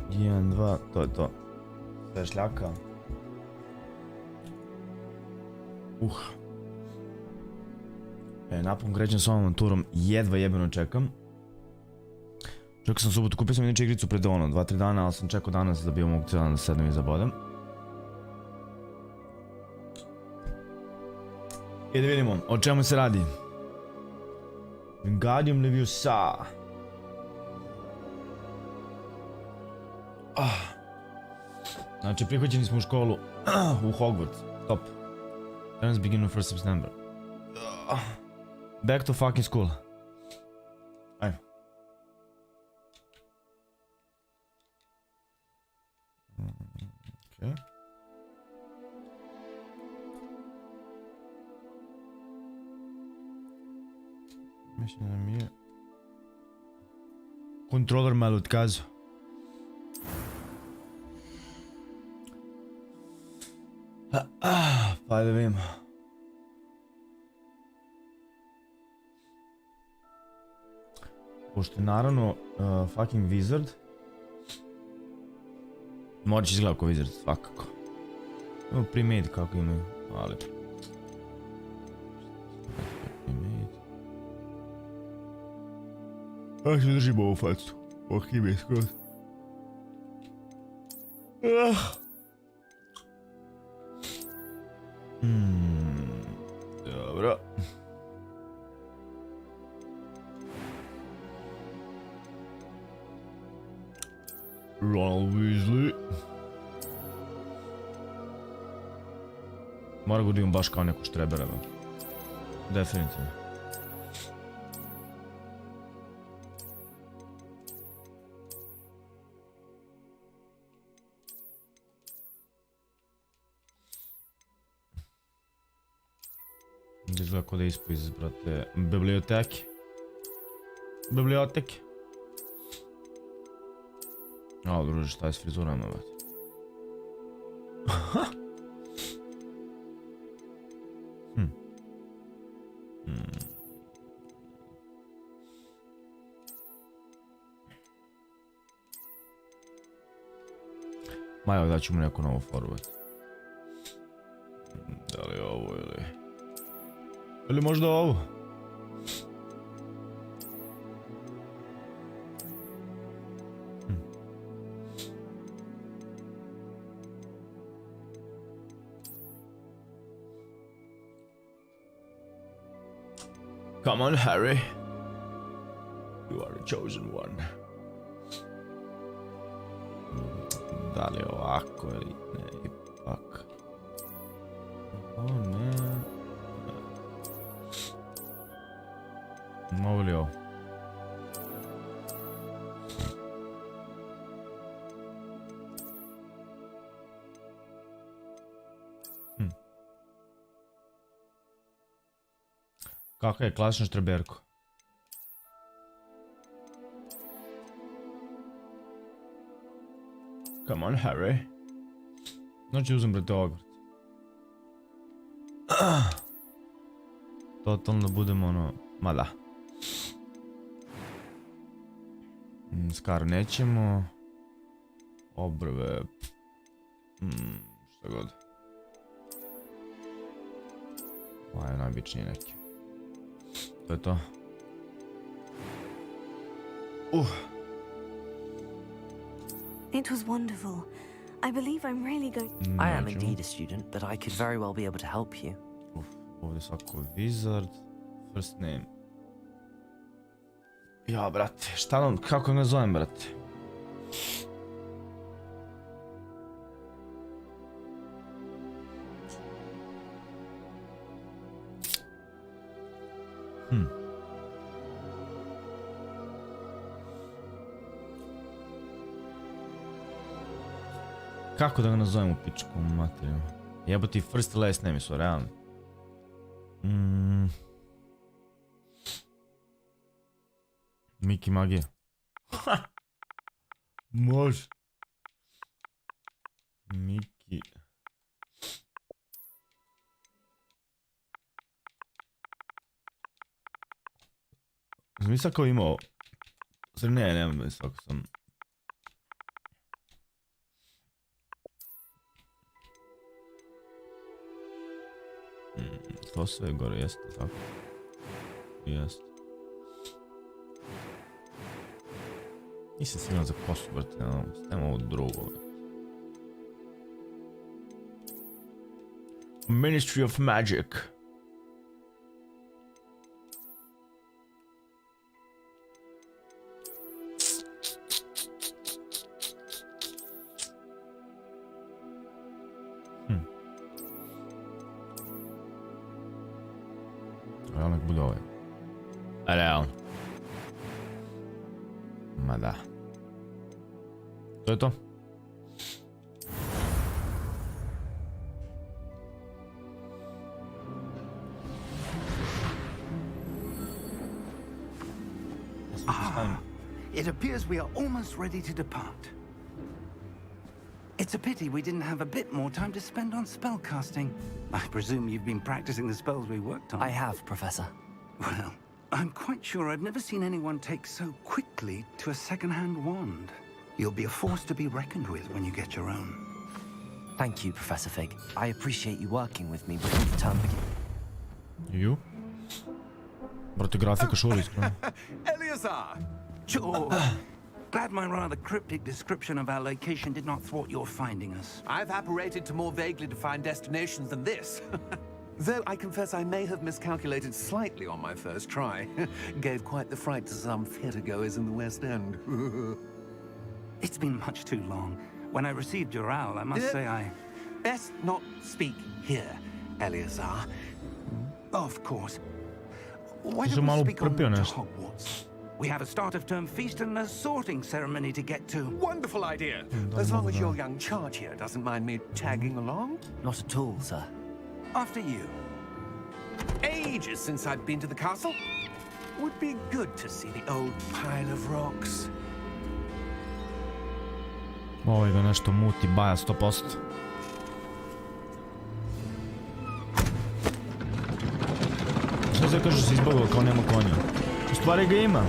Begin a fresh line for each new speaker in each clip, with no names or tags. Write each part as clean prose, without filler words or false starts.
1, 2, to je to. Sve šljaka. Napokon krećem s ovom turom, jedva jebeno čekam. Čekao sam subotu, kupio sam inače igricu pred 2-3 dana, ali sam čekao danas da bi mogu cijel dan da sedem i zabodem. I da vidimo o čemu se radi. Wingardium Leviosa. Znači prihvaćeni smo u školu u Hogwarts. Top. Terms begin on 1st September. Back to fucking school. Ajmo. Okay. Mislim da mi je kontroler malo otkazao. Pa da vidimo. Pošto je naravno fucking wizard. Morat će izgledati kao wizard, svakako. Imamo pre-made kako imaju, ali... Kako se držimo ovu facu? Oh, ime je skroz. Dobro. Ronald Weasley. Mora ga da imam baš kao neku štrebera. Definitivno. Izgleda kao da je ispo iz, brate, biblioteke. Biblioteke. A, druže, šta je s frizurama, brate? Ma evo, daću mu neku novu foru, brate. Da li je ovo ili... Ili možda ovo? Come on, Harry. You are the chosen one. Da li ovako ili ne, ipak. O ne. Ovo ili ovo? Kako je klasično štreberko? Come on, Harry. Znači uzem brate Hogwarts. Totalno budemo ono... Ma da. Skar nećemo. Obrve... Šta god. Ovo je najobičniji neki. To je to.
It was wonderful. I believe I'm really going...
I am indeed a student, but I could very well be able to help you.
Ovdje svako wizard. First name. Ja, brate, šta nam, kako ga zovem, brate? Kako da ga nazovem u pičku materiju? Jebati first i last name su realni. Miki magija. Može. Miki. Znam kao imao... Ne, nemam bez ako sam... posao je gore, jeste tako? Jeste. Nisam siguran za kosu, brate, stavimo ovo drugo. Ministry of Magic. Realno bude ovaj. Realno. Ma da. To je to.
It appears we are almost ready to depart. It's a pity we didn't have a bit more time to spend on spellcasting. I presume you've been practicing the spells we worked on.
I have, Professor.
Well, I'm quite sure I've never seen anyone take so quickly to a second-hand wand. You'll be a force to be reckoned with when you get your own.
Thank you, Professor Fig. I appreciate you working with me before the term begins.
You? Brate, grafika šuri iskreno.
Eleazar! Sure. Glad my rather cryptic description of our location did not thwart your finding us.
I've apparated to more vaguely defined destinations than this. Though I confess I may have miscalculated slightly on my first try. Gave quite the fright to some theatregoers in the West End.
It's been much too long. When I received your owl, I must say I...
Best not speak here, Eleazar.
Of course. Why
Ti
don't
malo
we speak on to
prepio nešto.
Hogwarts? We have a start-of-term feast and a sorting ceremony to get to.
Wonderful idea. As long as your young charge here doesn't mind me tagging along.
Not at all, sir.
After you.
Ages since I've been to the castle. Would be good to see the old pile of rocks.
Ovaj ga nešto muti, baja 100%. Što se kaže se izbogao kao nema konja? U stvari ga ima.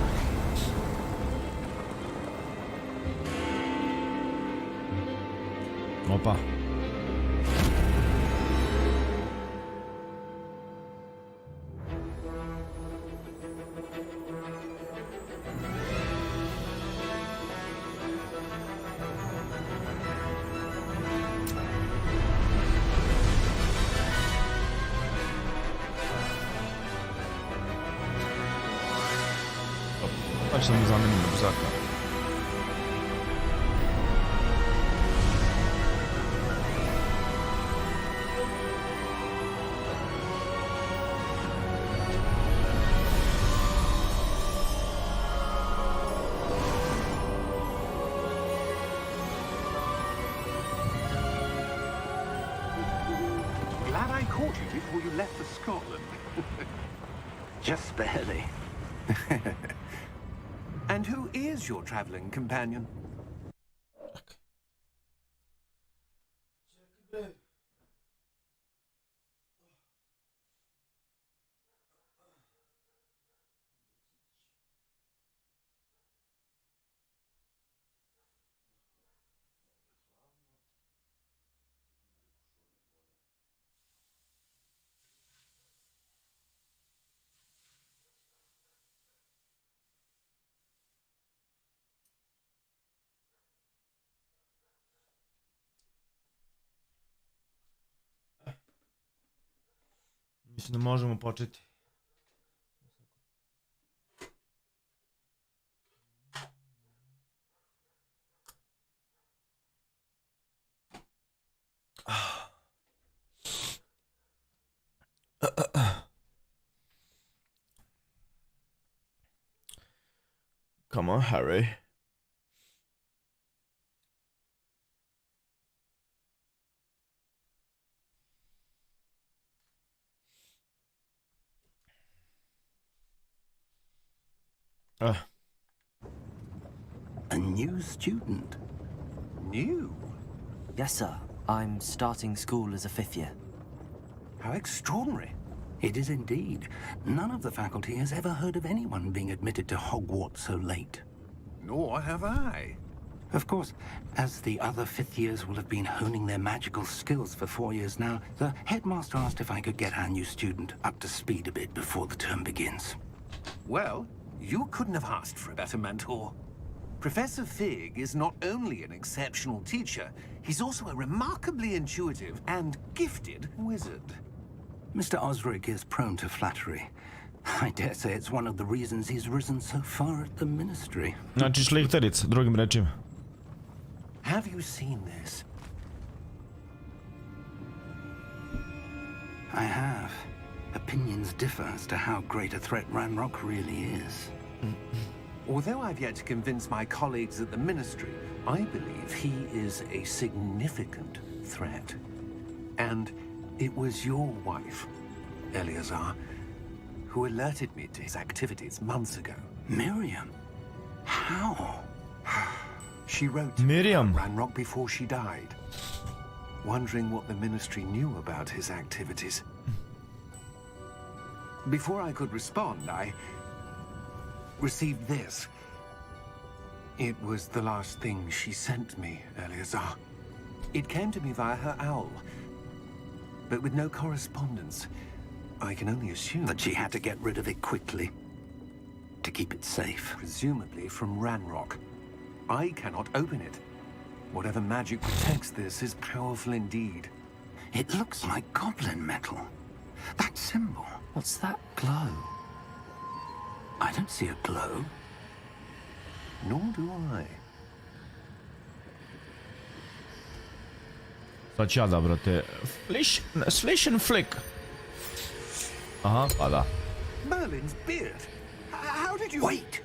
Opa. Pa ćemo da zamenimo ruzaka.
Glad I caught you before you left for Scotland. Just barely.
And who is your traveling companion?
Mislim da možemo početi. Come on, Harry.
A new student.
New?
Yes, sir. I'm starting school as a 5th year.
How extraordinary.
It is indeed. None of the faculty has ever heard of anyone being admitted to Hogwarts so late.
Nor have I.
Of course, as the other fifth years will have been honing their magical skills for 4 years now, the headmaster asked if I could get our new student up to speed a bit before the term begins.
Well, you couldn't have asked for a better mentor. Professor Fig is not only an exceptional teacher, he's also a remarkably intuitive and gifted wizard.
Mr. Osric is prone to flattery. I dare say it's one of the reasons he's risen so far at the ministry.
Znači šlihtaric, drugim rečima.
Have you seen this?
I have. Opinions differ as to how great a threat Ranrock really is.
Although I've yet to convince my colleagues at the Ministry, I believe he is a significant threat. And it was your wife, Eleazar, who alerted me to his activities months ago.
Miriam? How?
She wrote
Miriam.
about Ranrock before she died, wondering what the Ministry knew about his activities. Before I could respond, I received this. It was the last thing she sent me, Eleazar. It came to me via her owl, but with no correspondence. I can only assume
That she had to get rid of it quickly. To keep it safe.
presumably from Ranrock. I cannot open it. Whatever magic protects this is powerful indeed.
It looks like goblin metal. That symbol.
What's that glow?
I don't see a glow.
Nor do I.
Sad ću ja da, brate. Flish and flick. Aha, pa da.
Merlin's beard. How did you...
Wait!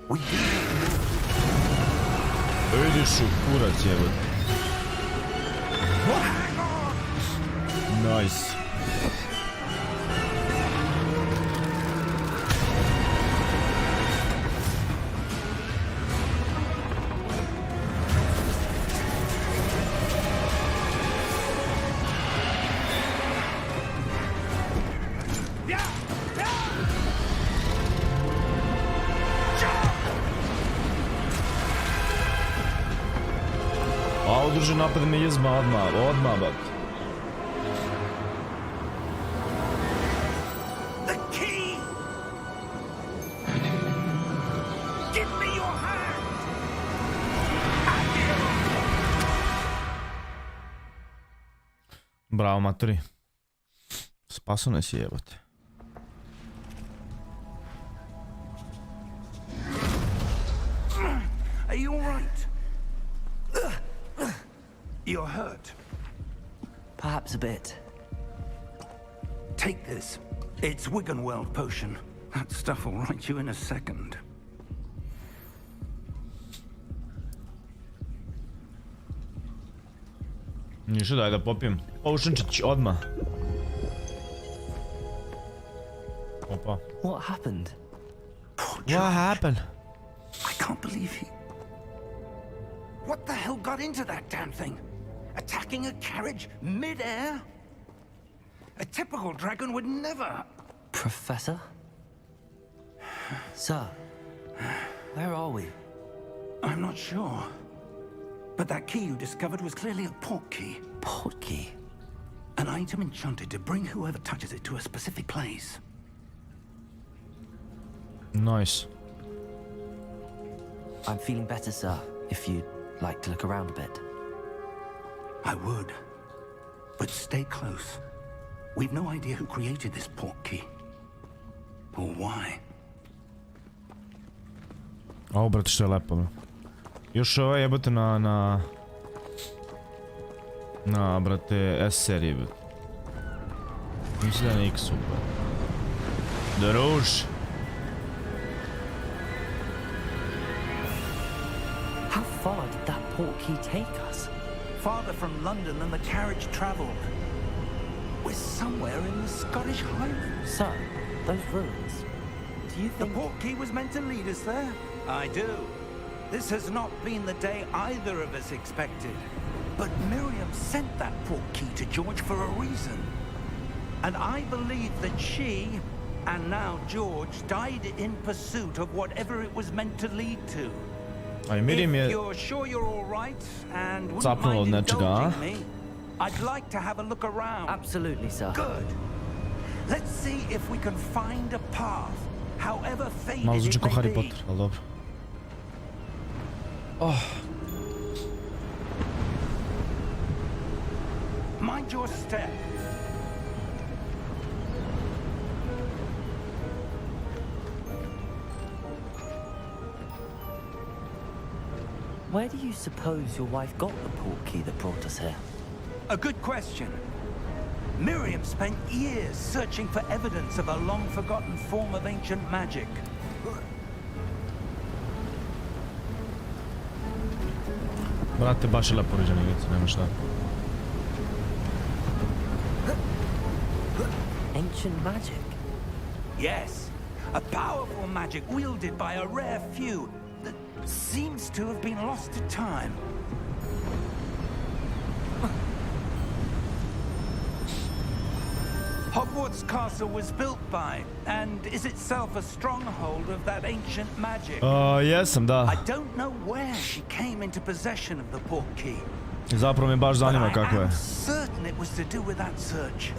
We didn't
Ideš u kurac, jebote. Nice. A udružen napad me jezma odmah, bak.
The key! Give me your hand!
Bravo, matori. Spaso nas je, jebote.
Are you alright? You're hurt.
Perhaps a bit.
Take this. It's Wiggenweld potion. That stuff will right you in a second.
Ništa, daj da popijem. Potiončić, odmah. Opa.
What happened?
Poor
What
George.
happened?
I can't believe he... What the hell got into that damn thing? Attacking a carriage mid-air? A typical dragon would never...
Professor? Sir, where are we?
I'm not sure. But that key you discovered was clearly a port key.
Port key.
An item enchanted to bring whoever touches it to a specific place.
Nice.
I'm feeling better, sir, if you'd like to look around a bit.
I would. But stay close. We've no idea who created this port key. Or why.
Ovo, brate, što je lepo, bro. Još ovaj jebote na, brate, S seriji, brate. Mislim da je na X, super. Druž!
How far did that port key take us?
Farther from London than the carriage traveled. We're somewhere in the Scottish Highlands.
Sir, those ruins. Do you
The
think...
port key was meant to lead us there? I do. This has not been the day either of us expected. But Miriam sent that port key to George for a reason. And I believe that she, and now George, died in pursuit of whatever it was meant to lead to.
A Miriam
If
je
you're sure you're all right and wouldn't
Zapnuo od
mind
nečega, a?
indulging me, I'd like to have a look around.
Absolutely, sir.
Good. Let's see if we can find a path, however
Malo
faded
zvuči
it
kao
may
Harry
be.
Potter, ali dobro. Oh,
Mind your step.
Where do you suppose your wife got the portkey that brought us here?
A good question. Miriam spent years searching for evidence of a long-forgotten form of ancient magic.
brate, baš je lepo uređena igrica, nema šta.
Ancient magic?
Yes, a powerful magic wielded by a rare few that seems to have been lost to time. Hogwarts Castle was built by, and is itself a stronghold of that ancient magic.
Jesam, da.
I don't know where she came into possession of the portkey.
Zapravo me baš
But
zanima
I
kako je.
am certain it was to do with that search.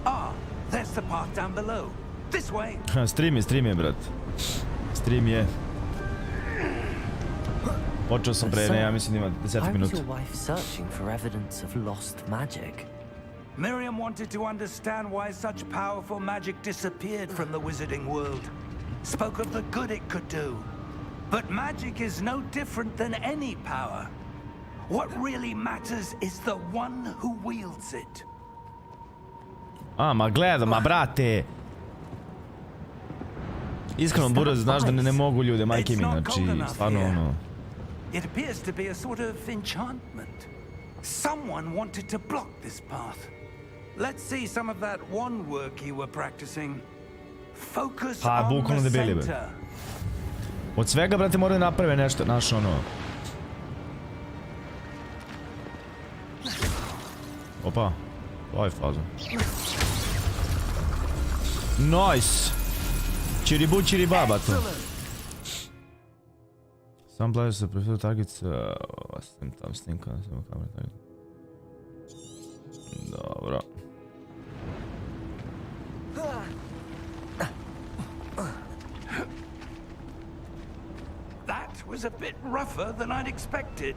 Ah, there's the path down below. This way.
Stream je, brat. Stream je. Počeo sam pre, ne, ja mislim ima 10
Why was
minuta.
your wife searching for evidence of lost magic?
Miriam wanted to understand why such powerful magic disappeared from the wizarding world. Spoke of the good it could do. But magic is no different than any power. What really matters is the one who wields it.
A, ma gledam, ma brate. Iskreno, Buraz, znaš da ne mogu ljude, majke mi, znači, stvarno ono.
It appears to be a sort of enchantment. Someone wanted to block this path. Let's see some of that wand work you were practicing. Focus
Pa,
on
bukvalno
the
debeli, bre.
center.
Od svega, brate, moraju naprave nešto, znaš, ono. Opa, ovo je faza. Nice! Čiribu, čiribaba to. Some players prefer targets, tam snimka, samo kamera target. Dobro.
That was a bit rougher than I'd expected.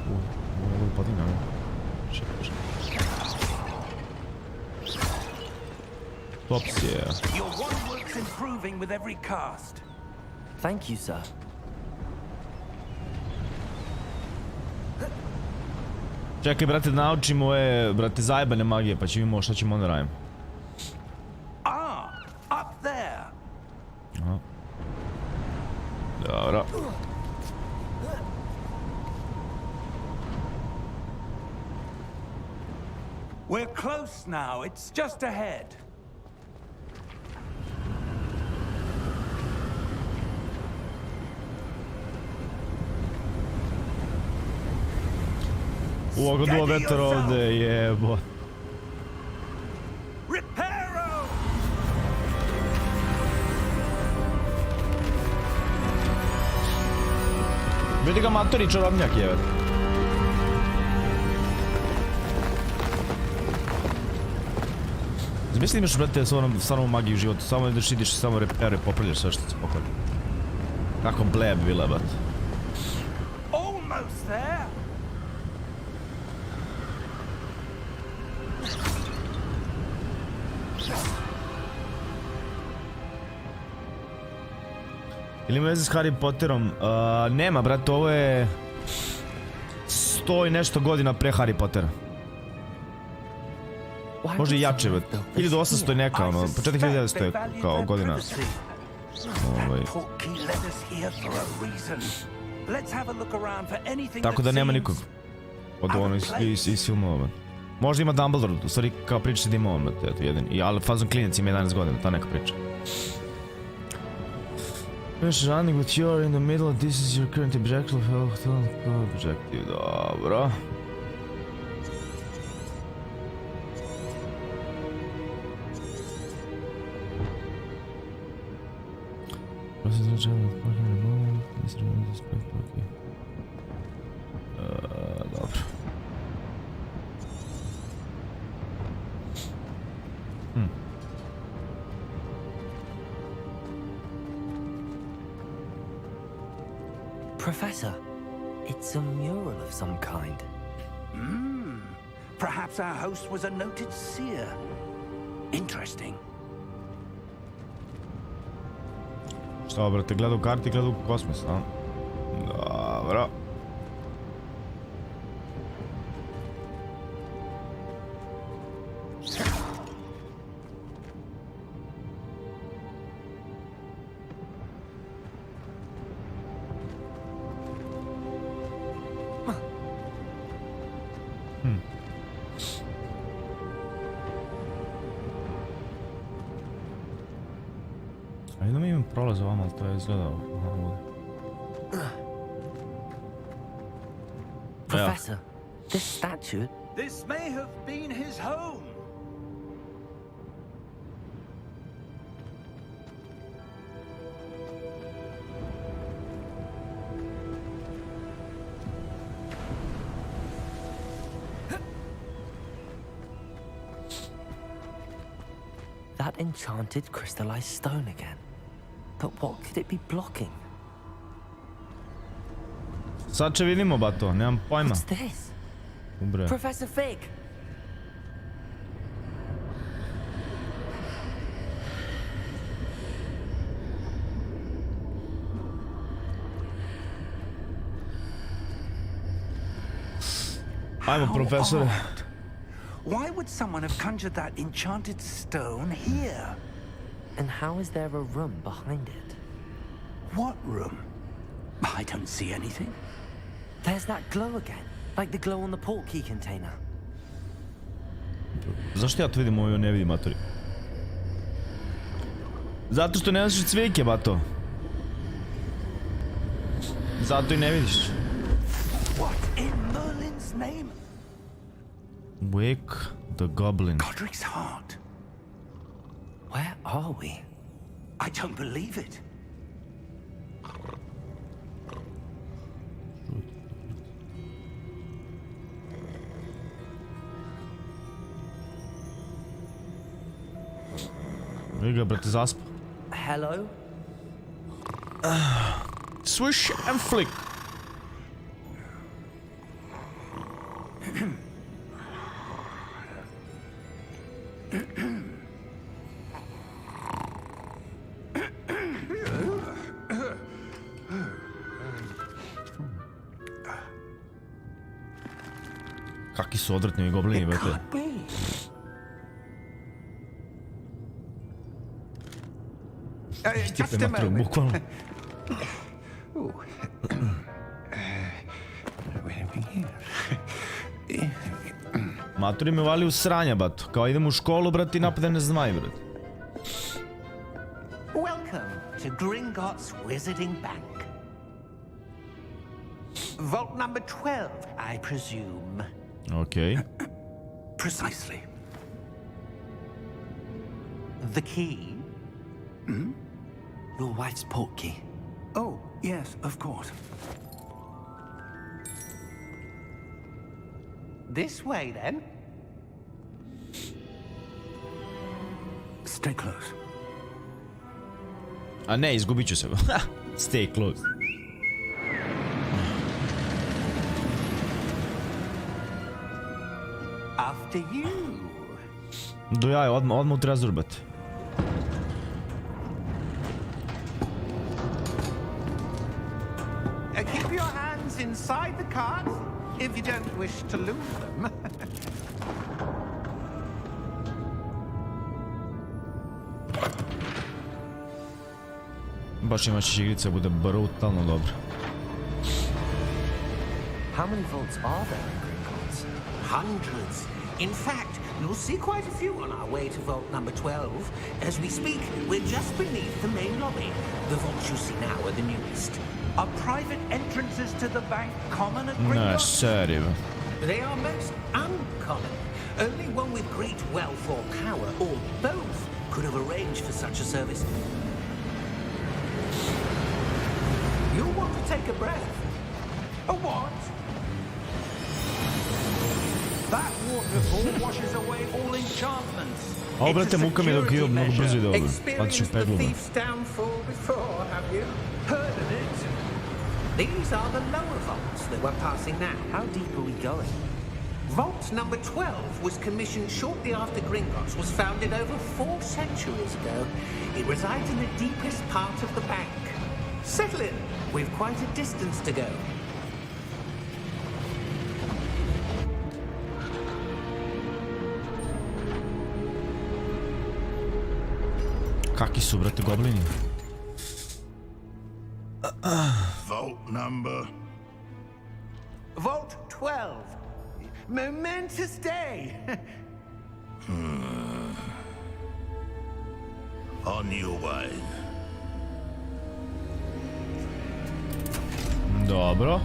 Ovo je podina, ne? Tops, yeah.
Your wand work's improving with every cast.
Thank you, sir.
Čekaj, brate, da naučimo ove, brate, zajebane magije, pa ćemo vidimo šta ćemo onda radimo.
Ah, up there.
Aha. Dobro.
We're close now. It's just ahead.
Ovo ga duo vetar ovde, jebo.
Reparo!
Vidi ga matori čarobnjak, jebe. Zamisli imaš, brate, stvarno magiju u životu, samo ideš i samo repere, popravljaš sve što se popravlja. Kako bleja bi bila, brate.
Almost there.
Ili ima veze s Harry Potterom? Nema, brate, ovo je 100 i nešto godina pre Harry Pottera. Može i jače, brate. 1800 i neka, ono, početak 1900 je kao godina. Tako da nema nikog od ono iz filmova. Možda ima Dumbledore, u stvari kao priča se da ima on, brate, eto jedin. Ali fazon klinac ima 11 godina, ta neka priča. Finish running but you're in the middle, this is your current objective, objective, dobro. se izračava parking remote, mislim da spek parking. Dobro.
Professor, it's a mural of some kind.
Perhaps our host was a noted seer. Interesting.
Šta, brate, gleda u karti, gleda u kosmos, a? Dobro. A jednom imam prolaz ovamo, ali to je izgledao.
Professor, this statue...
This may have been his home.
That enchanted crystallized stone again. But what could it be blocking?
Sad će vidimo, bato, nemam pojma.
What's this?
Ubre.
Professor Fig!
Ajmo, profesore.
Why would someone have conjured that enchanted stone here?
And how is there a room behind it?
What room? I don't see anything.
There's that glow again, like the glow on the portkey container.
Zašto ja to vidim, ovo ne vidim, matori? Zato što ne znaš cvike, bato. Zato i ne vidiš.
What in Merlin's name?
Wake the Goblin.
Godric's heart.
Where are we?
I don't believe it.
Vidi ga, brate, zaspa.
Hello?
Swish and flick. Kaki su odvratni goblini, brate.
Could be. Just a moment.
Bukvalno. Maturi me vali u sranja, bato. Kao idem u školu, brate, i napadem ne zmaj, brate.
Welcome to Gringotts Wizarding Bank. Vault number 12, I presume.
Okej.
Precisely.
The key?
Your wife's portkey.
Oh, yes, of course.
This way, then.
Stay close.
A ne, izgubit ću se. Stay close.
After you.
Do jaja, odmah u trezor, brate.
Keep your hands inside the cart if you don't wish to lose them.
Baš imaš igrica, bude brutalno dobro.
How many vaults are there in Gringotts?
Hundreds. In fact, you'll see quite a few on our way to vault number 12. As we speak, we're just beneath the main lobby. The vaults you see now are the newest.
Are private entrances to the bank common at
Ne,
Gringotts?
serio.
They are most uncommon. Only one with great wealth or power, or both, could have arranged for such a service. to take a breath. A what?
That waterfall washes away all enchantments.
A ovo, brate, muka mi je dok idu, mnogo brzo ide ovo. Pati ću
Experienced the
peglu me.
thief's downfall before, have you? Heard of it? These are the lower vaults that we're passing now.
How deep are we going?
Vault number 12 was commissioned shortly after Gringotts was founded over 4 centuries ago. It resides in the deepest part of the bank. Settle in. We've quite a distance to go.
Kaki su, brate, goblini?
Vault number.
Vault 12. Momentous day.
On your way.
Dobro.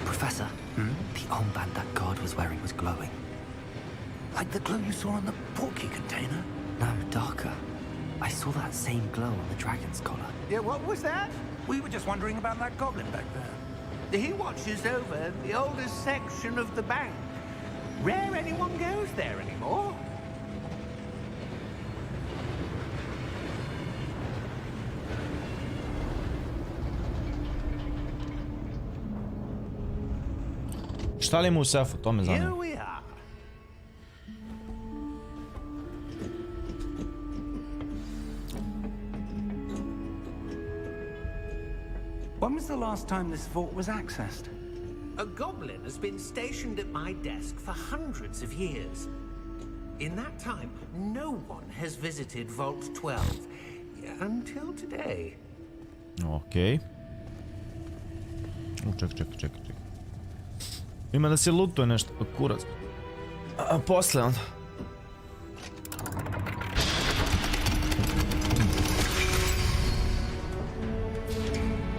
Professor, the armband that guard was wearing was glowing.
Like the glow you saw on the portkey container?
No, darker. I saw that same glow on the dragon's collar.
Yeah, what was that?
We were just wondering about that goblin back there.
He watches over the oldest section of the bank. Rare anyone goes there anymore.
Šta li ima u sefu, to me
Here
zanima.
we are.
When was the last time this vault was accessed?
A goblin has been stationed at my desk for hundreds of years. In that time, no one has visited Vault 12 until today.
Okej. Ček. Ima da se lutuje nešto, pa kurac. A posle onda.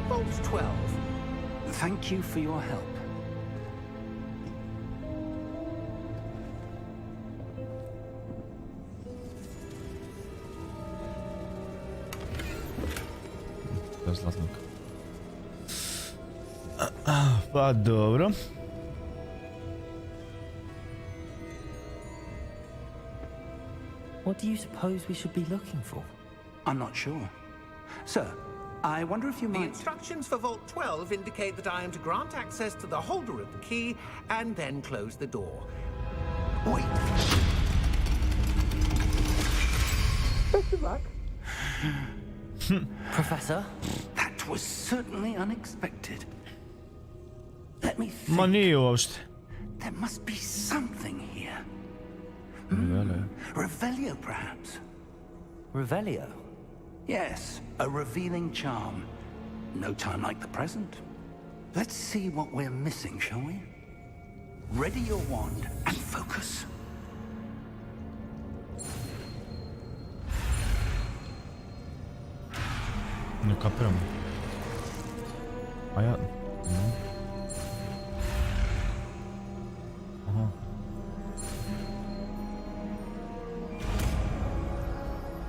Vault 12.
Thank you for your help.
To je zlatnik. Pa dobro.
What do you suppose we should be looking for?
I'm not sure. Sir, I wonder if you
The
might...
instructions for Vault 12 indicate that I am to grant access to the holder of the key and then close the door.
Wait.
Best of luck.
Professor?
That was certainly unexpected. Let me think.
Ma nije uopšte.
There must be something here.
Vele.
Revelio, perhaps?
Revelio?
Yes, a revealing charm. No time like the present. Let's see what we're missing, shall we? Ready your wand and focus.
Ne kapiram. A ja... Aha.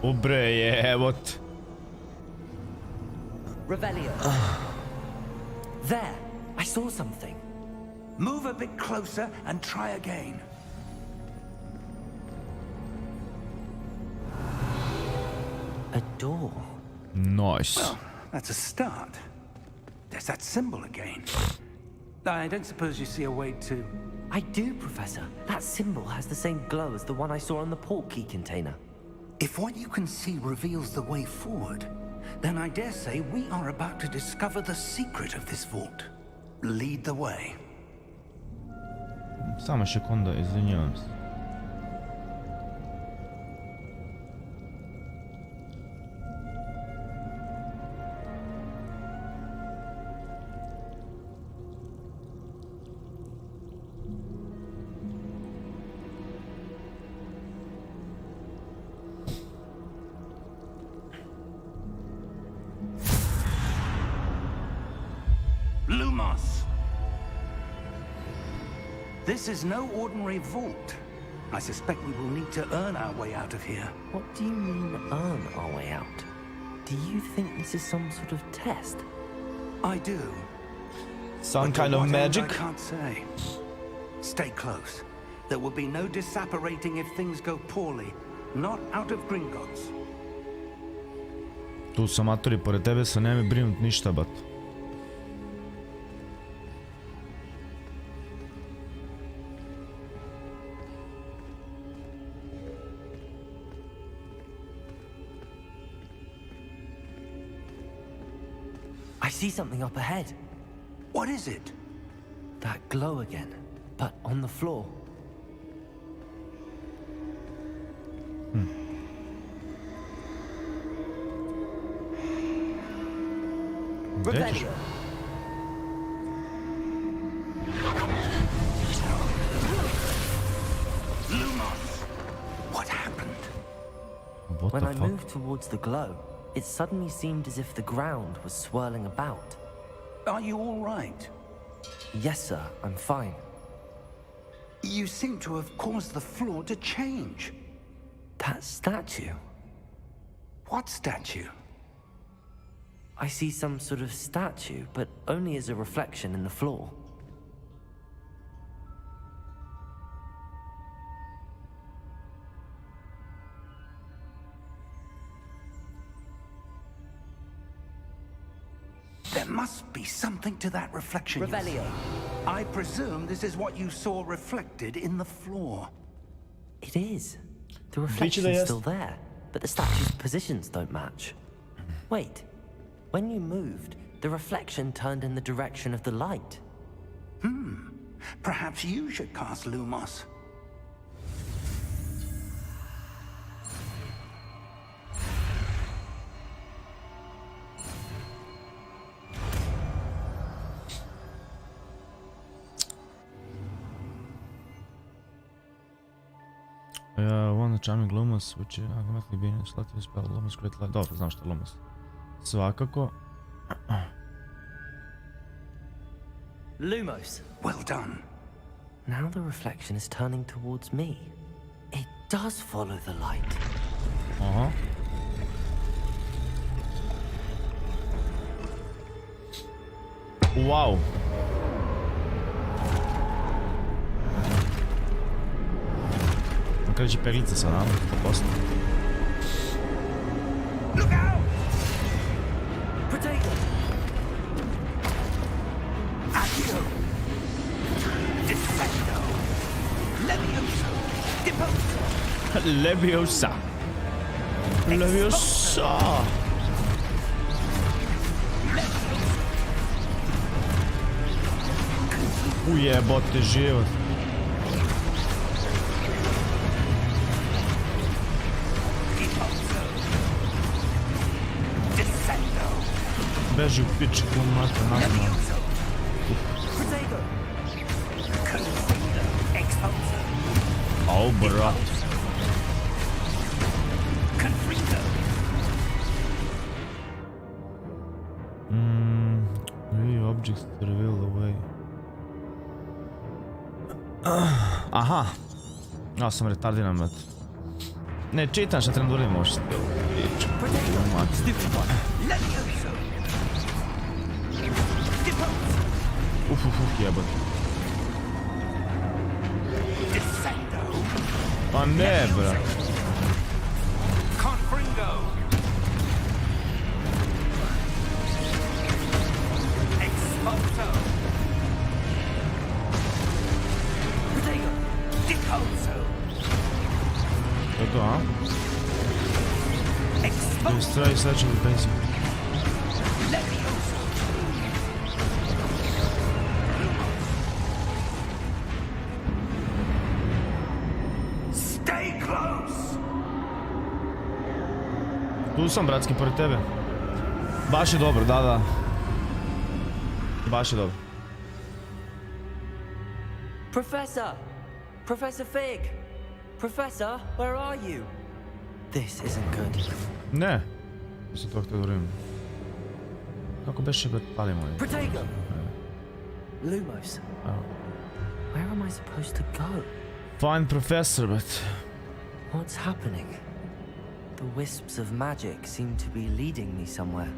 O bre, jebot.
Revelio. There! I saw something.
Move a bit closer and try again.
A door.
Nice.
Well, that's a start. There's that symbol again. I don't suppose you see a way to...
I do, Professor. That symbol has the same glow as the one I saw on the portkey container.
If what you can see reveals the way forward, then I dare say we are about to discover the secret of this vault. Lead the way.
Samo sekunda, izvinjavam se.
Lumos.
This is no ordinary vault. I suspect we will need to earn our way out of here.
What do you mean, earn our way out? Do you think this is some sort of test?
I do.
Some
But to
kind of
what end,
magic?
I can't say. Stay close. There will be no disapparating if things go poorly. Not out of Gringotts.
Tu sam, matori, pored tebe se ne mi brinut ništa, bat.
I see something up ahead.
What is it?
That glow again, but on the floor. Revelio.
Lumos! What happened?
What
When
the
I
fuck?
moved towards the glow, it suddenly seemed as if the ground was swirling about.
Are you all right?
Yes, sir, I'm fine.
You seem to have caused the floor to change.
That statue.
What statue?
I see some sort of statue, but only as a reflection in the floor.
There must be something to that reflection.
Revelio.
I presume this is what you saw reflected in the floor.
It is. The reflection's
jest.
still there, but the statue's positions don't match. Wait. When you moved, the reflection turned in the direction of the light.
Perhaps you should cast Lumos.
One charming Lumos, which is automatically being selected to spell Lumos Great Light. Dobro, znam što je Lumos. Svakako.
Lumos.
Well done.
Now the reflection is turning towards me. It does follow the light.
Aha. Wow. Kreće peglica sad, a? Posto.
Look out!
Potato!
Accio! Defendo! Leviosa! Deposa!
Leviosa. Leviosa. Ujebote život. Beži u pičku, mate, nakon.
Potato!
Au, brat. Three objects to reveal the way. Aha. Ja sam retardiran, brat. Ne, čitam šta trebam da uradim možda. Jebot. Pa ne, brat.
Confringo! Expulso! Potato! Decoso!
To je to, a?
Expulso!
Destroy such a basic.
Leviosa! Stay close!
Tu sam, bratski, pored tebe. Baš je dobro, da. Baš je dobro.
Professor! Professor Fig! Professor, where are you? This isn't good.
Ne. Mislim to htio da uradim. Kako beše, brat, palimo je.
Potato! Lumos.
Evo.
Where am I supposed to go?
Find professor, but...
What's happening? The wisps of magic seem to be leading me somewhere.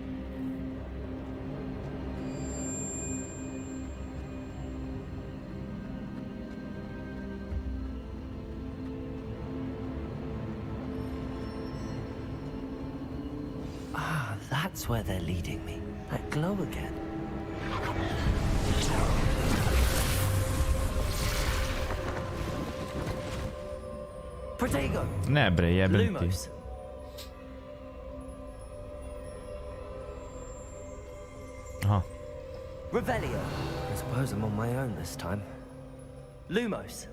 Ah, that's where they're leading me. That glow again. Protego!
Ne bre, jebem ti.
Lumos.
Aha.
Revelio. I suppose I'm on my own this time. Lumos.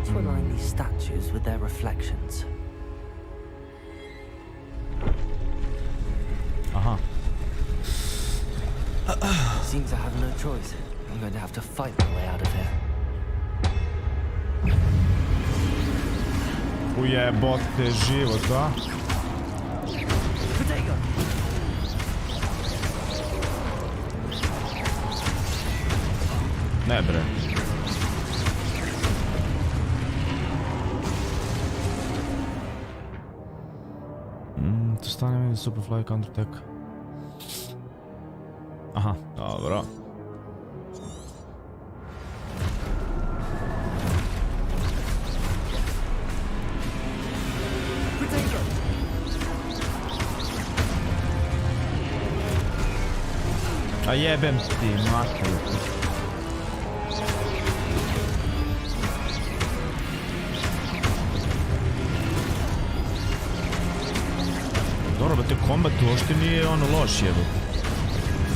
To align these statues with their reflections.
Aha.
Seems I have no choice. I'm going to have to fight my way out of here.
Ujebote život, a?
Protego!
Ne bre. To stane mi Superfly counter attack. Aha, dobro. A jebem ti, mater. Dobro, ba te kombat uopšte nije ono loš jebate.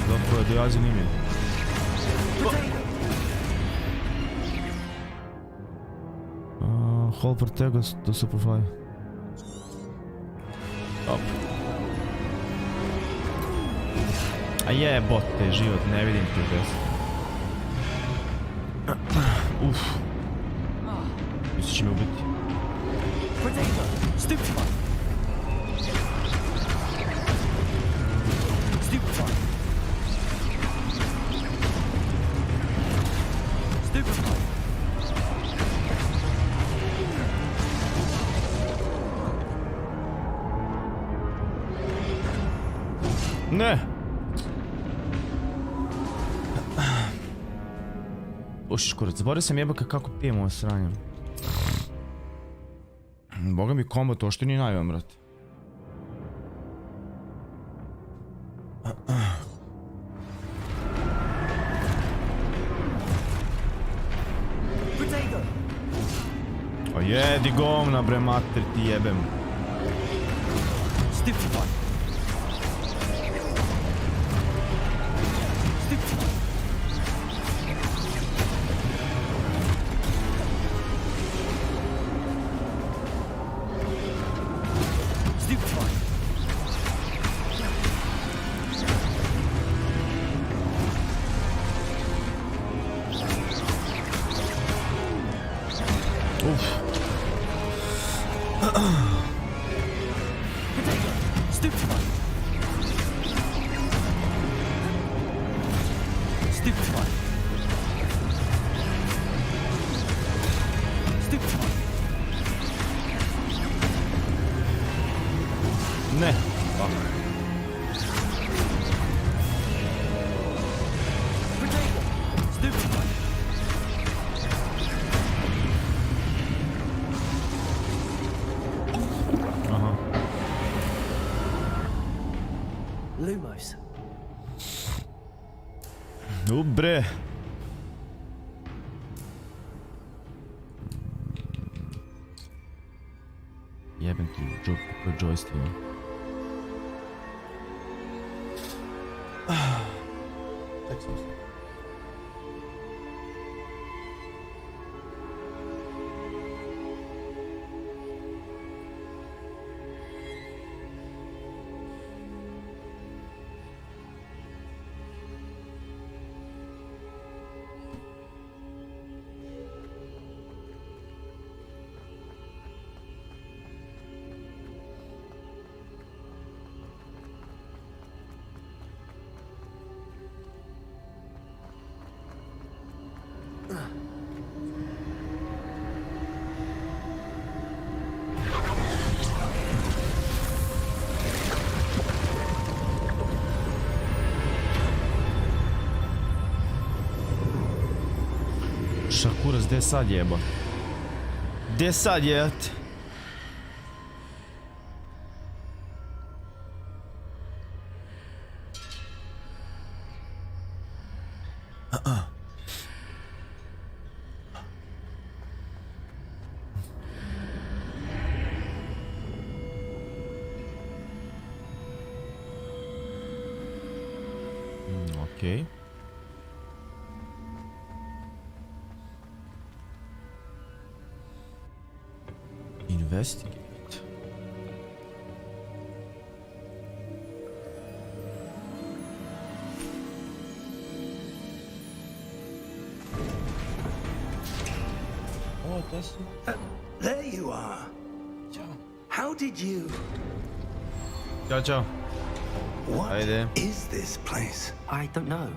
Zapravo je doja zanimljiv. Hold Protego do Superfly. Op. A jebote, život, ne vidim ti des. Uff. Misliš će me ubiti.
Protego! Stupefy! Stupefy! Stupefy!
Ne! Ušiš kurac, zaboravio sam jebaka kako pijem ovo sranje. Boga mi kombat ošte ni najvam, brate. O jedi govna bre mater ti jebem.
Stupefy!
Ne. Aha.
Lumos.
Dobre. Jebem ti joystick. Šta kurac, gdje sad jeba? Gdje sad jebate? Okej. Investigate. Oh, that's...
There you are. How did you...
Ciao, ciao.
What
Hi there.
is this place?
I don't know.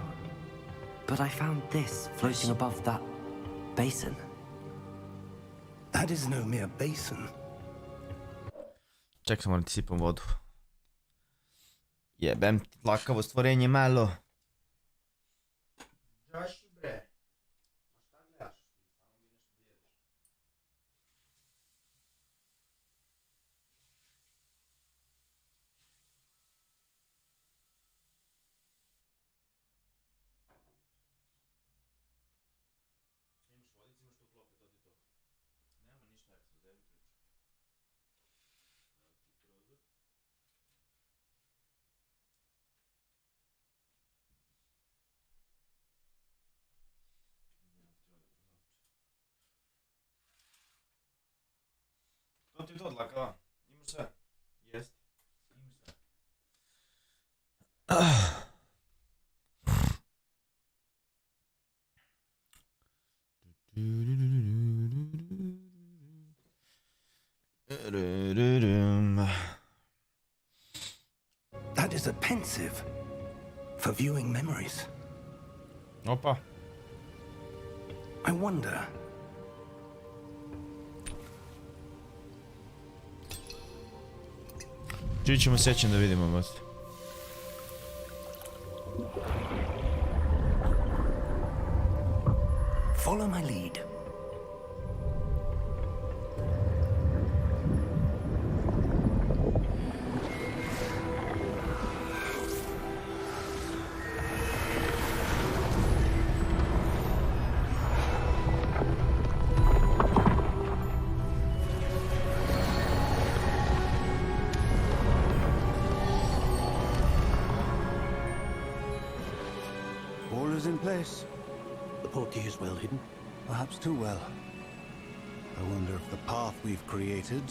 But I found this floating above that basin.
That is no mere basin.
Ček, sam moram ti sipam vodu. Jebem ti tlakavo stvorenje malo. Čaši bre. Šta gledaš? Imaš vodice, imaš tu klope, to ti to. Nema ništa, jer sam zemlji priču. To ti je to dlaka, imaš sve. Jest, imaš sve.
That is a pensive for viewing memories.
Opa.
I wonder.
Čuj ćemo sjećam da vidimo vas.
Follow my lead.
All is in place.
The portkey is well hidden.
Perhaps too well. I wonder if the path we've created...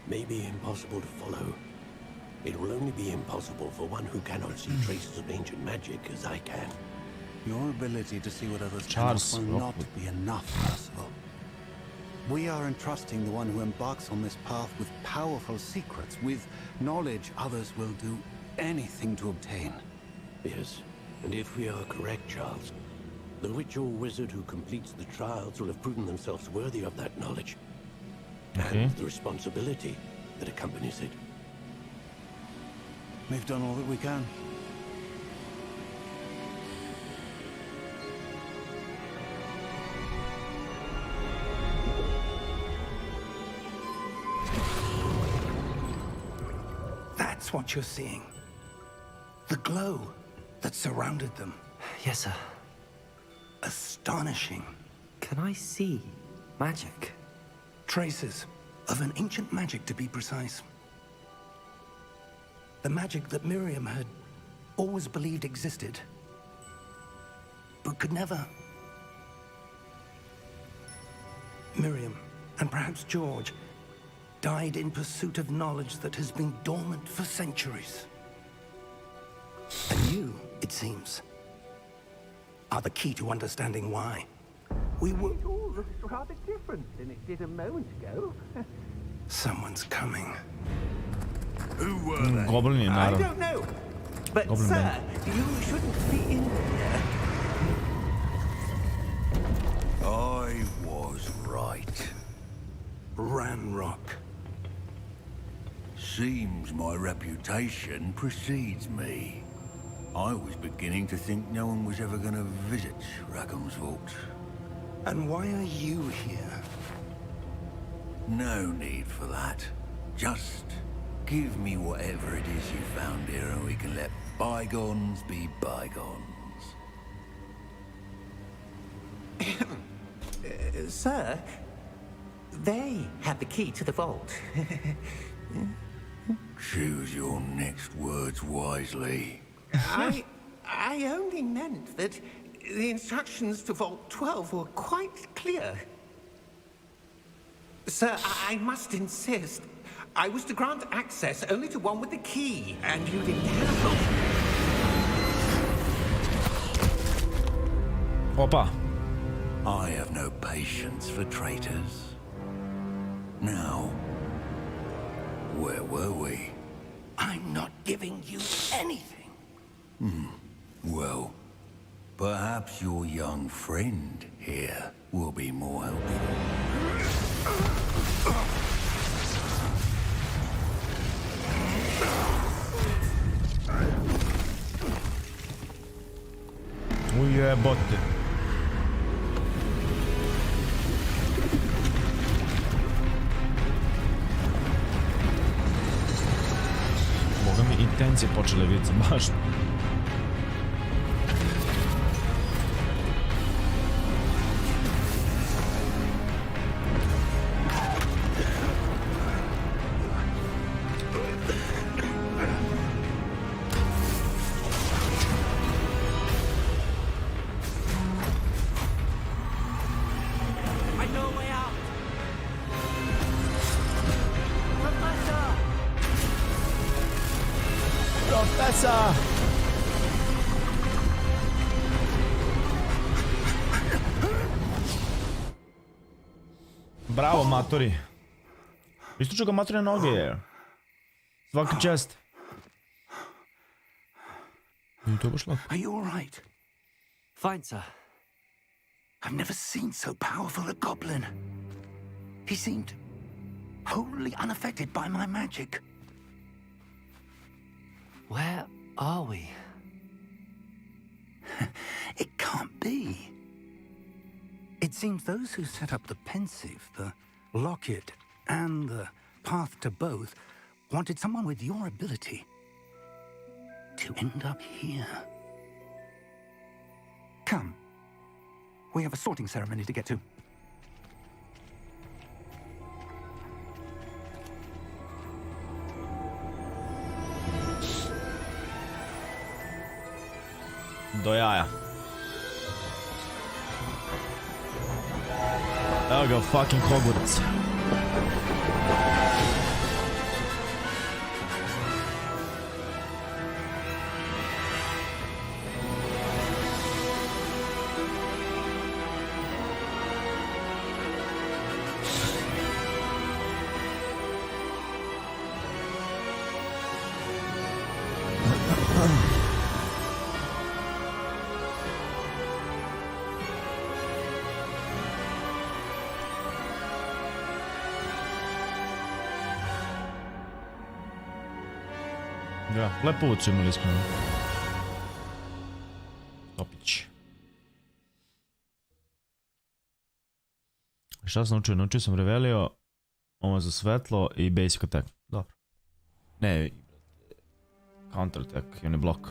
May be impossible to follow. It will only be impossible for one who cannot see traces of ancient magic as I can.
Your ability to see what others
Charles
cannot will not
Rockwood.
be enough, Percival. We are entrusting the one who embarks on this path with powerful secrets, with knowledge others will do anything to obtain.
Yes, and if we are correct, Charles, the witch or wizard who completes the trials will have proven themselves worthy of that knowledge.
Okay.
And the responsibility that accompanies it.
We've done all that we can.
That's what you're seeing. The glow that surrounded them.
Yes, sir.
Astonishing.
Can I see magic?
Traces of an ancient magic, to be precise. The magic that Miriam had always believed existed, but could never. Miriam, and perhaps George, died in pursuit of knowledge that has been dormant for centuries. And you, it seems, are the key to understanding why. We were...
It all looks rather different than it did a moment ago.
Someone's coming.
Who were they?
Goblin je
I
naravno.
don't know. But,
Goblin
sir,
man.
you shouldn't be in here.
I was right.
Ranrock.
Seems my reputation precedes me. I was beginning to think no one was ever going to visit Rackham's Vault.
And why are you here?
No need for that. Just give me whatever it is you found here and we can let bygones be bygones.
Sir, they have the key to the vault.
Choose your next words wisely.
I only meant that the instructions to Vault 12 were quite clear. Sir, I must insist. I was to grant access only to one with the key, and you didn't have
Opa.
I have no patience for traitors. Now, where were we?
I'm not giving you anything.
Well, perhaps your young friend here will be more helpful.
Ujebote. Boga mi intencije počele vidjeti baš.
I know a way out.
Profesor! Bravo, matori. Istuču ga matori na noge. Svaka čast. I to baš lako.
Are you all right?
Fine, sir.
I've never seen so powerful a goblin. He seemed wholly unaffected by my magic.
Where are we?
It can't be. It seems those who set up the pensive, the locket, and the path to both wanted someone with your ability to end up here. Come. We have a sorting ceremony to get to.
Do jaja. Evo ga, fucking Hogwarts. Da, lepo put su imali iskreno. Topić. Šta sam naučio? Naučio sam Revelio, ovo za svetlo i basic attack. Dobro. Ne, counter attack i on je blok.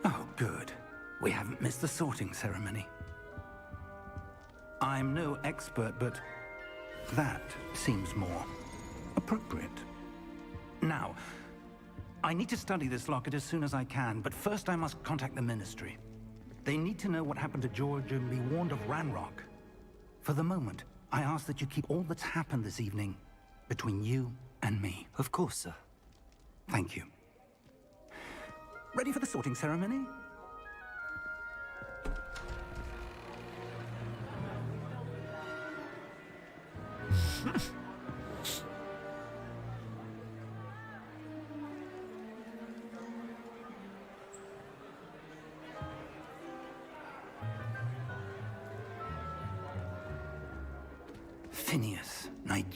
Oh, good. We haven't missed the sorting ceremony. I'm no expert, but that seems more appropriate. Now, I need to study this locket as soon as I can, but first I must contact the Ministry. They need to know what happened to George and be warned of Ranrock. For the moment, I ask that you keep all that's happened this evening between you and me.
Of course, sir.
Thank you. Ready for the sorting ceremony?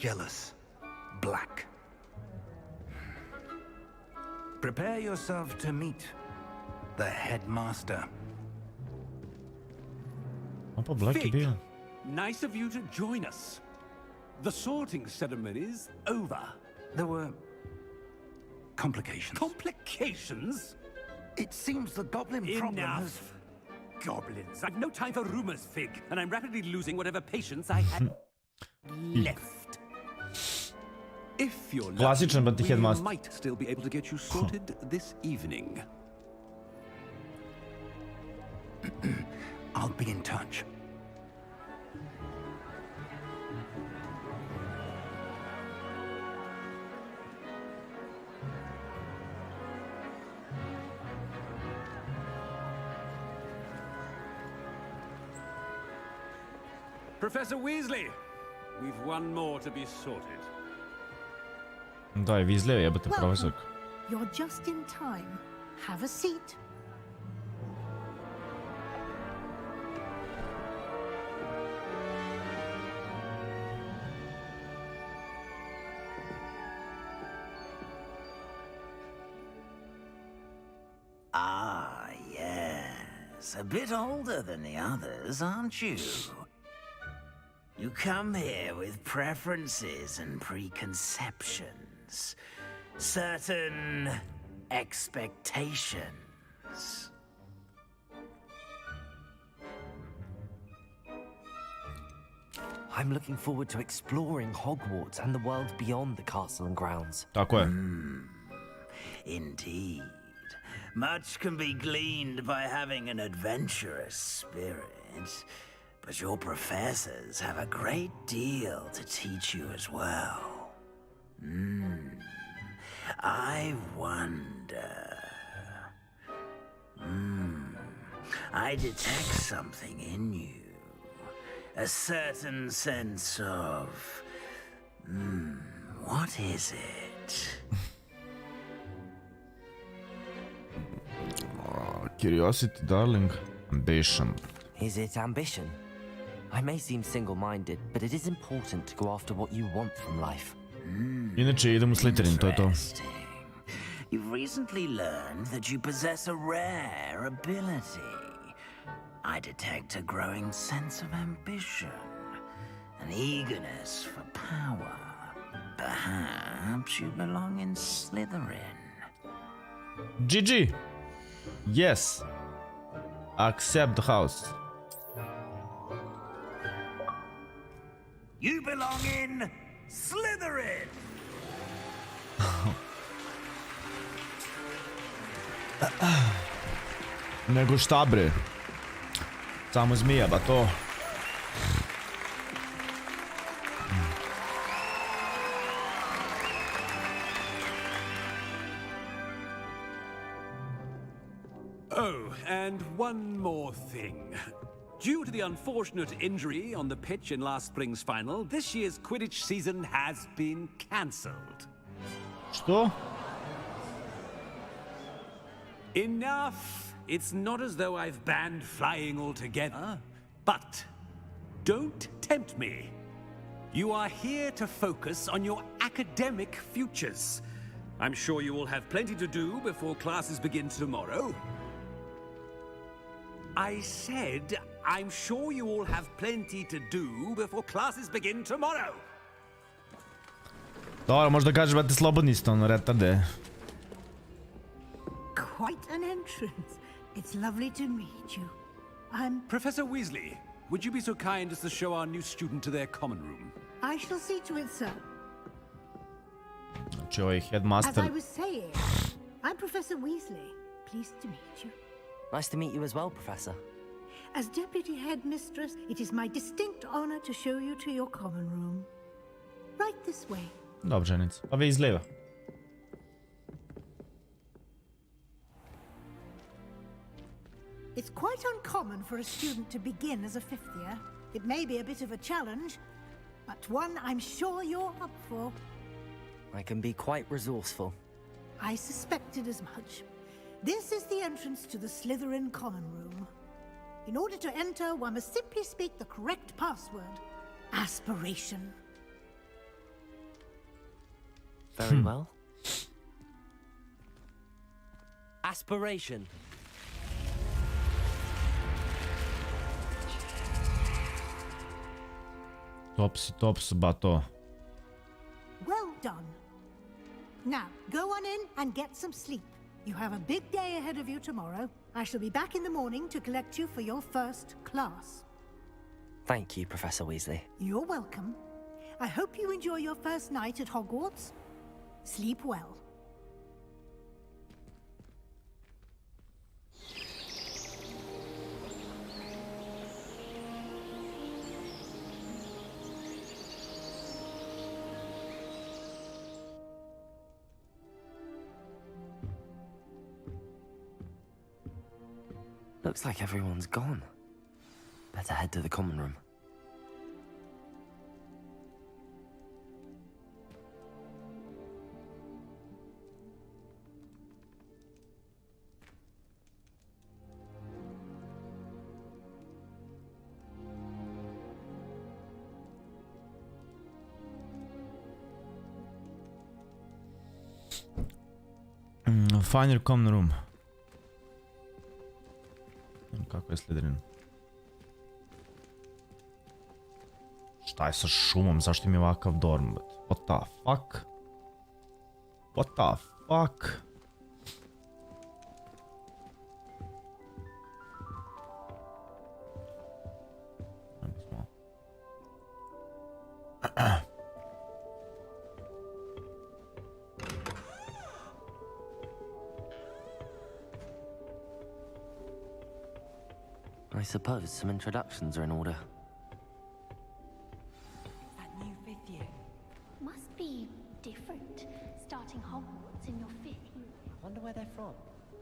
Sirius Black.
Prepare yourself to meet the headmaster.
Opa, Black je
Fig.
bio.
Nice of you to join us. The sorting ceremony's over.
There were complications.
Complications?
It seems the goblin problem has...
Enough. Goblins. I've no time for rumors, Fig, and I'm rapidly losing whatever patience I had left. If you're
Klasičan, but
lucky,
the
we
headmaster.
might still be able to get you sorted this evening.
I'll be in touch.
Professor Weasley, we've one more to be sorted.
Da, je Weasley, jebate
Welcome.
profesor.
You're just in time. Have a seat.
Ah, yes. A bit older than the others, aren't you? You come here with preferences and preconceptions. Certain expectations.
I'm looking forward to exploring Hogwarts and the world beyond the castle and grounds.
Tako je.
Indeed. Much can be gleaned by having an adventurous spirit, but your professors have a great deal to teach you as well. I wonder... I detect something in you. A certain sense of... what is it?
Curiosity, darling. Ambition.
Is it ambition? I may seem single-minded, but it is important to go after what you want from life.
Inače, idem u Slytherin, to je to.
Interesting. You've recently learned that you possess a rare ability. I detect a growing sense of ambition, an eagerness for power. Perhaps you belong in Slytherin.
GG! Yes! Accept the house.
You belong in Slytherin!
Nego šta bre? Samo zmija, ba to.
Oh, and one more thing. Due to the unfortunate injury on the pitch in last spring's final, this year's Quidditch season has been cancelled.
Što?
Enough! It's not as though I've banned flying altogether, but don't tempt me. You are here to focus on your academic futures. I'm sure you will have plenty to do before classes begin tomorrow. I said, I'm sure you all have plenty to do before classes begin tomorrow.
Dobro, možda kažeš brate slobodni ste, ono retarde.
Quite an entrance. It's lovely to meet you. I'm...
Professor Weasley, would you be so kind as to show our new student to their common room?
I shall see to it, sir.
Znači ovaj
As
headmaster.
I was saying, I'm Professor Weasley. Pleased to meet you.
Nice to meet you as well, Professor.
As Deputy Headmistress, it is my distinct honor to show you to your common room. Right this way.
Dobrze, nic. Pa vi izlijeva.
It's quite uncommon for a student to begin as a fifth year. It may be a bit of a challenge, but one I'm sure you're up for.
I can be quite resourceful.
I suspected as much. This is the entrance to the Slytherin common room. In order to enter, one must simply speak the correct password. Aspiration.
Very well. Aspiration.
Tops, bato.
Well done. Now, go on in and get some sleep. You have a big day ahead of you tomorrow. I shall be back in the morning to collect you for your first class.
Thank you, Professor Weasley.
You're welcome. I hope you enjoy your first night at Hogwarts. Sleep well.
Looks like everyone's gone. Better head to the common room.
Find your common room. Kako je Slytherin? Šta je sa šumom? Zašto mi je ovakav dorm? What the fuck? What the fuck?
I suppose some introductions are in order.
That new 5th year must be different, starting Hogwarts in your 5th year.
I wonder where they're from.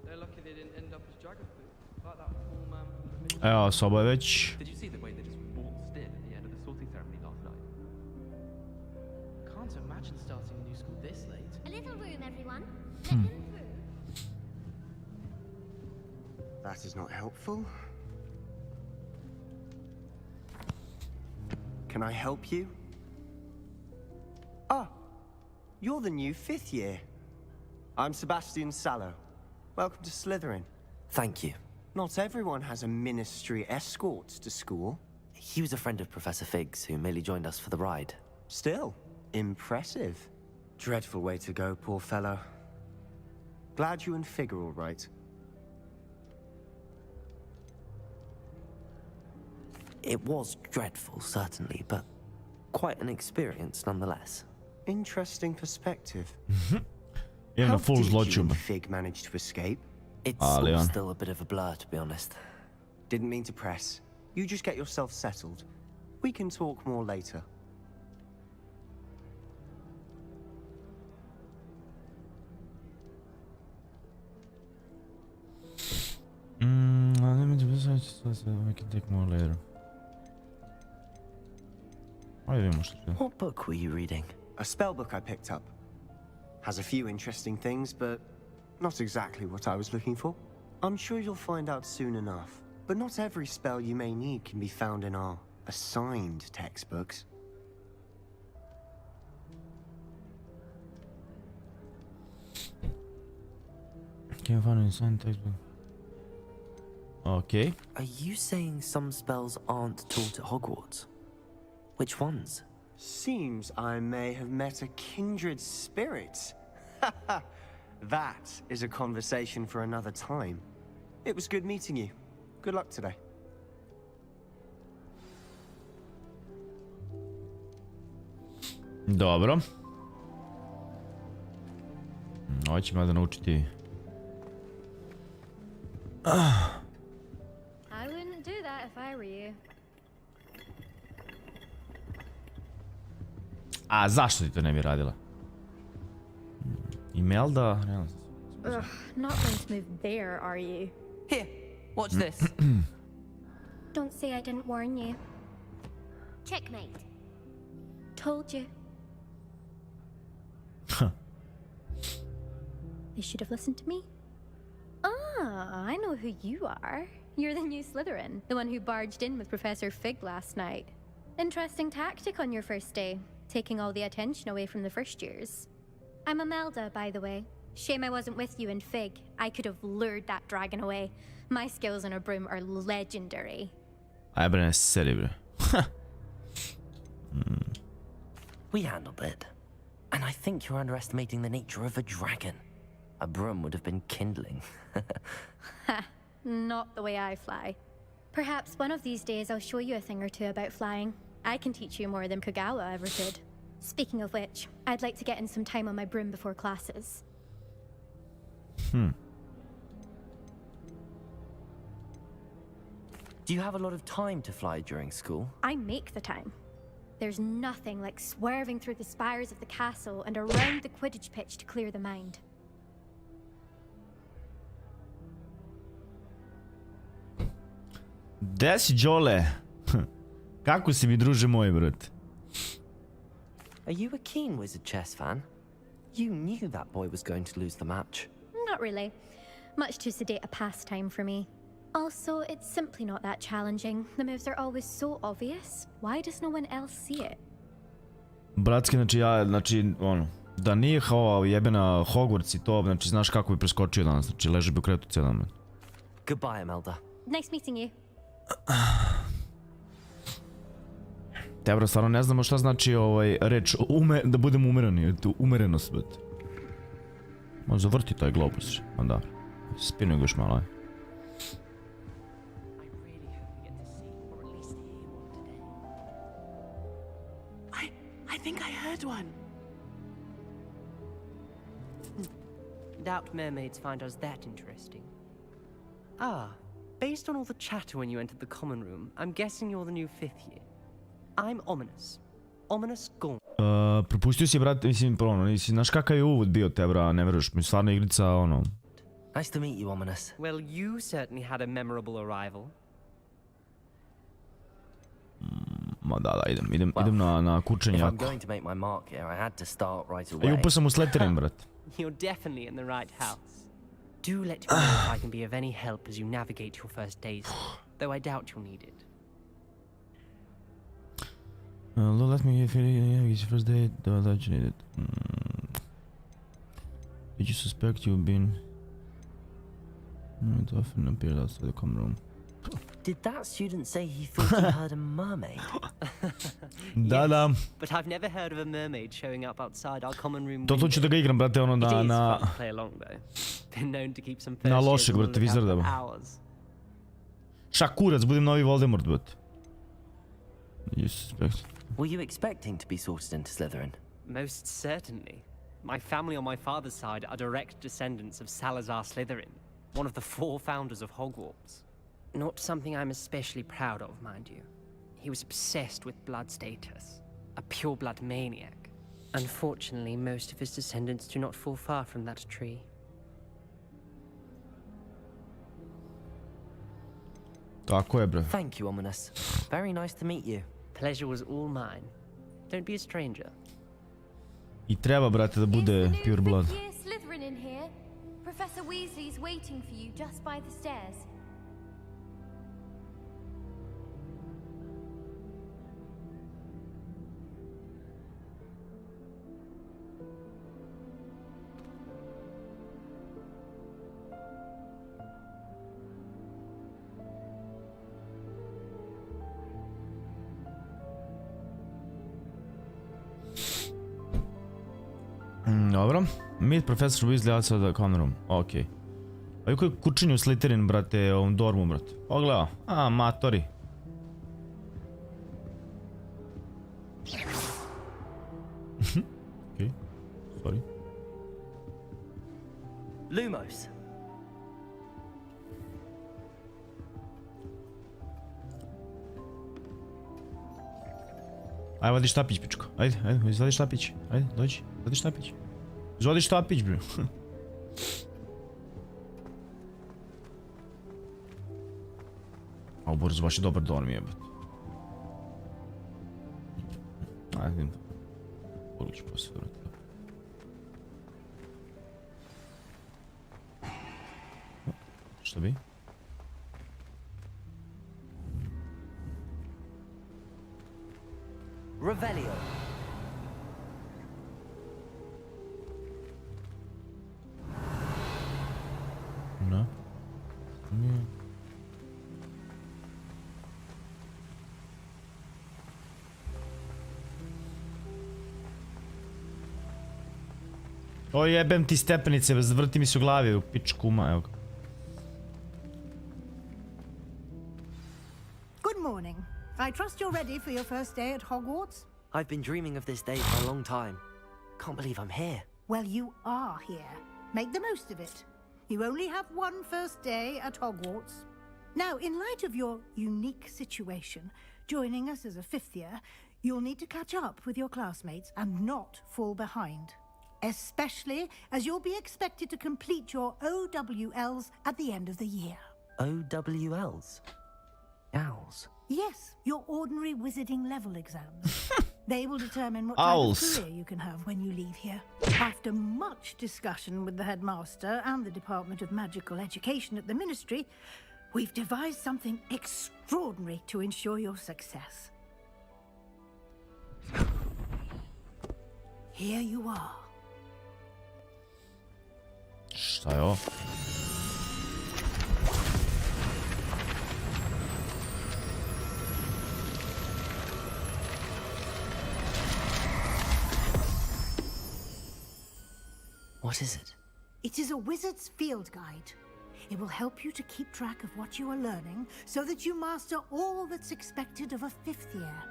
They're lucky they didn't end up as dragon food, like that poor man from the
Evo, soba je već.
Did you see the way they just waltzed in at the end of the sorting ceremony last night? Can't imagine starting a new school this late.
A little room, everyone. Let them through.
That is not helpful. Can I help you? Ah, you're the new 5th year. I'm Sebastian Sallow. Welcome to Slytherin.
Thank you.
Not everyone has a ministry escort to school.
He was a friend of Professor Fig's who merely joined us for the ride.
Still, impressive. Dreadful way to go, poor fellow. Glad you and Fig are all right.
It was dreadful, certainly, but quite an experience nonetheless.
Interesting perspective.
Imam
How
full
did you
zločin.
and Fig manage to escape?
It's
Ali,
all
ja.
still a bit of a blur, to be honest.
Didn't mean to press. You just get yourself settled. We can talk more later.
We can take more later.
What book were you reading?
A spell book I picked up. Has a few interesting things, but not exactly what I was looking for. I'm sure you'll find out soon enough. But not every spell you may need can be found in our assigned textbooks.
Can you find an assigned textbook? Okay.
Are you saying some spells aren't taught at Hogwarts? Which ones?
Seems I may have met a kindred spirit. That is a conversation for another time. It was good meeting you. Good luck today.
Dobro. Ovo ćemo da naučiti.
I wouldn't do that if I were you.
A zašto ti to ne bi radila? Imelda?
Ugh, not going to move there, are you?
Here, watch this.
Don't say I didn't warn you. Checkmate. Told you. You should have listened to me. Ah, I know who you are. You're the new Slytherin, the one who barged in with Professor Fig last night. Interesting tactic on your first day, taking all the attention away from the first years. I'm Imelda, by the way. Shame I wasn't with you in Fig. I could have lured that dragon away. My skills on a broom are legendary.
Aj bre, ne seri bre.
We handled it. And I think you're underestimating the nature of a dragon. A broom would have been kindling.
Ha, not the way I fly. Perhaps one of these days I'll show you a thing or two about flying. I can teach you more than Kogawa ever could. Speaking of which, I'd like to get in some time on my broom before classes.
Do you have a lot of time to fly during school?
I make the time. There's nothing like swerving through the spires of the castle and around the Quidditch pitch to clear the mind.
Gde si, Đole? Kako si mi, druže moj, brat?
Are you a keen Wizard chess fan? You knew that boy was going to lose the match.
Not really. Much too sedate a pastime for me. Also, it's simply not that challenging. The moves are always so obvious. Why does no one else see it?
Bratski, da nije jebena Hogwarts I to, znaš kako bi preskočio danas, leži bi u kretu cijel dan.
Goodbye, Imelda.
Nice meeting you.
Te bro, stvarno ne znamo šta znači reč da budemo umereni, umerenost, brat. Može zavrti taj globus, onda. Spinuj ga još malo, aj.
I think I heard one. Doubt mermaids find us that interesting. Ah, based on all the chatter when you entered the common room, I'm guessing you're the new 5th year. I'm Ominous. Ominous Gaunt.
Propustio si, brat, mislim, znaš kakav je uvod bio te, bra, ne veruješ, mi stvarno igrica,
Nice to meet you, Ominous.
Well, you certainly had a memorable arrival.
Ma da, idem na kurčenje
If I'm
jako.
going to make my mark here, I had to start right away.
I upao sam u Slytherin, brat.
You're definitely in the right house. Do let me know if I can be of any help as you navigate your first days, though I doubt you'll need it.
Let me feel it's your first day, though I doubt you need it. Did you suspect you've been... It often appeared outside the common room.
Did that student say he thought he heard a mermaid?
Da.
But I've never heard of a mermaid showing up outside our common room.
To ću da ga igram, brate,
It is fun to play along, though. Been known to keep some first
na
years
lošeg,
on the
brate,
lookout
vizarda.
for hours.
Šakurac, budem novi Voldemort, brate. You suspect?
Were you expecting to be sorted into Slytherin?
Most certainly. My family on my father's side are direct descendants of Salazar Slytherin, one of the 4 founders of Hogwarts. Not something I'm especially proud of, mind you. He was obsessed with blood status, a pure-blood maniac. Unfortunately, most of his descendants do not fall far from that tree.
Tako je, bre.
Thank you, Ominous. Very nice to meet you.
Pleasure was all mine. Don't be a stranger.
I treba, brate, da bude pure blood.
Slytherin in here. Professor Weasley's waiting for you just by the stairs.
Dobro. Meet Professor Weasley outside the common room. Okej. A koji kučinju Slytherin, brate, ovom dormu, brate. Pogledao. A, matori. Okej. Sorry.
Lumos.
Ajde, vadi štapić, pičko. Ajde, izvadi štapić. Ajde, dođi. Vadi štapić. Izvadi štapić, bro. A Boris baš je dobar dorm, jebate. Ajde, poruči poslije, vrati. Što bi?
Revelio.
O jebem ti stepenice, vrti mi se u glavi, u pičku uma, evo ga.
Good morning. I trust you're ready for your first day at Hogwarts?
I've been dreaming of this day for a long time. Can't believe I'm here.
Well, you are here. Make the most of it. You only have one first day at Hogwarts. Now, in light of your unique situation, joining us as a fifth year, you'll need to catch up with your classmates and not fall behind. Especially as you'll be expected to complete your OWLs at the end of the year.
OWLs? Owls?
Yes, your ordinary wizarding level exams. They will determine what type of career you can have when you leave here. After much discussion with the headmaster and the Department of Magical Education at the Ministry, we've devised something extraordinary to ensure your success. Here you are.
Šta je ovo?
What is it?
It is a wizard's field guide. It will help you to keep track of what you are learning so that you master all that's expected of a fifth year.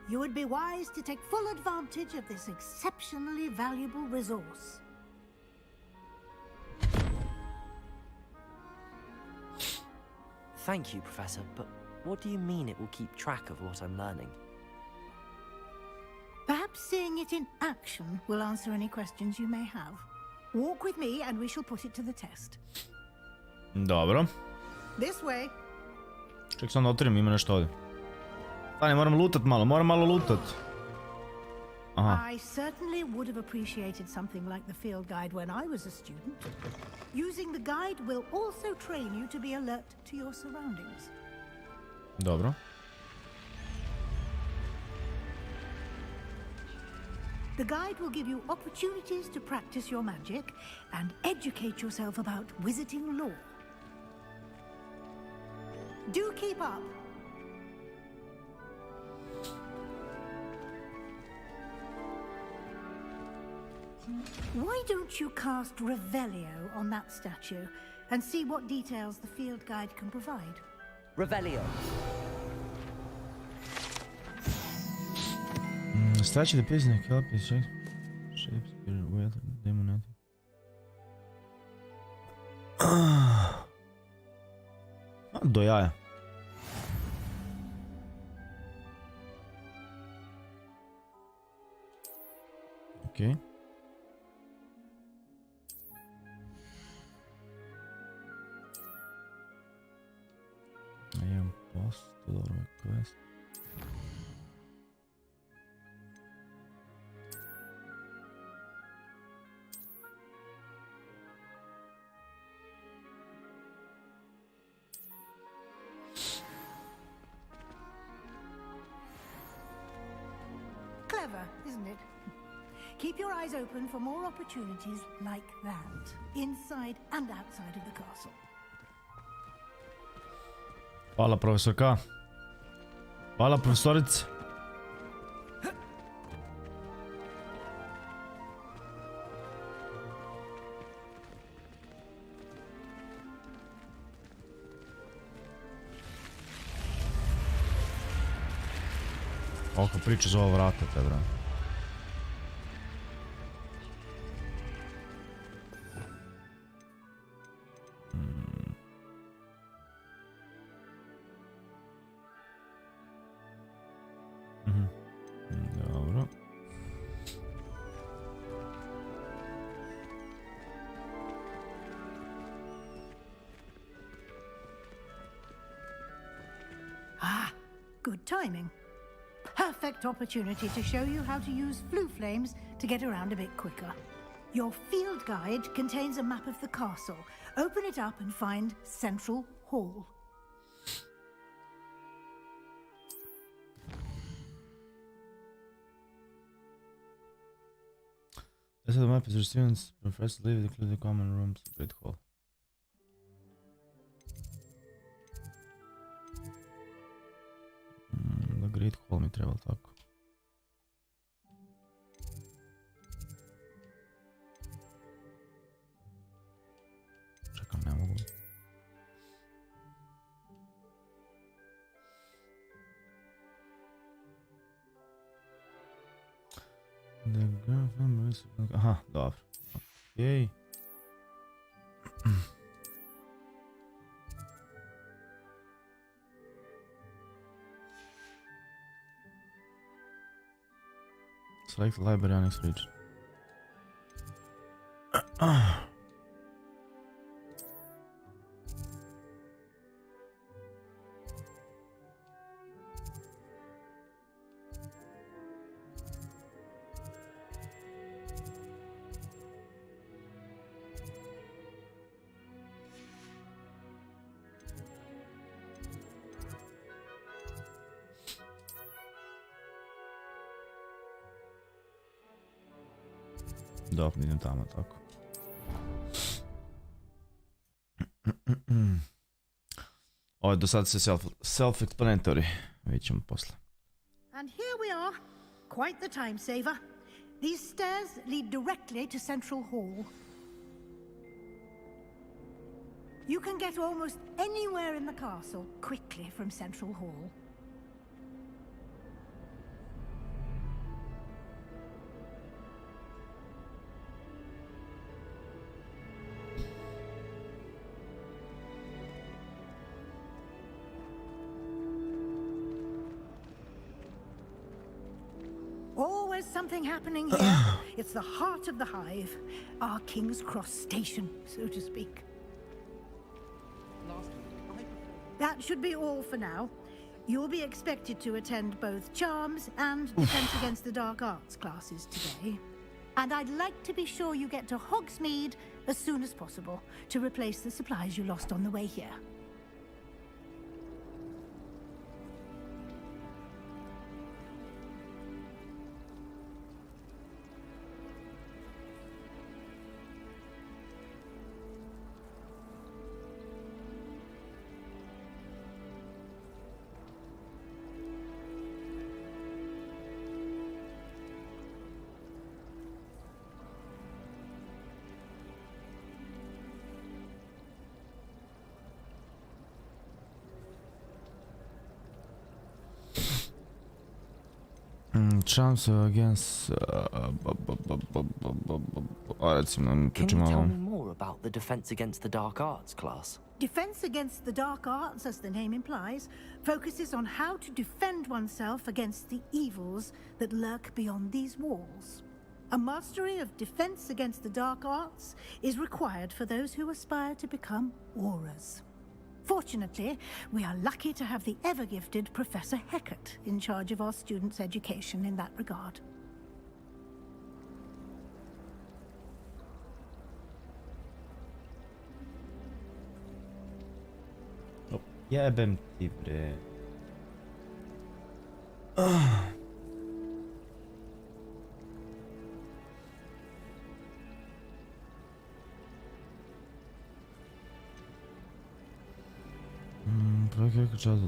You would be wise to take full advantage of this exceptionally valuable resource.
Thank you, Professor, but what do you mean it will keep track of what I'm learning?
Perhaps seeing it in action will answer any questions you may have. Walk with me and we shall put it to the test.
Dobro.
This way.
Ček sam da otvorim, ima nešto ovdje. Stani, moram lutat malo, moram malo lutat. Aha.
I certainly would have appreciated something like the field guide when I was a student. Using the guide will also train you to be alert to your surroundings.
Dobro.
The guide will give you opportunities to practice your magic and educate yourself about wizarding lore. Do keep up. Why don't you cast Revelio on that statue and see what details the field guide can provide?
Revelio.
Statue the prisoner help is shapes weather demonatic. Do jaja. Okay. I am post to the request.
Clever, isn't it? Keep your eyes open for more opportunities like that, inside and outside of the castle.
Hvala, profesorka. Hvala, profesorice. Koliko priča za ovo vrata, te bra. Dobro.
Ah, good timing. Perfect opportunity to show you how to use flue flames to get around a bit quicker. Your field guide contains a map of the castle. Open it up and find Central Hall.
This is the map is your students. Professor leave include the common rooms, Great Hall. The Great Hall mi treba tako. Aha, dobro. Okej. Select library annex region. Dobro, idem tamo tako. Ovo je do sad se self-explanatory. Vidjet ćemo posle.
And here we are. Quite the time saver. These stairs lead directly to Central Hall. You can get almost anywhere in the castle quickly from Central Hall. Always something happening here. It's the heart of the hive, our King's Cross station, so to speak. That should be all for now. You'll be expected to attend both Charms and Defense Against the Dark Arts classes today. And I'd like to be sure you get to Hogsmeade as soon as possible to replace the supplies you lost on the way here.
Charms against... recimo,
Can you tell me more about the Defense Against the Dark Arts class?
Defense Against the Dark Arts, as the name implies, focuses on how to defend oneself against the evils that lurk beyond these walls. A mastery of Defense Against the Dark Arts is required for those who aspire to become Aurors. Fortunately, we are lucky to have the ever-gifted Professor Hecat in charge of our students' education in that regard.
Jebem ti bre.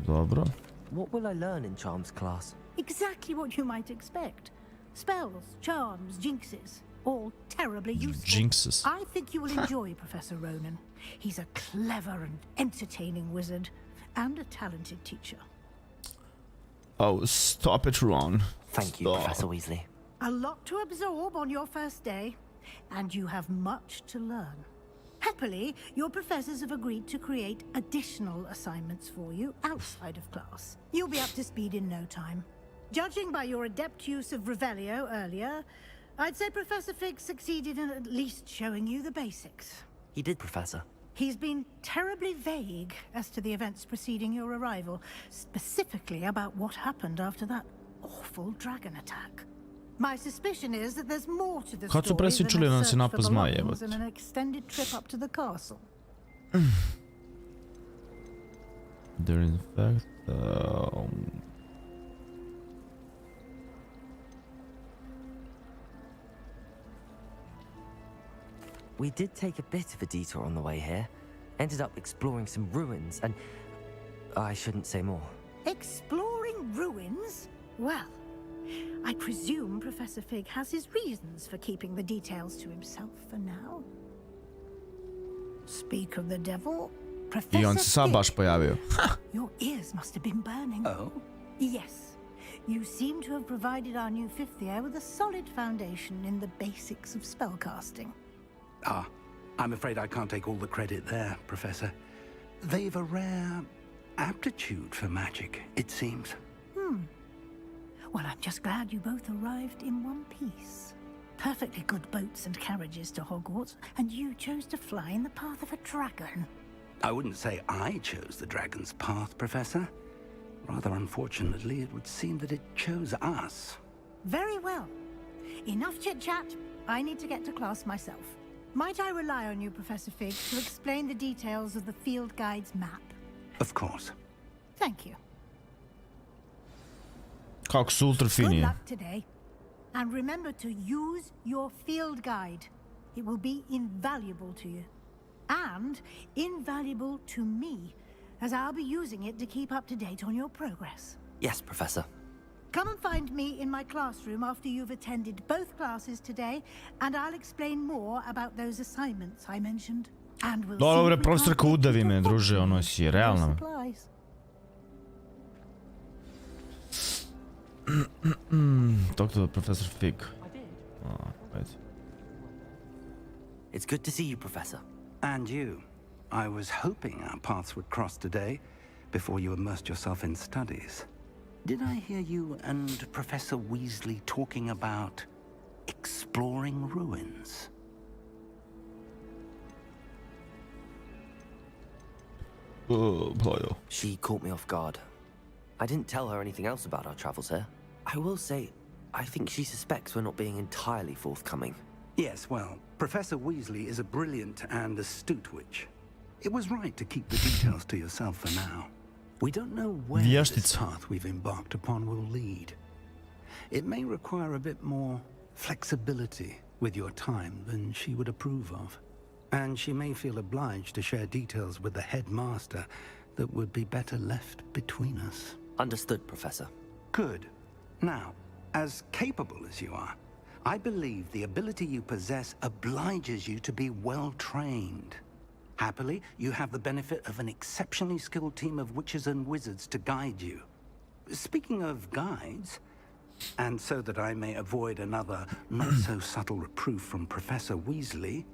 Dobro.
What will I learn in Charms class?
Exactly what you might expect. Spells, charms, jinxes. All terribly useful.
Jinxes.
I think you will enjoy Professor Ronan. He's a clever and entertaining wizard, and a talented teacher.
Oh, stop it, Ron.
Thank you, Professor Weasley.
A lot to absorb on your first day, and you have much to learn. Happily, your professors have agreed to create additional assignments for you outside of class. You'll be up to speed in no time. Judging by your adept use of Revelio earlier, I'd say Professor Fig succeeded in at least showing you the basics.
He did, Professor.
He's been terribly vague as to the events preceding your arrival, specifically about what happened after that awful dragon attack. My suspicion is that there's more to the
Kad su
story than
presječuli
a
nam se
search
napad
for
zmaja,
belongings
jebote.
and an extended trip up to the castle.
There in fact...
We did take a bit of a detour on the way here. Ended up exploring some ruins and... I shouldn't say more.
Exploring ruins? Well, I presume Professor Fig has his reasons for keeping the details to himself for now. Speak of the devil,
I on se sad baš pojavio.
Your ears must have been burning.
Oh?
Yes. You seem to have provided our new fifth year with a solid foundation in the basics of spellcasting.
Ah, I'm afraid I can't take all the credit there, Professor. They've a rare aptitude for magic, it seems.
Well, I'm just glad you both arrived in one piece. Perfectly good boats and carriages to Hogwarts, and you chose to fly in the path of a dragon.
I wouldn't say I chose the dragon's path, Professor. Rather unfortunately, it would seem that it chose us.
Very well. Enough chit-chat. I need to get to class myself. Might I rely on you, Professor Fig, to explain the details of the field guide's map?
Of course.
Thank you.
Kako su ultra
Good
fini.
luck today. And remember to use your field guide. It will be invaluable to you. And invaluable to me, as I'll be using it to keep up to date on your progress.
Yes, Professor.
Come and find me in my classroom after you've attended both classes today, and I'll explain more about those assignments I mentioned. And we'll see
Dobro,
if we
profesorka,
can't get you
udavi
to
me, druže,
Hogwarts
ono si
with
realno.
supplies.
Talk to Professor Fig. Right.
It's good to see you, Professor.
And you. I was hoping our paths would cross today, before you immersed yourself in studies. Did I hear you and Professor Weasley talking about exploring ruins?
She caught me off guard. I didn't tell her anything else about our travels here. I will say, I think she suspects we're not being entirely forthcoming.
Yes, well, Professor Weasley is a brilliant and astute witch. It was right to keep the details to yourself for now. We don't know where this path we've embarked upon will lead. It may require a bit more flexibility with your time than she would approve of. And she may feel obliged to share details with the headmaster that would be better left between us.
Understood, Professor.
Good. Now, as capable as you are, I believe the ability you possess obliges you to be well trained. Happily, you have the benefit of an exceptionally skilled team of witches and wizards to guide you. Speaking of guides, and so that I may avoid another not-so-subtle reproof from Professor Weasley,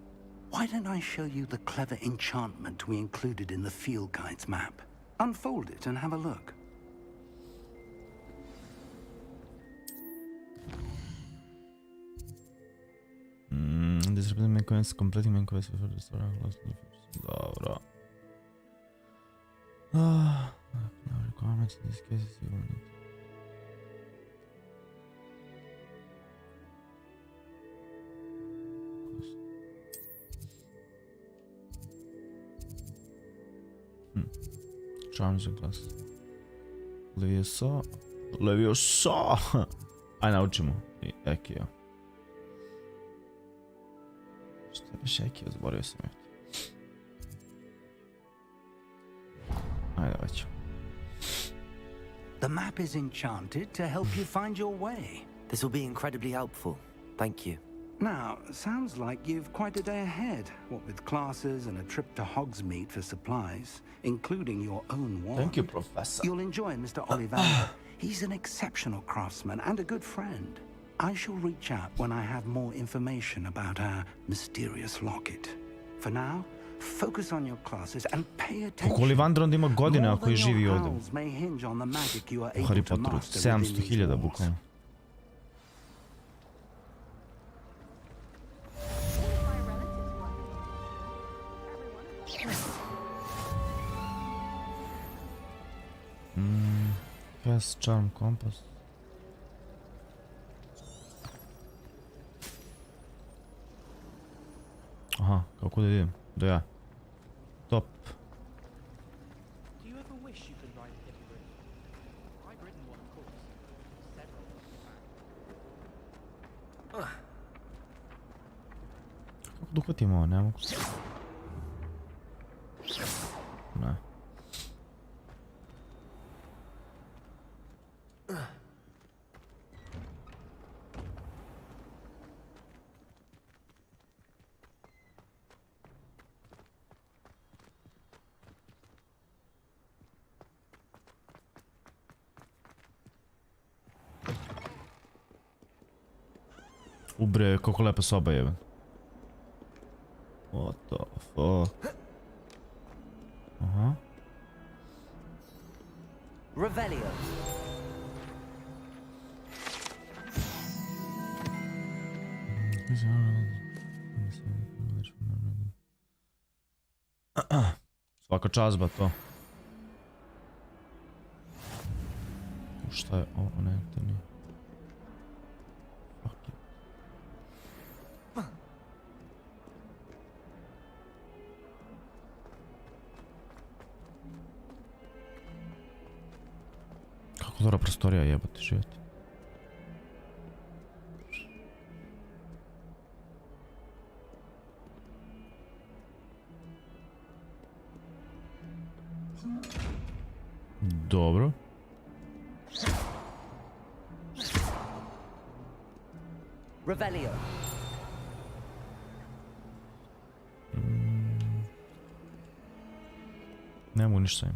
why don't I show you the clever enchantment we included in the field guide's map? Unfold it and have a look.
This represents main quest, completing main quest for the story of lost inferiors. Dobro. No requirements in this case you will need. Charms in class. Leviosa. Leviosa! Aj naučimo. I Ekija. Šta je više Ekija? Zaboravio sam je. Ajde, već.
The map is enchanted to help you find your way.
This will be incredibly helpful. Thank you.
Now, sounds like you've quite a day ahead, what with classes and a trip to Hogsmeade for supplies, including your own wand.
Thank you, Professor.
You'll enjoy Mr. Ollivander. He's an exceptional craftsman and a good friend. I shall reach out when I have more information about our mysterious locket. For now, focus on your classes and pay attention.
Ollivander onda ima godina
More
ako je
than
živi
your
ovdje.
howls may hinge on the magic you are
U
able
Harry
to
Potteru.
master within these
700.000
walls.
bukvalno. Cast, charm, compass. Aha, kako da idem? Do ja. Top.
Do you ever wish you could write a hidden riddle? I've written one, of course. Several, in fact.
Kako da uhvatimo ovo, ne mogu. Ne. Ubre, koliko lepa soba je. What the fuck? Aha.
Revelio.
Svaka čast ba to. Šta je ovo, ne, to nije. Fuck it. Kako dobra prostorija jebote, život. Dobro.
Revelio.
Ne mogu ništa im.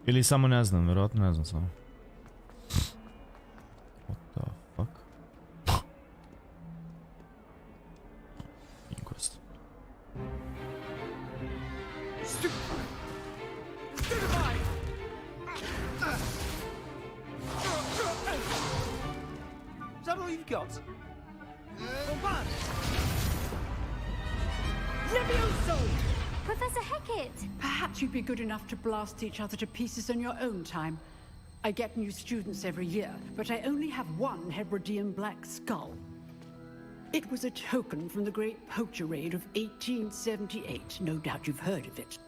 Ili samo ne znam, vjerojatno ne znam samo. What the fuck? Inkost.
Is that all you've got?
Leviosa!
Professor Hecat!
Perhaps you'd be good enough to blast each other to pieces on your own time. I get new students every year, but I only have one Wingardium Black skull. It was a token from the Great Poacher Raid of 1878. No doubt you've heard of it.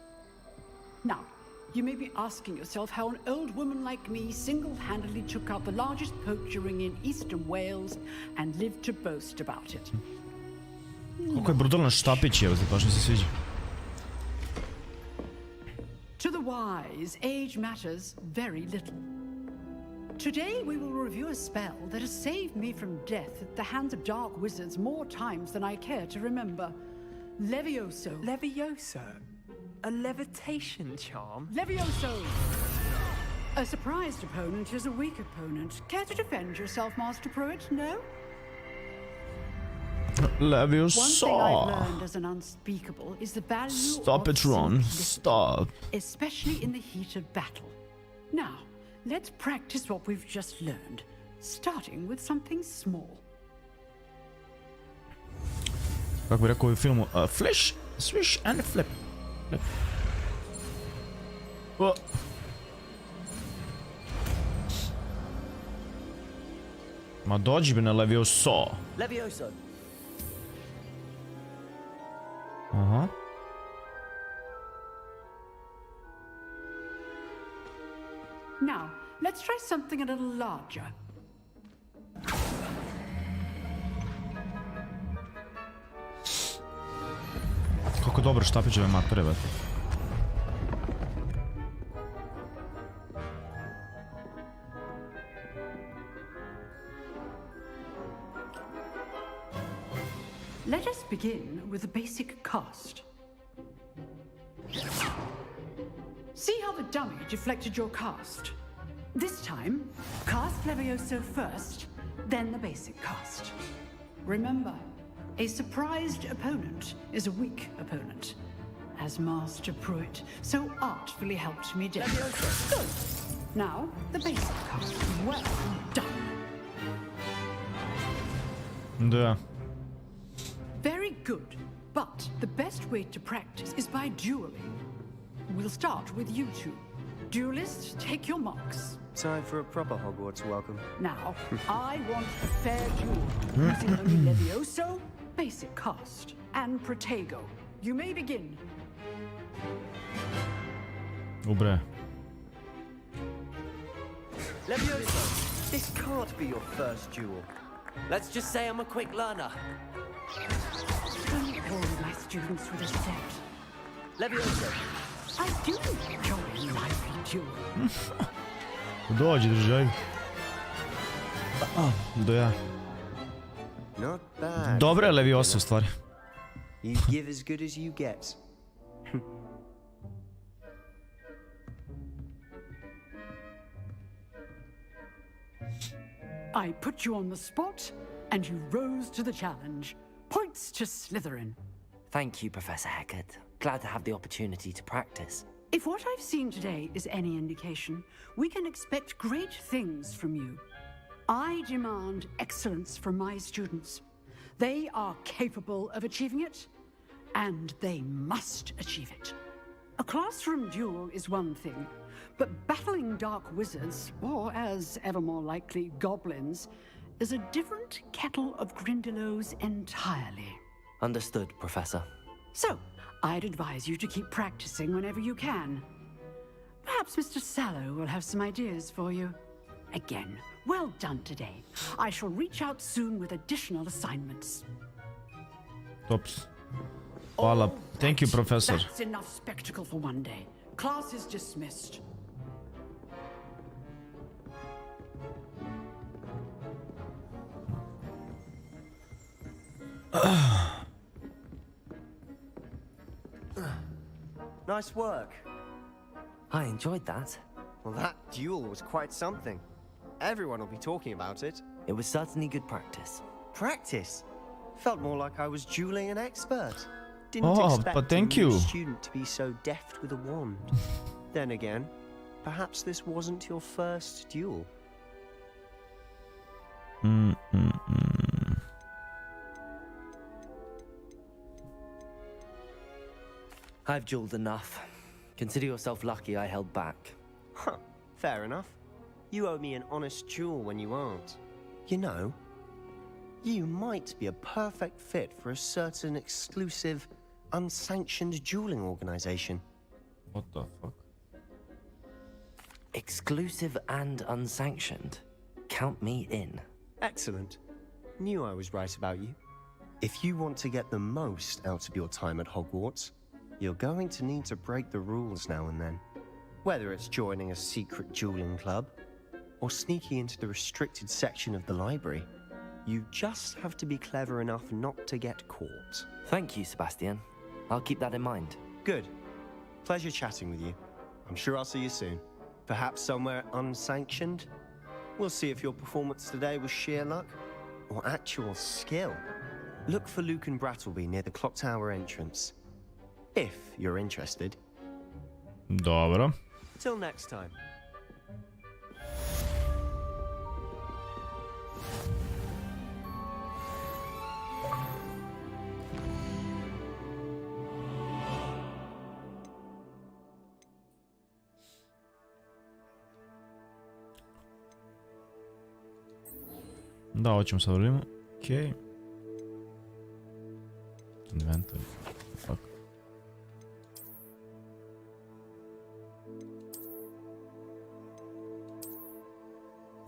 Now, you may be asking yourself how an old woman like me single-handedly took out the largest poacher ring in eastern Wales and lived to boast about it.
Koliko je brutalno štapić je, baš mi se sviđa.
To the wise, age matters very little. Today we will review a spell that has saved me from death at the hands of dark wizards more times than I care to remember. Leviosa.
Leviosa? A levitation charm?
Leviosa! A surprised opponent is a weak opponent. Care to defend yourself, Master Pruitt? No?
Leviosa!
One thing I've learned as an unspeakable is the value
Stop
of
it, Ron.
simplicity,
Stop.
especially in the heat of battle. Now, let's practice what we've just learned, starting with something small.
Kako bi rekao u filmu, flish, swish and flip. Flip. O. Ma dođi bi na Leviosa.
Leviosa.
Aha.
Now, let's try something a little larger.
Kako dobro štapićeve matore, vete.
Let us begin with a basic cast. See how the dummy deflected your cast? This time, cast Leviosa first, then the basic cast. Remember, a surprised opponent is a weak opponent, as Master Pruitt so artfully helped me do. Good. Now, the basic cast. Well done.
Da.
Very good, but the best way to practice is by dueling. We'll start with you two. Duelists, take your marks.
Time for a proper Hogwarts welcome.
Now, I want a fair duel, using only Levioso, basic cast, and Protego. You may begin.
Ubre.
Leviosa, this can't be your first duel. Let's just say I'm a quick learner.
Don't bore my students with a set.
Leviosa.
I do enjoy lively duels.
Dođi, držaj. Do ja.
Not bad.
Dobra je Leviosa u stvari.
You give as good as you get.
I put you on the spot, and you rose to the challenge. Points to Slytherin.
Thank you, Professor Hecat. Glad to have the opportunity to practice.
If what I've seen today is any indication, we can expect great things from you. I demand excellence from my students. They are capable of achieving it, and they must achieve it. A classroom duel is one thing, but battling dark wizards, or as ever more likely, goblins, is a different kettle of Grindylows entirely.
Understood, Professor.
So, I'd advise you to keep practicing whenever you can. Perhaps Mr. Sallow will have some ideas for you. Again, well done today. I shall reach out soon with additional assignments.
Tops. Hvala. Thank you, Professor.
That's enough spectacle for one day. Class is dismissed.
Nice work.
I enjoyed that.
Well, that duel was quite something. Everyone will be talking about it.
It was certainly good practice.
Practice? Felt more like I was dueling an expert. Didn't expect
but thank
a new
you.
student to be so deft with a wand. Then again, perhaps this wasn't your first duel.
I've dueled enough. Consider yourself lucky I held back.
Huh, fair enough. You owe me an honest duel when you aren't. You know, you might be a perfect fit for a certain exclusive, unsanctioned dueling organization.
What the fuck?
Exclusive and unsanctioned. Count me in.
Excellent. Knew I was right about you. If you want to get the most out of your time at Hogwarts, you're going to need to break the rules now and then. Whether it's joining a secret dueling club, or sneaking into the restricted section of the library, you just have to be clever enough not to get caught.
Thank you, Sebastian. I'll keep that in mind.
Good. Pleasure chatting with you. I'm sure I'll see you soon. Perhaps somewhere unsanctioned? We'll see if your performance today was sheer luck or actual skill. Look for Luke and Brattleby near the clock tower entrance. If you're interested.
Dobro.
Till next time.
Da, hoćemo sad vrlimo. Okej. Inventory. Fuck.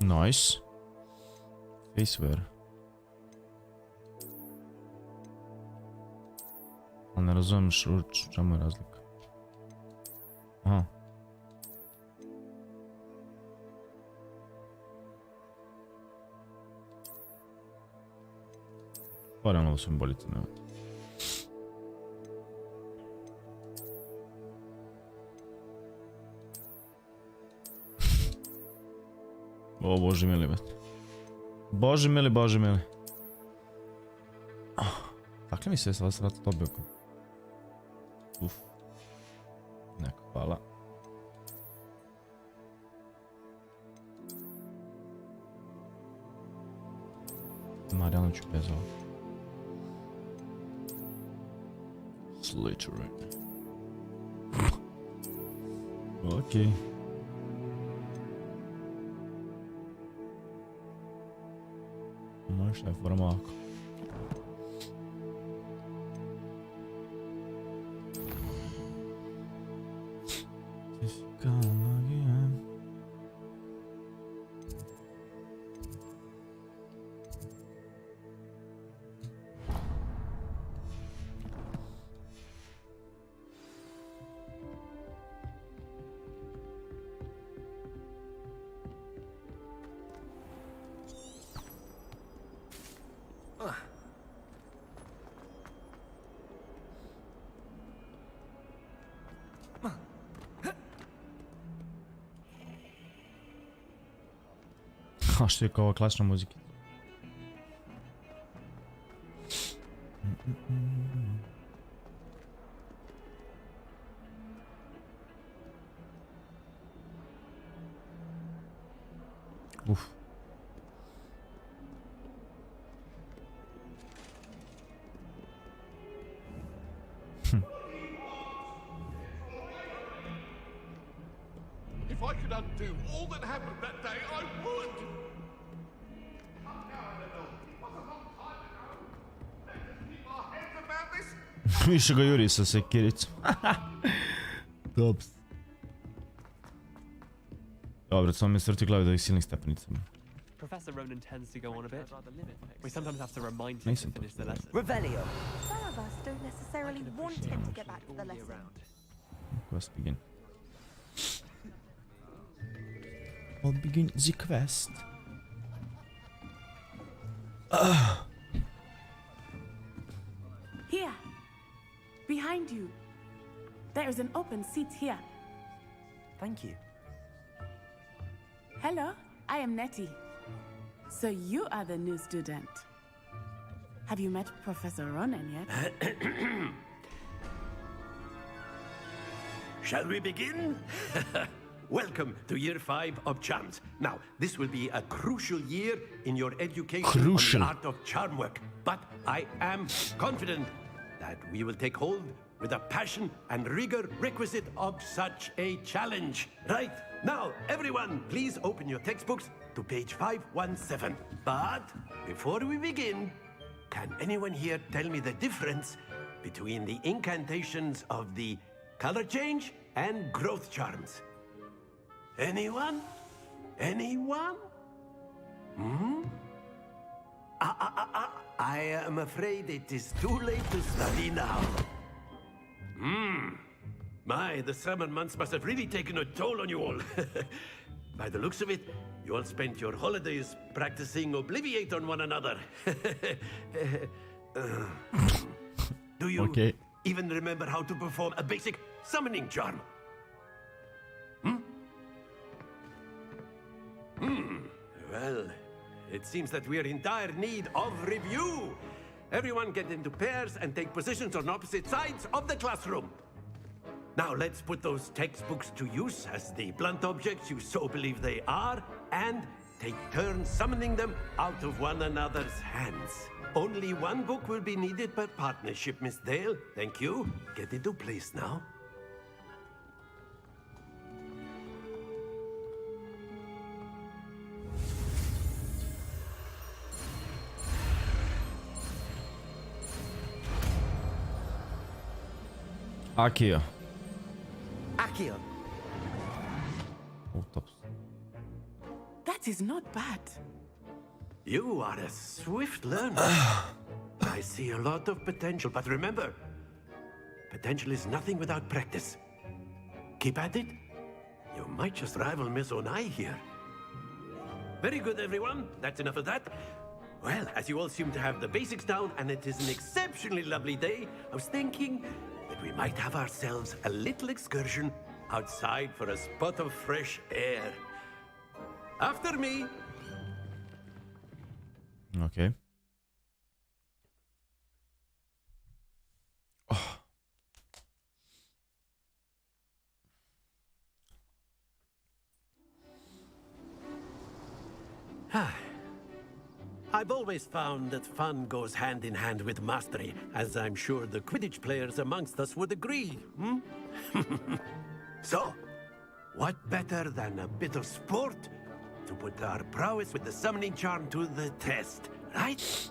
Nice. Faceware. Ali ne razumijem čemu je razlika. Aha. Barem ovo simbolice, ne. O, bože mili, bet. Bože mili, bože mili. Dakle mi se sad vrata dobio ko. Uf. Neko, hvala. Marijanu ću bez ovo. Slytherin. Okej. Šta je fora mako. A što je kao ova klasična muzika. Uf.
If I could undo all that happened that day, I would!
Više ga juri sa sekiricom. Tops. Dobro, samo mi svrti glavi do ovih silnih stepenica.
Professor Ronan tends to go on a bit. We sometimes have to remind him to finish the lesson.
Revelio. Some of us don't necessarily want him to get back to the lesson.
Quest begin. I'll begin the quest.
Here. Behind you. There is an open seat here.
Thank you.
Hello, I am Nettie. So you are the new student. Have you met Professor Ronan yet?
Shall we begin? Welcome to Year 5 of Charms. Now, this will be a crucial year in your education on the art of charm work. But I am confident that we will take hold with the passion and rigor requisite of such a challenge. Right, now, everyone, please open your textbooks to page 517. But before we begin, can anyone here tell me the difference between the incantations of the color change and growth charms? Anyone? Anyone? Hmm? I am afraid it is too late to study now. My, the summer months must have really taken a toll on you all. By the looks of it, you all spent your holidays practicing Obliviate on one another. Do you even remember how to perform a basic summoning charm? Well, it seems that we are in dire need of review. Everyone get into pairs and take positions on opposite sides of the classroom. Now let's put those textbooks to use as the blunt objects you so believe they are, and take turns summoning them out of one another's hands. Only one book will be needed per partnership, Miss Dale. Thank you. Get into place now.
Akio.
Akio.
Oh, tops.
That is not bad.
You are a swift learner. I see a lot of potential, but remember, potential is nothing without practice. Keep at it. You might just rival Miss Onai here. Very good, everyone. That's enough of that. Well, as you all seem to have the basics down, and it is an exceptionally lovely day, I was thinking that we might have ourselves a little excursion outside for a spot of fresh air. After me.
Okay.
I've always found that fun goes hand in hand with mastery, as I'm sure the Quidditch players amongst us would agree. So, what better than a bit of sport to put our prowess with the summoning charm to the test, right?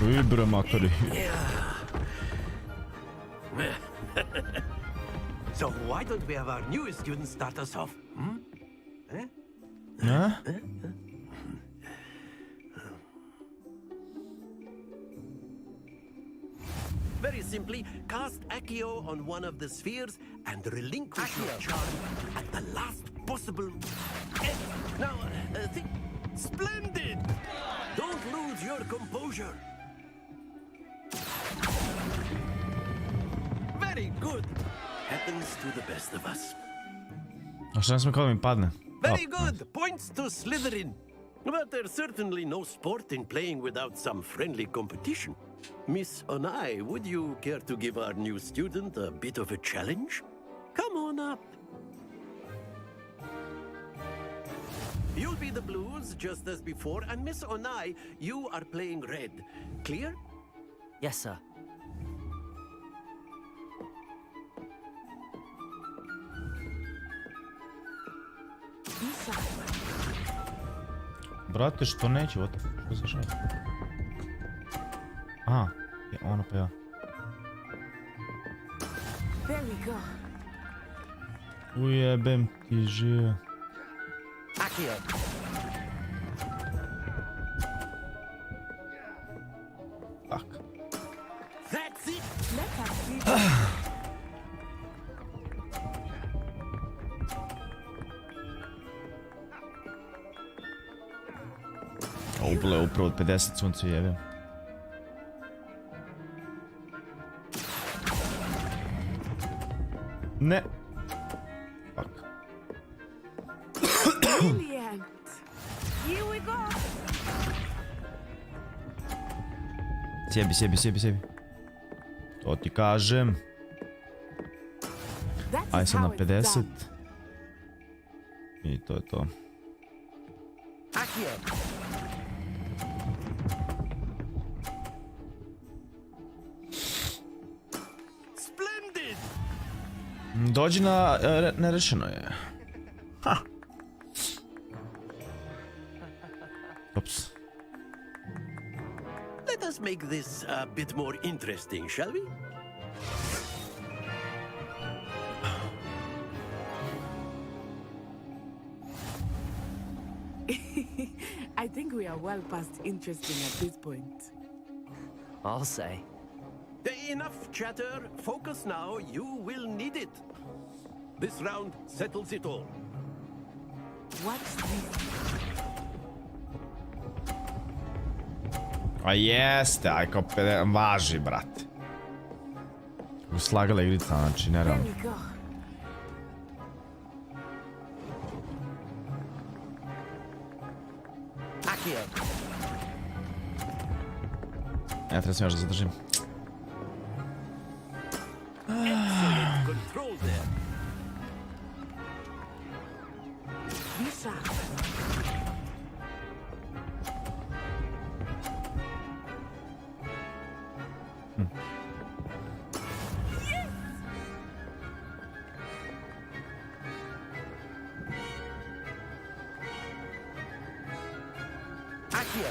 Ubre materi.
So why don't we have our newest students start us off? Very simply, cast Accio on one of the spheres and relinquish your charm at the last possible. Now, think. Splendid! Don't lose your composure. Very good. Happens to the best of us.
A šta ne smije kada mi padne?
Very good. Points to Slytherin. But there's certainly no sport in playing without some friendly competition. Miss Onai, would you care to give our new student a bit of a challenge? Come on up. You'll be the blues just as before, and Miss Onai, you are playing red. Clear?
Yes, sir.
Brate, što neće? Što se šalje? Aha, ono pa ja.
There we go.
Ujebem ti žive.
Accio.
Fuck.
That's it. Let us see.
Ovo je upravo od 50 sunce jebem. Ne. Fuck.
Brilliant. Here we go.
Sjebi. To ti kažem. Aj sad na 50. I to je to.
Accio.
Dođi na nerešeno je. Ha. Ups.
Let us make this a bit more interesting, shall we?
I think we are well past interesting at this point.
I'll say.
Enough chatter. Focus now. You will need it. This round settles it all.
What's this?
A jeste, aj kao važi, brate. Uslagala igrica, znači, nerealno.
There we go.
Accio.
Ja treba se još da zadržim.
Excellent control there.
Lisa. Yes.
Accio.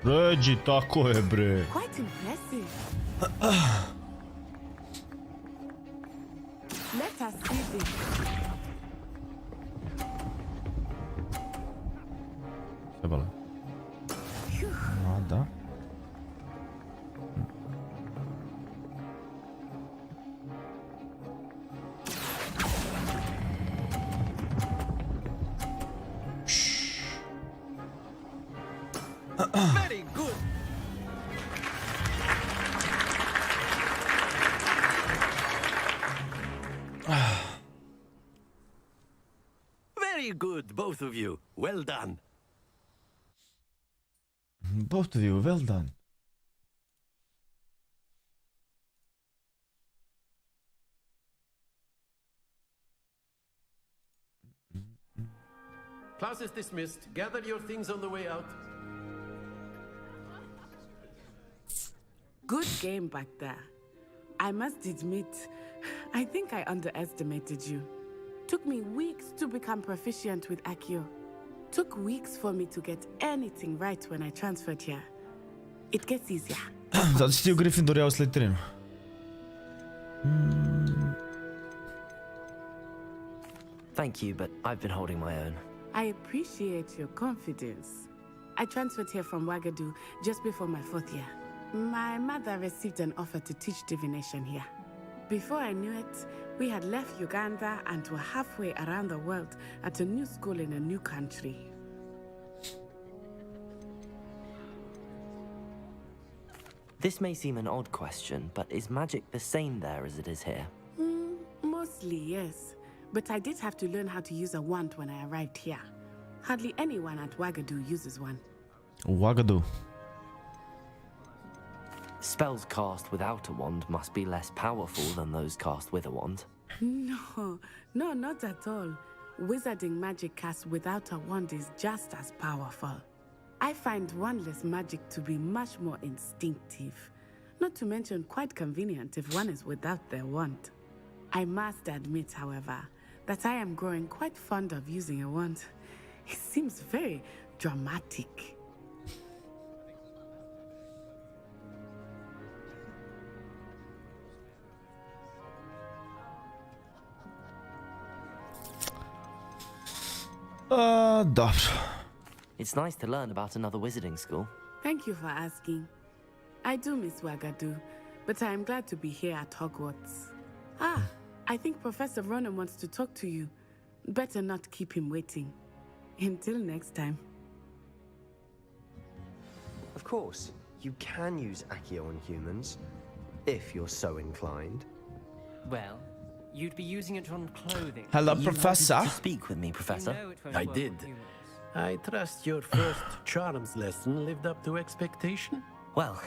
Pređi, tako je, bre.
Quite impressive. Let us see this.
Trebalo. Da.
Very good. Very good, both of you. Well done.
Both of you, well done.
Class is dismissed. Gather your things on the way out.
Good game back there. I must admit, I think I underestimated you. Took me weeks to become proficient with Accio. Took weeks for me to get anything right when I transferred here. It gets easier.
Zato si ti u Gryffindor, ja u Slytherin.
Thank you, but I've been holding my own.
I appreciate your confidence. I transferred here from Wagadu just before my 4th year. My mother received an offer to teach divination here. Before I knew it, we had left Uganda and were halfway around the world at a new school in a new country.
This may seem an odd question, but is magic the same there as it is here?
Mostly, yes. But I did have to learn how to use a wand when I arrived here. Hardly anyone at Wagadu uses one.
Wagadu.
Spells cast without a wand must be less powerful than those cast with a wand.
No, not at all. Wizarding magic cast without a wand is just as powerful. I find wandless magic to be much more instinctive. Not to mention quite convenient if one is without their wand. I must admit, however, that I am growing quite fond of using a wand. It seems very dramatic.
Dobrze.
It's nice to learn about another wizarding school.
Thank you for asking. I do miss Wagadu, but I am glad to be here at Hogwarts. I think Professor Ronan wants to talk to you. Better not keep him waiting. Until next time.
Of course, you can use Accio on humans, if you're so inclined.
Well, you'd be using it on clothing.
Hello,
You
Professor.
wanted to speak with me, Professor.
You know it won't
I
work
did.
on humans.
I trust your first charms lesson lived up to expectation?
Well,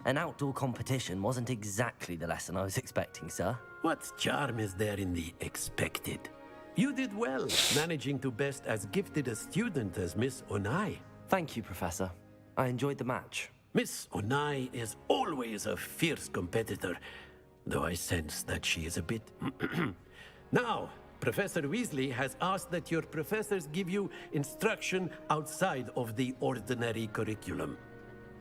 an outdoor competition wasn't exactly the lesson I was expecting, sir.
What charm is there in the expected? You did well, managing to best as gifted a student as Miss Onai.
Thank you, Professor. I enjoyed the match.
Miss Onai is always a fierce competitor, though I sense that she is a bit... Now, Professor Weasley has asked that your professors give you instruction outside of the ordinary curriculum.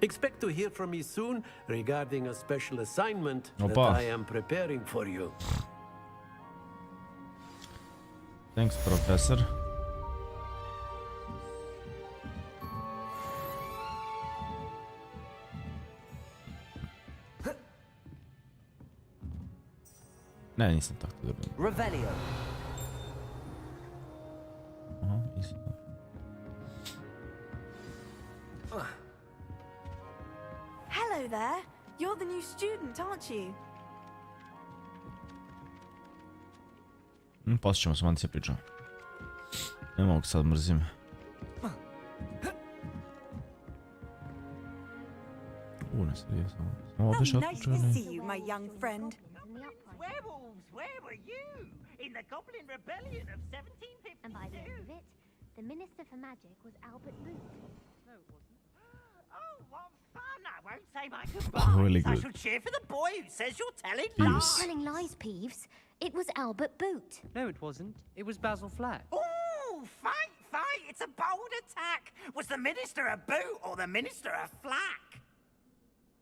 Expect to hear from me soon regarding a special assignment that
Opa.
I am preparing for you.
Thanks, Professor. Ne, nisam tako dobro.
Revelio.
Aha, isto.
Hello there. You're the new student, aren't you?
Poslije ćemo se manci pričamo. Ne mogu sad, mrzim. Ne Sirius. Samo
How
obišao
nice to see you, my young friend.
Werewolves, where were you? In the Goblin Rebellion of 1752.
And by the end of it, the Minister for Magic was Albert Booth.
No, it wasn't. Oh, what fun! I won't say my goodbyes.
Really
I
good.
shall cheer for the boy who says you're telling
Peeves.
lies.
Telling lies, Peeves. It was Albert Boot.
No, it wasn't. It was Basil Flack.
Ooh, fight! It's a bold attack. Was the Minister a boot or the Minister a flack?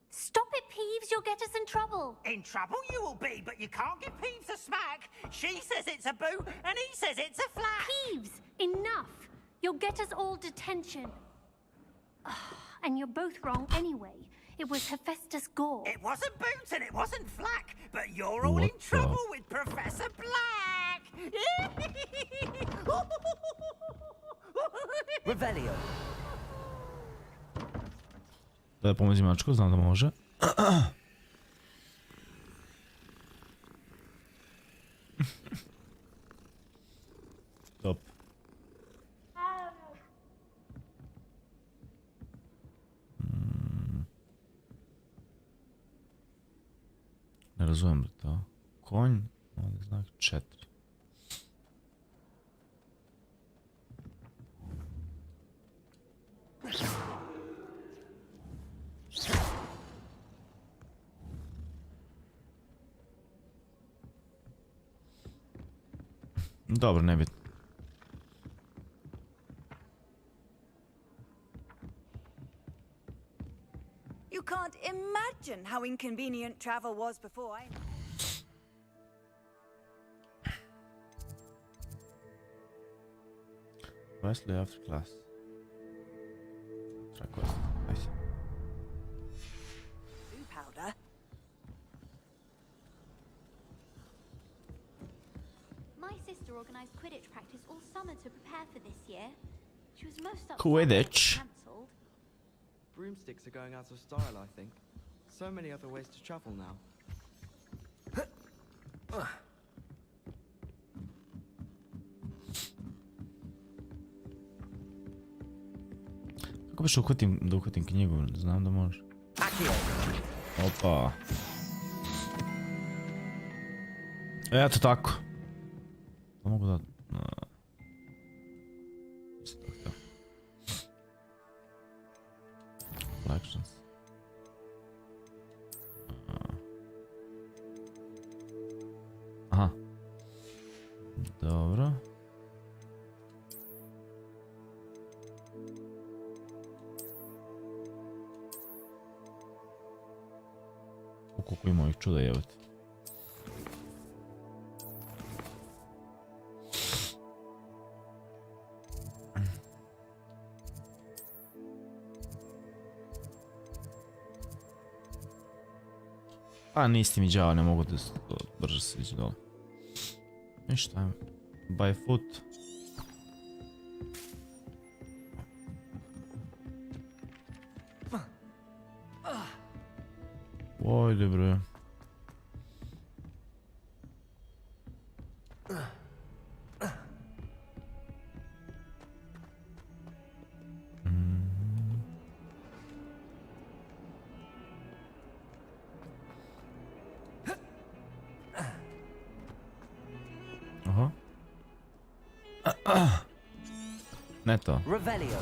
Stop it, Peeves. You'll get us in trouble.
In trouble you will be, but you can't give Peeves a smack. She says it's a boot, and he says it's a flack.
Peeves, enough. You'll get us all detention. And you're both wrong anyway. It was Hephaestus Gore.
It wasn't boot and it wasn't flack, but you're all in trouble with Professor Black.
Revelio.
Da pomozi mačku, znam da može. Top. Ne razumem li to. Konj, ovdje znak 4. Dobro, nebitno.
You can't imagine how inconvenient travel was before I...
Wesley after class. Try quest. Nice.
Blue powder.
My sister organised Quidditch practice all summer to prepare for this year. She was most upset
Quidditch.
when it was cancelled.
Broomsticks are going out of style, I think.
So many other ways to travel now.
Kako biš da uhvatim knjigu? Znam da može. Opa. Eto tako. Da mogu da... Collections. Aha. Dobro. Koliko ima ovih čuda jebati. A nisi mi đava, ne mogu da brže se ići dole. Ništa, ajmo. By foot. Ojde bre. Aha. Ne to.
Revelio.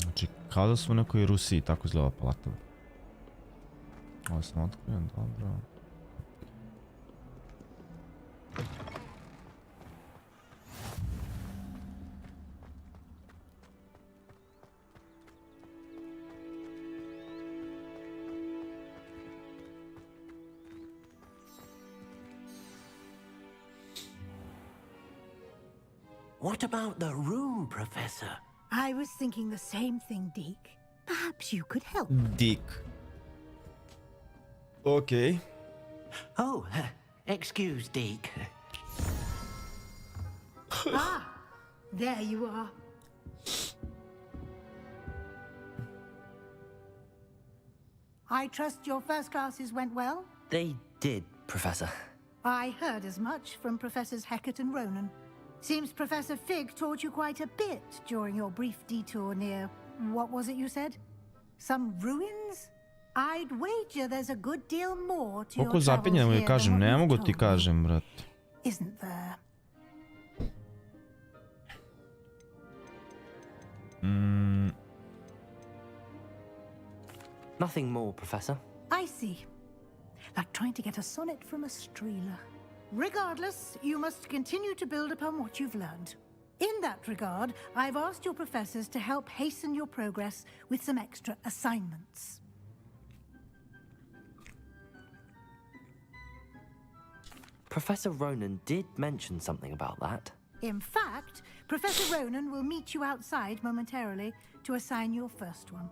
Znači, kao da smo u nekoj Rusiji, tako izgleda palata. Ovo sam otkriven, dobro.
What about the room, Professor?
I was thinking the same thing, Deke. Perhaps you could help.
Deke. Okay.
Oh, excuse, Deke.
Ah, there you are. I trust your first classes went well?
They did, Professor.
I heard as much from Professors Hecat and Ronan. Seems Professor Fig taught you quite a bit during your brief detour near... what was it you said? Some ruins? I'd wager there's a good deal more to your
Koliko
travels
zapinjamo
here
je kažem,
than what
ne
you've
mogu
told
ti
me.
kažem, brat.
Isn't there?
Nothing more, Professor.
I see. Like trying to get a sonnet from a streeler. Regardless, you must continue to build upon what you've learned. In that regard, I've asked your professors to help hasten your progress with some extra assignments.
Professor Ronan did mention something about that.
In fact, Professor Ronan will meet you outside momentarily to assign your first one.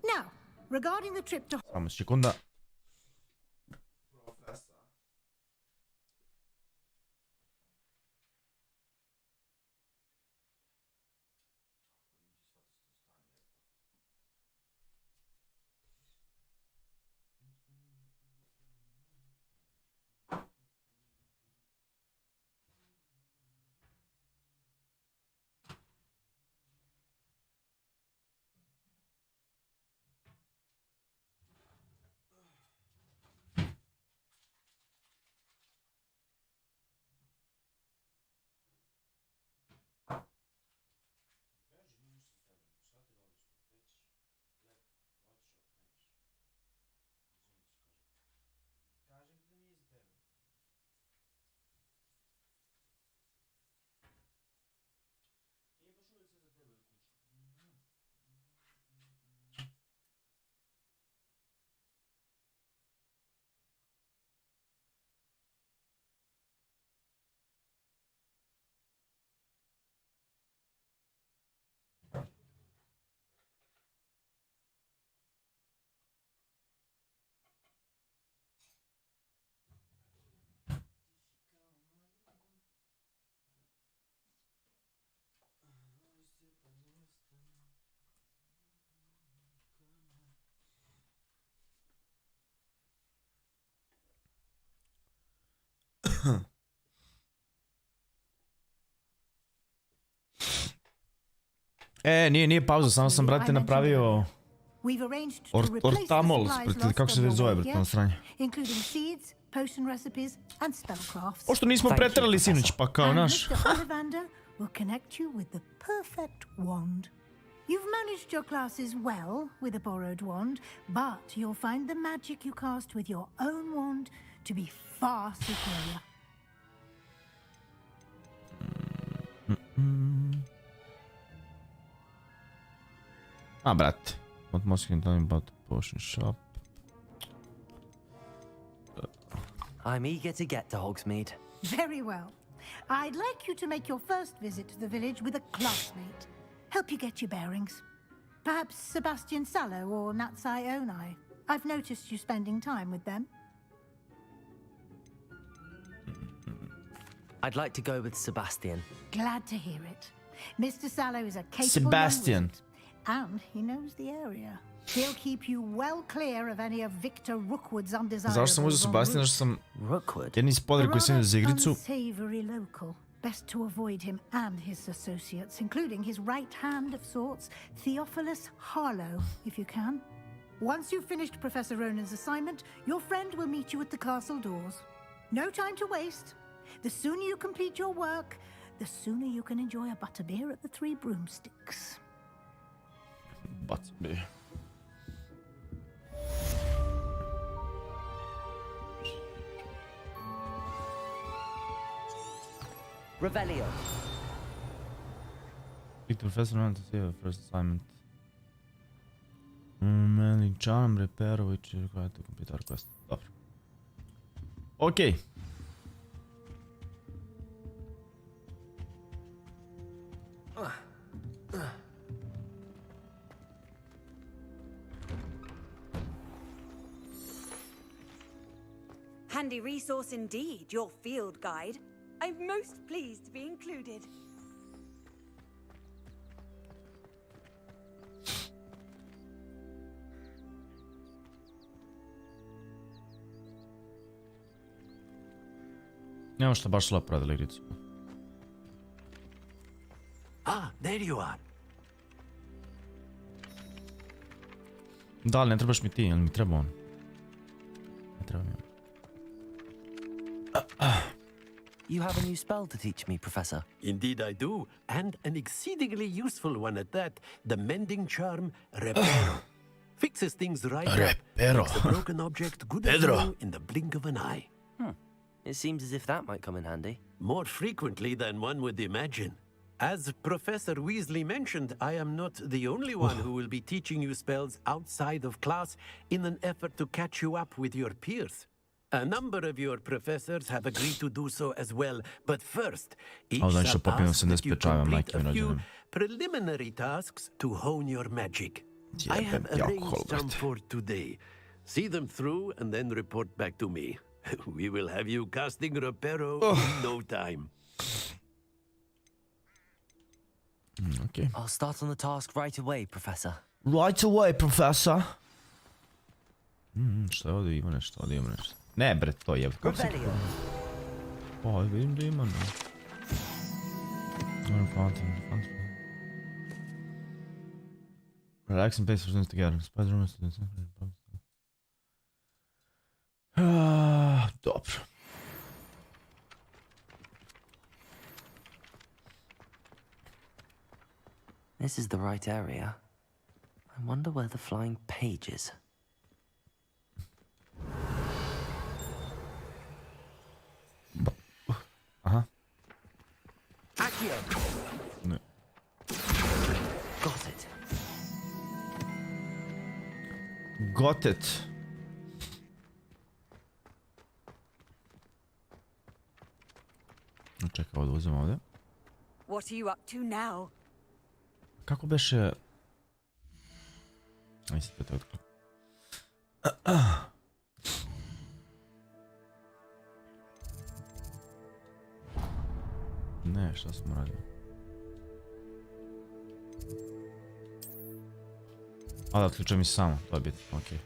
Now, regarding the trip to...
Samo sekunda. Nije pauza, samo sam, brate, napravio
We've arranged to replace the
ortamol,
supplies
brate,
lost
kako se
on
već
your
zove,
way
brate,
here,
na stranje.
including seeds, potion recipes, and spellcrafts.
Pošto nismo preterali sinoć, pa kao naš.
And Mr. Ollivander will connect you with the perfect wand. You've managed your classes well with a borrowed wand, but you'll find the magic you cast with your own wand to be far superior.
Brate. What most can tell me about the potion shop?
I'm eager to get to Hogsmeade.
Very well. I'd like you to make your first visit to the village with a classmate. Help you get your bearings. Perhaps Sebastian Sallow or Natsai Onai. I've noticed you spending time with them.
I'd like to go with Sebastian.
Glad to hear it. Mr. Sallow is a capable
Sebastian.
young wizard, and he knows the area. He'll keep you well clear of any of Victor Rookwood's undesirables.
Zašto sam uzeo Sebastiana, što sam jedni spoiler koji sam vidio za igricu.
Unsavory local. Best to avoid him and his associates, including his right hand of sorts, Theophilus Harlow, if you can. Once you've finished Professor Ronan's assignment, your friend will meet you at the castle doors. No time to waste. The sooner you complete your work, the sooner you can enjoy a butterbeer at the Three Broomsticks.
Butterbeer.
Revelio.
Speak to Professor Ronan to see the first assignment. Manly charm, repair, which is required to complete our quest. Dobro. Okej.
Handy resource indeed, your field guide. I'm most pleased to be included.
Nemo što baš lepo radili igricu.
There you are.
Da, ali ne trebaš mi ti, ali mi treba on. Ne treba mi on.
You have a new spell to teach me, Professor.
Indeed I do, and an exceedingly useful one at that. The mending charm, Reparo. Fixes things right up.
Reparo.
Makes a broken object good as
Pedro.
new in the blink of an eye.
It seems as if that might come in handy.
More frequently than one would imagine. As Professor Weasley mentioned, I am not the only one who will be teaching you spells outside of class in an effort to catch you up with your peers. A number of your professors have agreed to do so as well, but first, each
Znači
shall
popio
ask
sam da
that you
sprečavam
complete
majke
a
mi
few
rođenjem.
preliminary tasks to hone your magic. I have arranged some for today. See them through and then report back to me. We will have you casting Reparo in no time.
Okay.
I'll start on the task right away, Professor.
Right away, Professor. Šta je ovdje ima nešto, ovdje ima nešto. Ne bre, to je. Kako se... Pa, vidim da ima, ne. Relax and pace for students together. Spider-Man students. Dobro.
This is the right area. I wonder where the flying page is.
Aha.
Accio!
Ne.
Got it.
Got it. Čekaj, ovdje uzem ovdje.
What are you up to now?
Kako beše... Aj se to otklo. Ne, šta smo radili? A da, otključuje mi se samo, to je bitno, okej.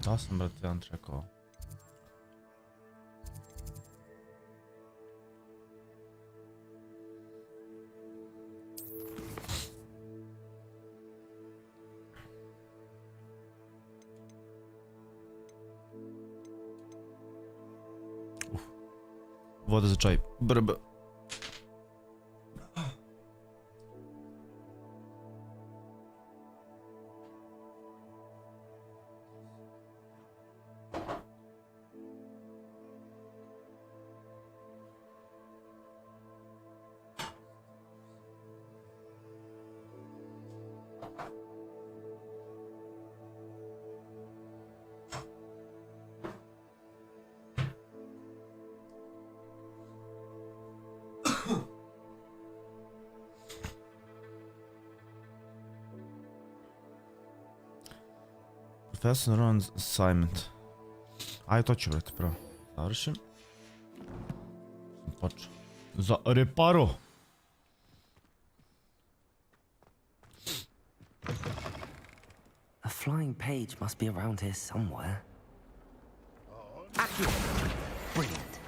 Da sam, brate, jedan čekao. voda za čaj. Brb. Professor Ron's assignment. Aj, to ću vrati prvo. Završim. Počeo. Za reparo.
A flying page must be around here somewhere. Accurate. Brilliant.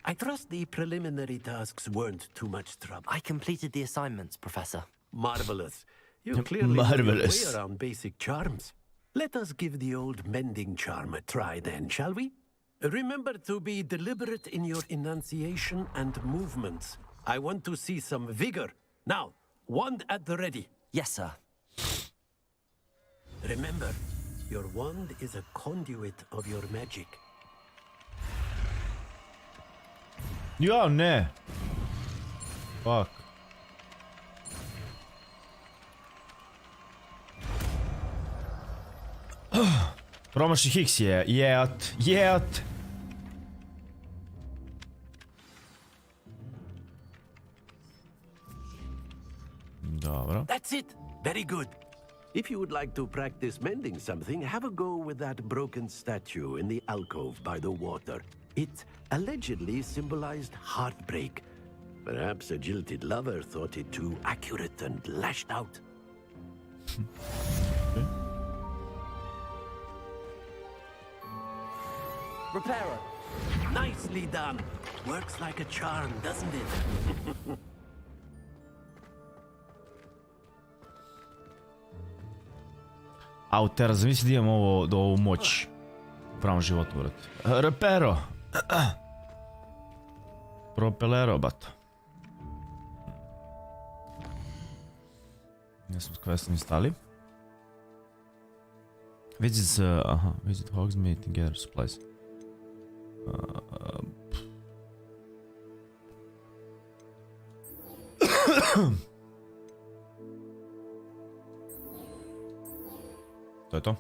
I trust the preliminary tasks weren't too much trouble.
I completed the assignments, Professor.
Marvelous. You clearly know your
Marvelous.
way around basic charms. Let us give the old mending charm a try then, shall we? Remember to be deliberate in your enunciation and movements. I want to see some vigor. Now, wand at the ready.
Yes, sir.
Remember, your wand is a conduit of your magic.
Ja, ne. Fuck. Promaši Higgs je, jet. Dobro.
That's it. Very good. If you would like to practice mending something, have a go with that broken statue in the alcove by the water. It allegedly symbolized heartbreak. Perhaps a jilted lover thought it too accurate and lashed out.
Reparo.
Nicely done. Works like a charm, doesn't it?
Au, te razmisli da imam ovu moć u pravom životu, vrati. Repero. Propelero, bato. Jesmo s questom stali. Visit, visit Hogsmeade and gather supplies. To je to.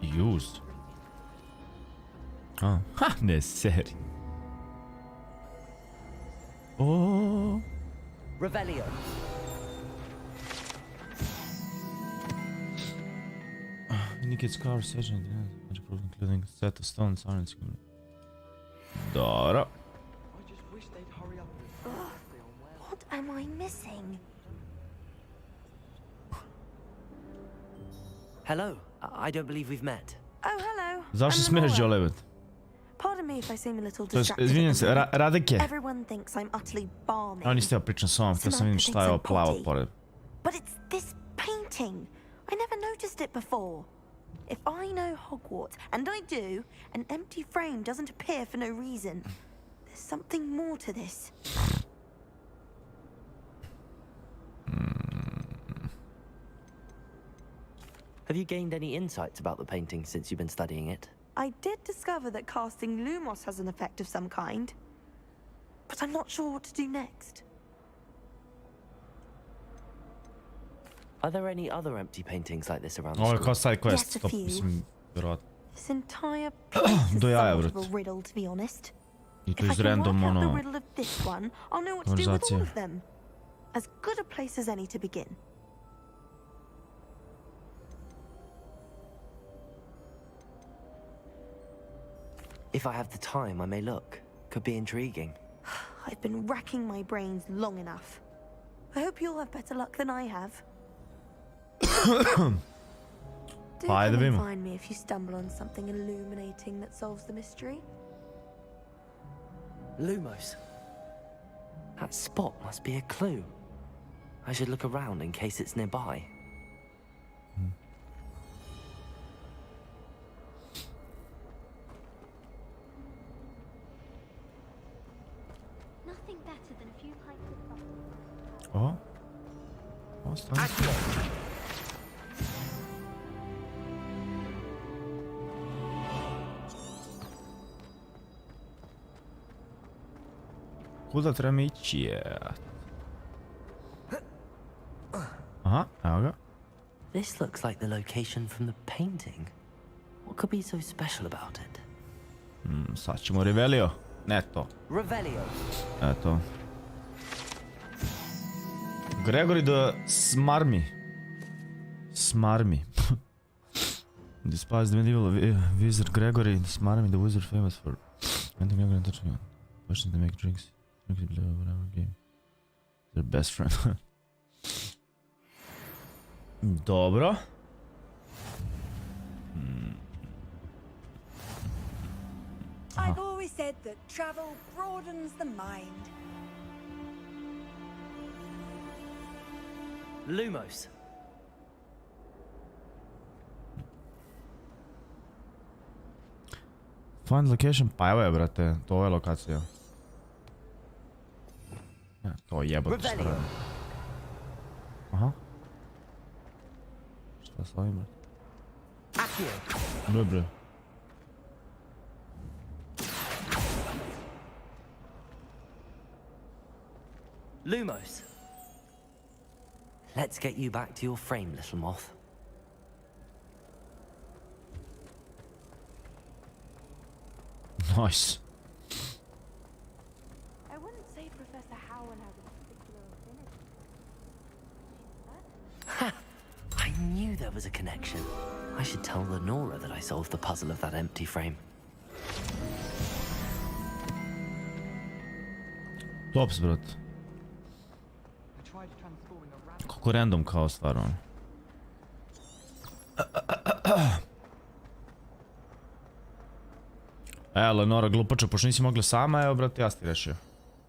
Used. Ah, ha, ne seri. Oh.
Revelio.
Indicates car session. Including set of stones. Dobro.
What am I missing?
Hello. I don't believe we've met.
Oh, hello.
Zašto smiješ Jolevet?
Pardon me if I seem a little
To je,
distracted.
izvinjam se, Radike.
Everyone thinks I'm utterly balmy.
Ja nisam htio pričam s vama, htio sam vidim šta je ovo plavo pored.
But it's this painting. I never noticed it before. If I know Hogwarts, and I do, an empty frame doesn't appear for no reason. There's something more to this.
Have you gained any insights about the painting since you've been studying it?
I did discover that casting Lumos has an effect of some kind, but I'm not sure what to do next.
Are there any other empty paintings like this around the
Ovo je
school?
kao side quest,
Yes, a
to
few.
mislim, vjerojatno.
This entire place is
Do jaja,
somewhat
brat.
of a riddle, to be honest.
I to
If I
iz
can
random,
work out the
ono,
riddle of this one, I'll know what to do with all
konverzacije.
of them. As good a place as any to begin.
If I have the time, I may look. Could be intriguing.
I've been racking my brains long enough. I hope you'll have better luck than I have. Do come and find me if you stumble on something illuminating that solves the mystery.
Lumos. That spot must be a clue. I should look around in case it's nearby.
Nothing better than a few pints of bubbles.
Oh. What's that? Kuda treba ići? Aha, evo ga.
This looks like the location from the painting. What could be so special about it?
Sad ćemo Revelio. Ne to.
Revelio.
Eto. Gregory the Smarmy. Smarmy. Despise the medieval wizard Gregory the Smarmy, the wizard famous for anything younger than touching on. Questions to make drinks. Whatever game. Their best friend. Dobro.
I've always said that travel broadens the mind.
Lumos.
Find location, pa evo je brate, to je lokacija. Ja, to jebote što radim. Aha. Šta s ovim brate? Dobro.
Lumos. Let's get you back to your frame, little moth.
Nice.
I wouldn't say Professor Howard has a particular affinity.
Ha! I knew there was a connection. I should tell Lenora that I solved the puzzle of that empty frame.
Tops, brat. Kako random kao stvar on. Lenora glupača, pošto nisi mogla sama, evo brate, ja si ti rešio.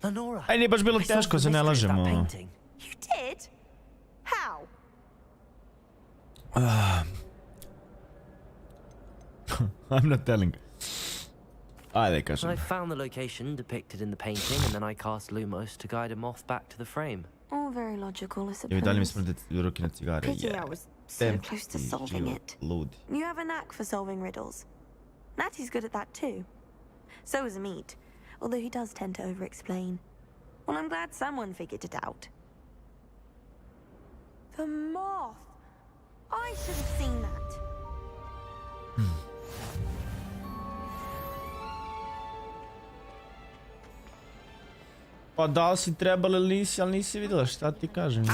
Lenora,
aj nije baš bilo teško, se ne lažemo.
You did? How?
I'm not telling. Ajde, kažem.
I found the location depicted in the painting, and then I cast Lumos to guide a moth back to the frame.
All very logical, I
I dalje mi
suppose.
smrde ruke na cigare.
Pity I was so close to solving it.
Ludi.
You have a knack for solving riddles. Natty's good at that too. So is Amit, although he does tend to over-explain. Well, I'm glad someone figured it out. The moth! I should have seen that.
Pa da li si trebala ili nisi, ali nisi vidjela, šta ti kažem.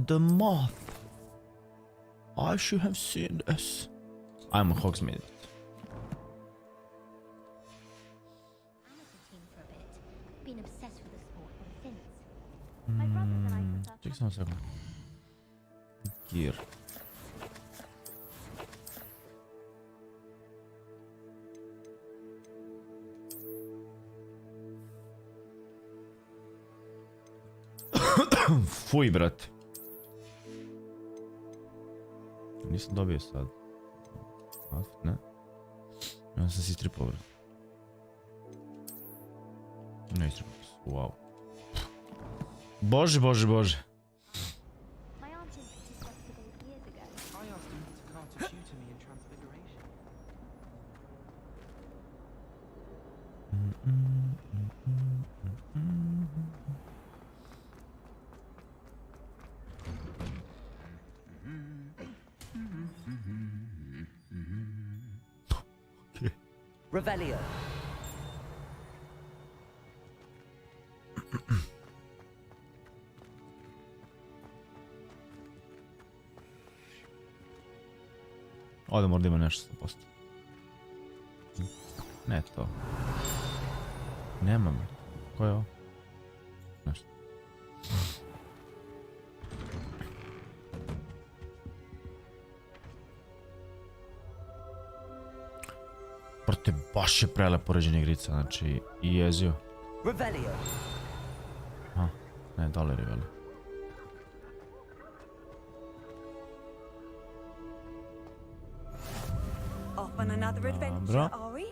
The moth. I should have seen this. I'm a Hogsmeade.
Been obsessed with the sport ever since. My brothers and I prefer
Ček samo sekund. Gear. Fuj, brate. Nisam dobio sad. Ne. Ja sam si istripao, brate. Ne istripao se. Wow. Bože, bože, bože.
My aunt introduced us to those years ago.
I asked him to come to tutor me in Transfiguration.
Revelio.
Ovdje možda ima nešto 100%. Ne to. Nemam. Ko je ovo? Nešto. Brate, baš je prelepo uređena igrica, znači i jezio.
Revelio.
A, ne, dole Revelio.
Off on another adventure,
Dobro.
are we?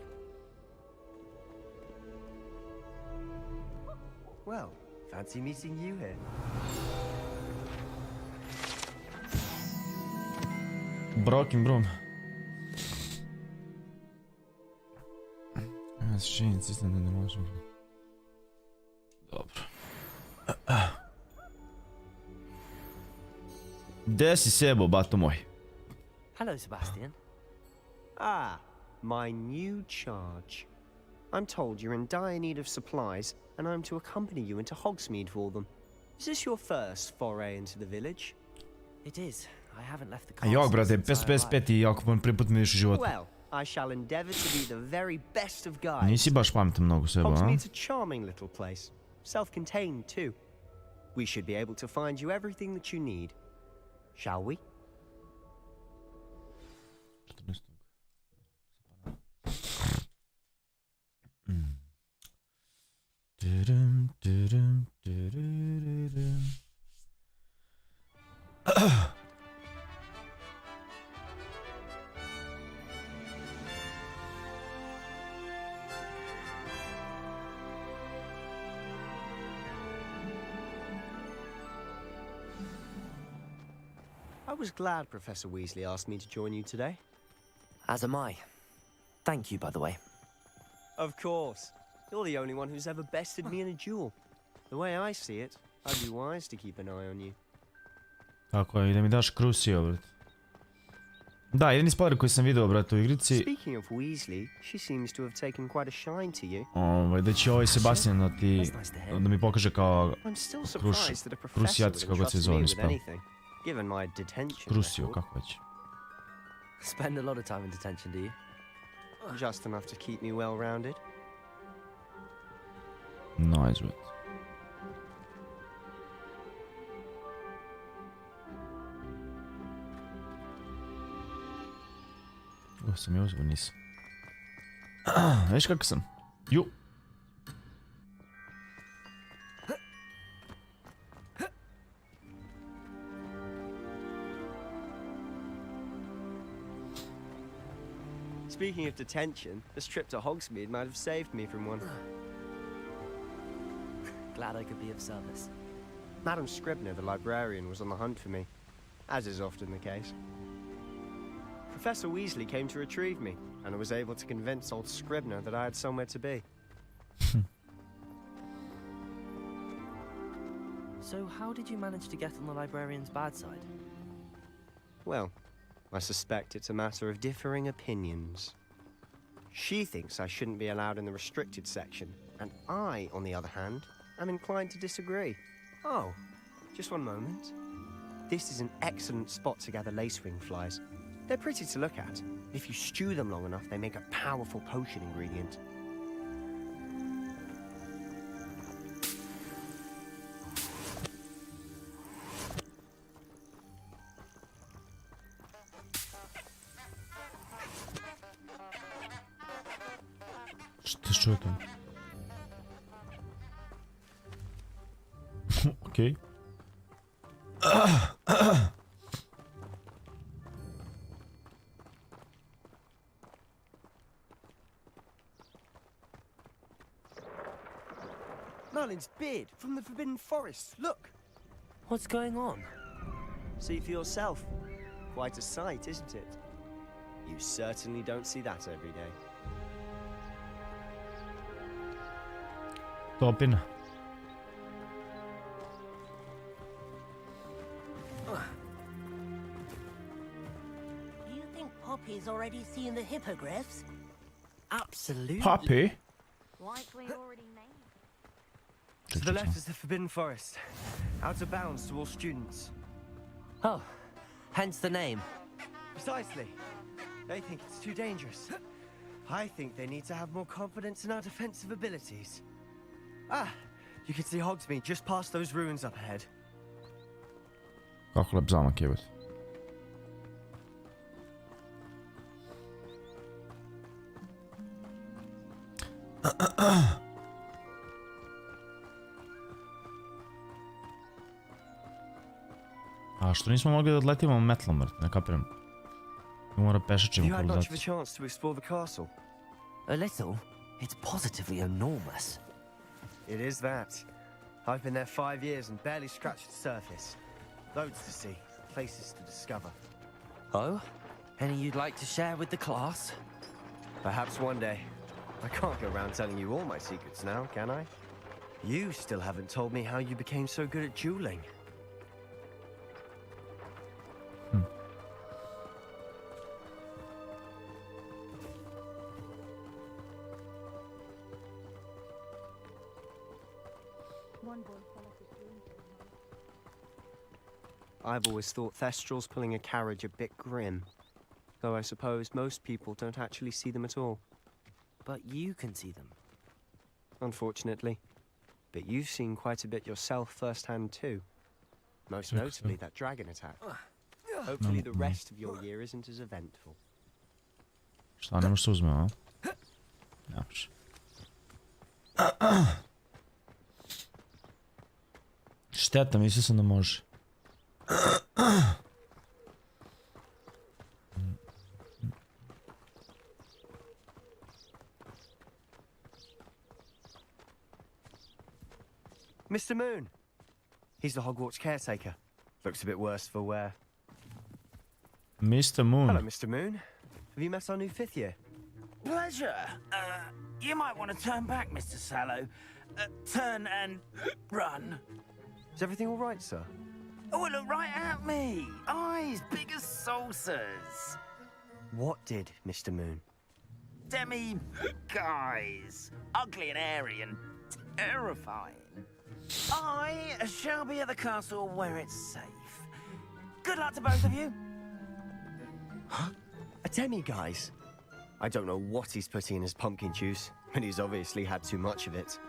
Well, fancy meeting you here.
Broken Broom. Činjenica da ne možemo. Dobro. Gde si sebo, bato moj?
Hello, Sebastian.
Ah, my new charge. I'm told you're in dire need of supplies, and I'm to accompany you into Hogsmeade for them. Is this your first foray into the village?
It is. I haven't left the
A jok, brate, 555 i jako prvi put mi vidiš u životu.
Well, I shall endeavor to be the very best of guides.
Nisi baš pametan mnogo sebo, a?
Hogsmeade's a charming little place. Self-contained, too. We should be able to find you everything that you need. Shall we? I was glad Professor Weasley asked me to join you today.
As am I. Thank you, by the way.
Of course. You're the only one who's ever bested me in a duel. The way I see it, I'd be wise to keep an eye on you.
Tako je, i da mi daš Crucio, brate. Da, jedini spoiler koji sam vidio, brate, u igrici...
Speaking of Weasley, she seems to have taken quite a shine to you.
Da će ovaj Sebastian da mi pokaže kao Crucijac, kako se zove, nisam pravo.
Given my detention
Crucio,
record.
kako već.
Spend a lot of time in detention, do you?
Just enough to keep me well-rounded.
Nice, brate. Sam je uzeo, nisam. Viš kako sam? Ju!
Speaking of detention, this trip to Hogsmeade might have saved me from one.
Glad I could be of service.
Madam Scribner, the librarian, was on the hunt for me, as is often the case. Professor Weasley came to retrieve me, and I was able to convince old Scribner that I had somewhere to be.
So how did you manage to get on the librarian's bad side?
Well, I suspect it's a matter of differing opinions. She thinks I shouldn't be allowed in the restricted section, and I, on the other hand, am inclined to disagree. Oh, just one moment. This is an excellent spot to gather lacewing flies. They're pretty to look at. If you stew them long enough, they make a powerful potion ingredient.
Что это? Окей.
Merlin's beard from the Forbidden Forest. Look.
What's going on?
See for yourself. Quite a sight, isn't it? You certainly don't see that every day.
Topin.
Do you think Poppy's already seen the hippogriffs?
Absolutely.
Poppy?
Likely already named.
To the left is the Forbidden Forest. Out of bounds to all students.
Oh, hence the name.
Precisely. They think it's too dangerous. I think they need to have more confidence in our defensive abilities. Ah, you can see Hogsmeade just past those ruins up ahead.
Kako lep zamak jebate. A što nismo mogli da odletimo metlom, mrt, ne kapiram. Mora pešačimo
You had much of a
kolizati.
chance to explore the castle.
A little? It's positively enormous.
It is that. I've been there 5 years and barely scratched the surface. Loads to see, places to discover.
Oh? Any you'd like to share with the class?
Perhaps one day. I can't go around telling you all my secrets now, can I? You still haven't told me how you became so good at dueling. I've always thought Thestrals pulling a carriage a bit grim. Though I suppose most people don't actually see them at all.
But you can see them.
Unfortunately. But you've seen quite a bit yourself firsthand too. Most notably that dragon attack. Hopefully the rest of your year isn't as eventful.
Šta, ne možeš se uzmeo, a? Ne možeš. Šteta, mislio sam da može.
Mr. Moon! He's the Hogwarts caretaker. Looks a bit worse for wear.
Mr. Moon.
Hello, Mr. Moon. Have you met our new 5th year?
Pleasure. You might want to turn back, Mr. Sallow. Turn and run.
Is everything all right, sir?
Oh, look right at me. Eyes big as saucers.
What did, Mr. Moon?
Guys. Ugly and airy and terrifying. I shall be at the castle where it's safe. Good luck to both of you.
A demi-guise? I don't know what he's putting in his pumpkin juice, but he's obviously had too much of it.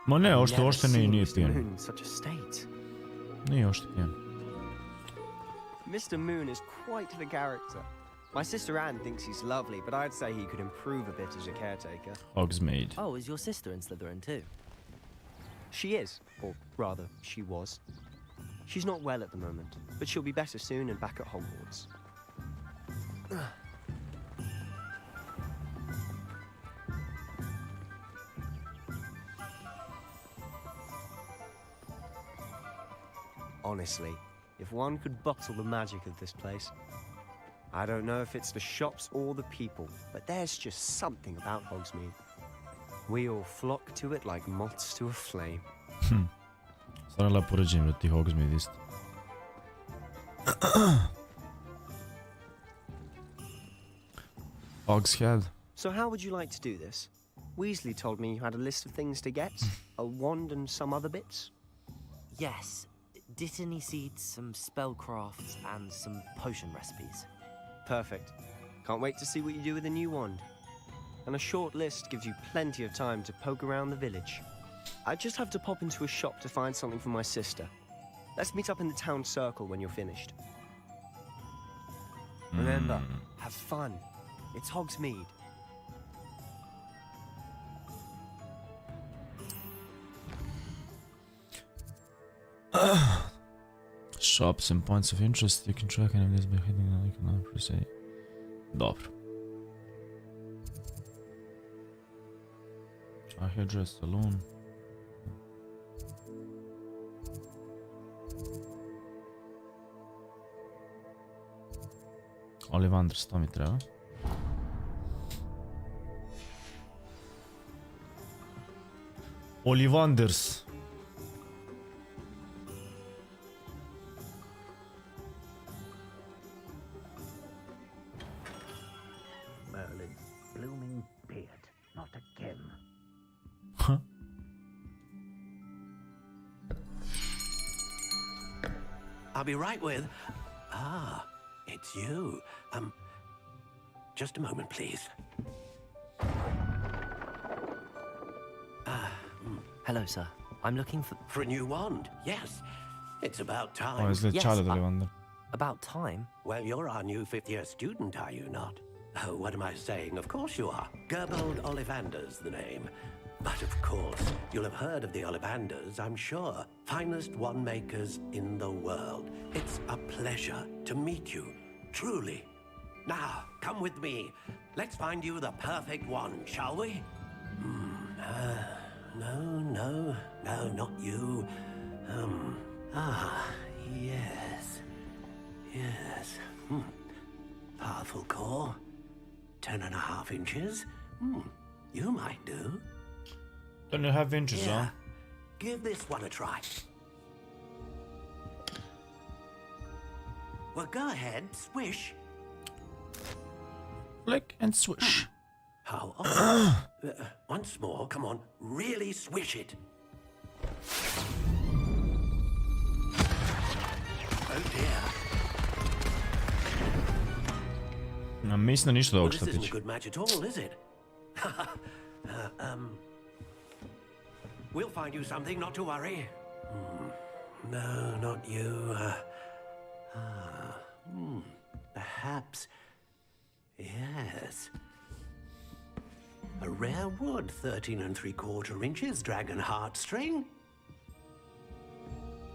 Ma ne,
I've never
ošte
seen
nije
Mr.
pijen.
Moon in such a state.
Nije ošte pijen.
Mr. Moon is quite the character. My sister Anne thinks he's lovely, but I'd say he could improve a bit as a caretaker.
Hogsmeade.
Oh, is your sister in Slytherin too?
She is, or rather, she was. She's not well at the moment, but she'll be better soon and back at Hogwarts. Honestly, if one could bottle the magic of this place. I don't know if it's the shops or the people, but there's just something about Hogsmeade. We all flock to it like moths to a flame.
Stvarno lepo uređen od tih Hogsmeade isto. Hogshead.
So how would you like to do this? Weasley told me you had a list of things to get. A wand and some other bits.
Yes. Dittany seeds, some spellcrafts, and some potion recipes.
Perfect. Can't wait to see what you do with the new wand. And a short list gives you plenty of time to poke around the village. I just have to pop into a shop to find something for my sister. Let's meet up in the town circle when you're finished. Remember, have fun. It's Hogsmeade.
Shops and points of interest. You can track any of this by hitting the icon per se. Dobro. A hairdress saloon. Ollivanders, to mi treba. Ollivanders.
Merlin's blooming beard, not again.
Huh?
I'll be right with... Ah, it's you. just a moment, please.
Hello, sir. I'm looking
for a new wand. Yes, it's about time.
O, izgleda Čale da Levander.
About time?
Well, you're our new fifth-year student, are you not? Oh, what am I saying? Of course you are. Gerbold Ollivander's the name. But of course, you'll have heard of the Ollivanders, I'm sure. Finest wand makers in the world. It's a pleasure to meet you, truly. Now, come with me. Let's find you the perfect wand, shall we? No, not you. Yes. Powerful core. 10.5 inches. You might do.
10.5 inches, huh?
Give this one a try. Well, go ahead, swish.
Flick and swish.
How odd. Once more, come on, really swish it. Oh dear.
Mislim da ništa ovog
Well,
šta
this isn't a
tiče.
good match at all, is it? We'll find you something, not to worry. No, not you. Perhaps. Yes. A rare wood, 13 3/4 inches, dragon heartstring.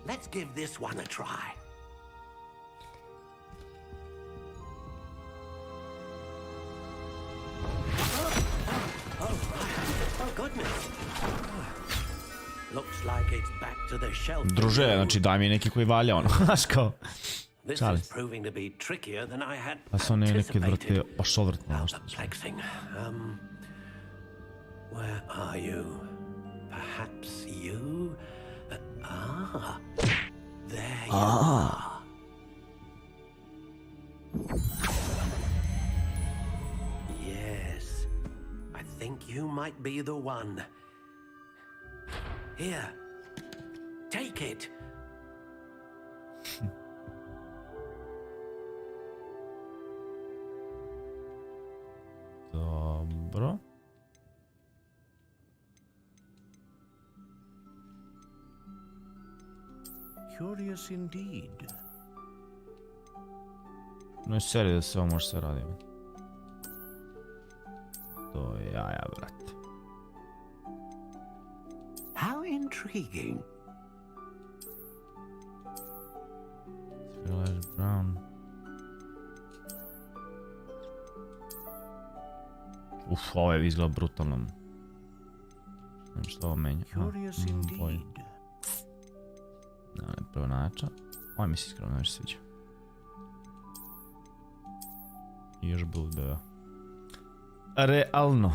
Let's give this one a try. Oh, goodness. Looks like it's back to the shelf.
Druže, znači daj mi neki koji valja ono, znaš kao.
This
Čali.
is proving to be trickier than I had
A su oni neki odvrti,
anticipated.
baš odvrtno nešto.
Perplexing. Where are you? Perhaps you? There you are. Yes, I think you might be the one. Here, take it.
Dobro.
Curious indeed.
No je serija da se ovo može sve radi. To je jaja, brate.
How intriguing.
Splash Brown. Ovo je izgleda brutalno. Ne znam što ovo menja.
Curious indeed.
Ne, prvo nača. Ovo mi se iskreno nešto sviđa. I još build beva. Realno.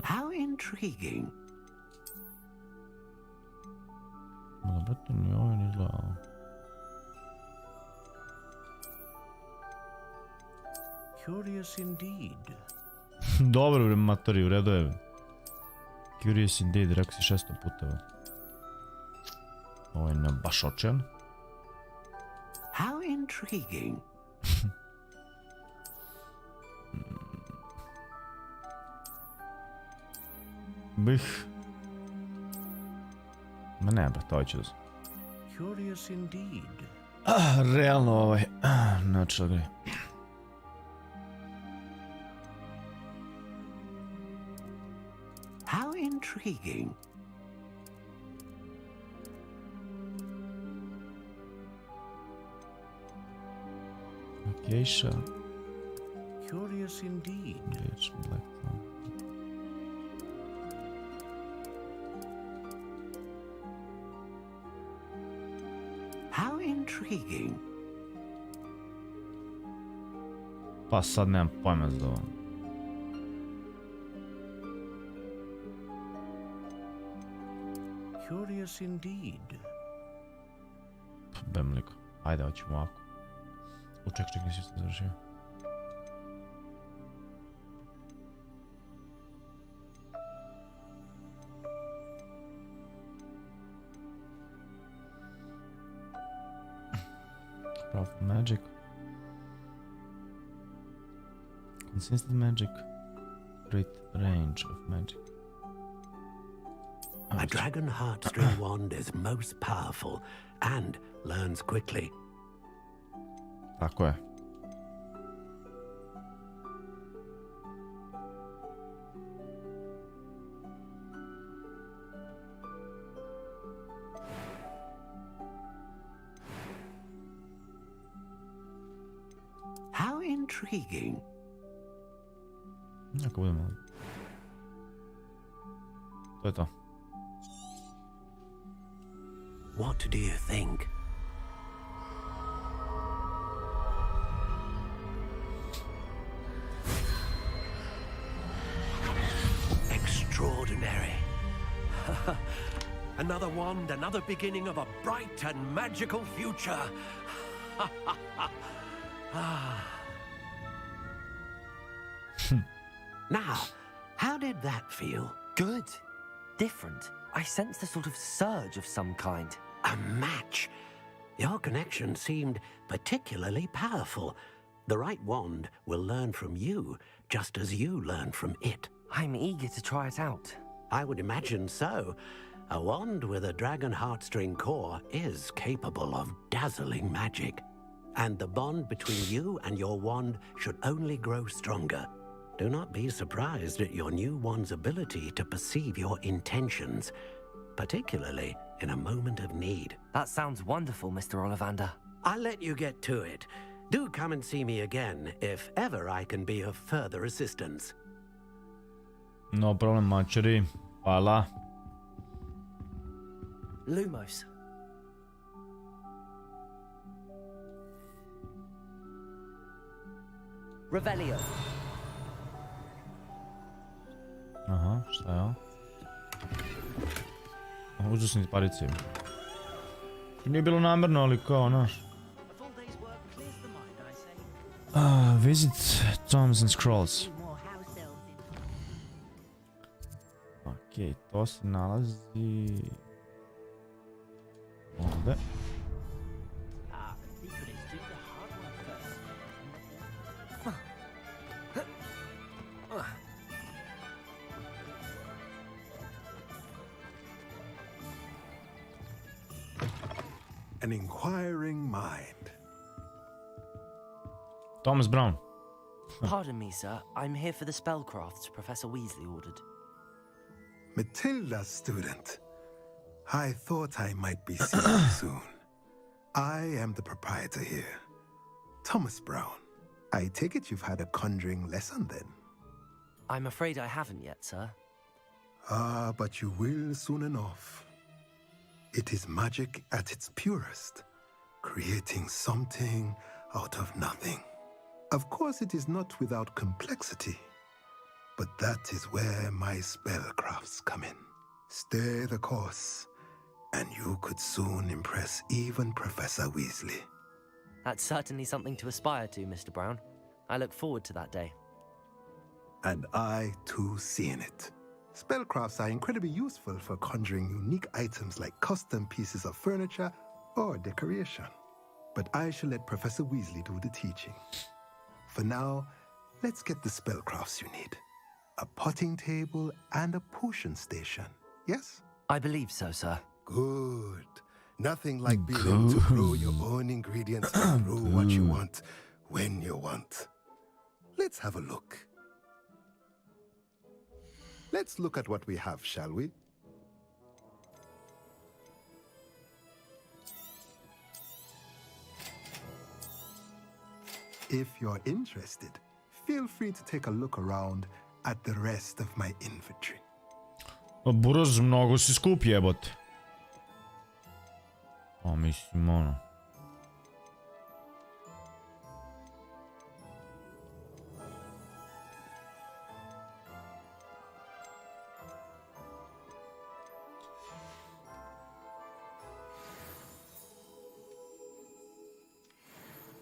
How intriguing.
No, brate, ni ovo ne izgleda.
Curious indeed.
Dobro, bre, matori, u redu je. Curious indeed, rekao si 600 puta. Ovo je ne baš očajan.
How intriguing.
Bih. Ma ne, brate, ovo će da se...
Curious indeed.
Realno ovaj... Načela gre.
How intriguing.
Geisha.
Curious indeed.
Sirius Black.
How intriguing.
Pa sad nemam pojma za ovo.
Curious indeed.
Bemliko. Ajde, hoćemo ovako. Ček, nisi se završio. Craft magic. It's instant magic. Great range of magic.
A dragon heartstring wand is most powerful and learns quickly.
Tako je.
How intriguing.
Ako budemo. To je to.
What do you think? Extraordinary. Another wand, another beginning of a bright and magical future. Now, how did that feel?
Good. Different. I sensed a sort of surge of some kind.
A match. Your connection seemed particularly powerful. The right wand will learn from you, just as you learn from it.
I'm eager to try it out.
I would imagine so. A wand with a dragon heartstring core is capable of dazzling magic. And the bond between you and your wand should only grow stronger. Do not be surprised at your new wand's ability to perceive your intentions, particularly in a moment of need.
That sounds wonderful, Mr. Ollivander.
I'll let you get to it. Do come and see me again if ever I can be of further assistance.
No problem, mačeri. Hvala.
Lumos. Revelio.
Aha, šta je ovo? Užasni parice. Nije bilo namjerno, ali kao, naš. Visit Tomes and Scrolls. Ok, to se nalazi... ovdje.
An inquiring mind.
Thomas Brown.
Pardon me, sir. I'm here for the spellcrafts Professor Weasley ordered.
Matilda's student. I thought I might be seeing you soon. I am the proprietor here, Thomas Brown. I take it you've had a conjuring lesson then?
I'm afraid I haven't yet, sir.
Ah, but you will soon enough. It is magic at its purest, creating something out of nothing. Of course, it is not without complexity, but that is where my spellcrafts come in. Stay the course, and you could soon impress even Professor Weasley.
That's certainly something to aspire to, Mr. Brown. I look forward to that day.
And I, too, seeing it. Spellcrafts are incredibly useful for conjuring unique items like custom pieces of furniture or decoration. But I shall let Professor Weasley do the teaching. For now, let's get the spellcrafts you need. A potting table and a potion station, yes?
I believe so, sir.
Good. Nothing like being able to grow your own ingredients and grow what you want when you want. Let's have a look. Let's look at what we have, shall we? If you're interested, feel free to take a look around at the rest of my inventory.
Buraz, mnogo si skup jebote. A mislim, ono.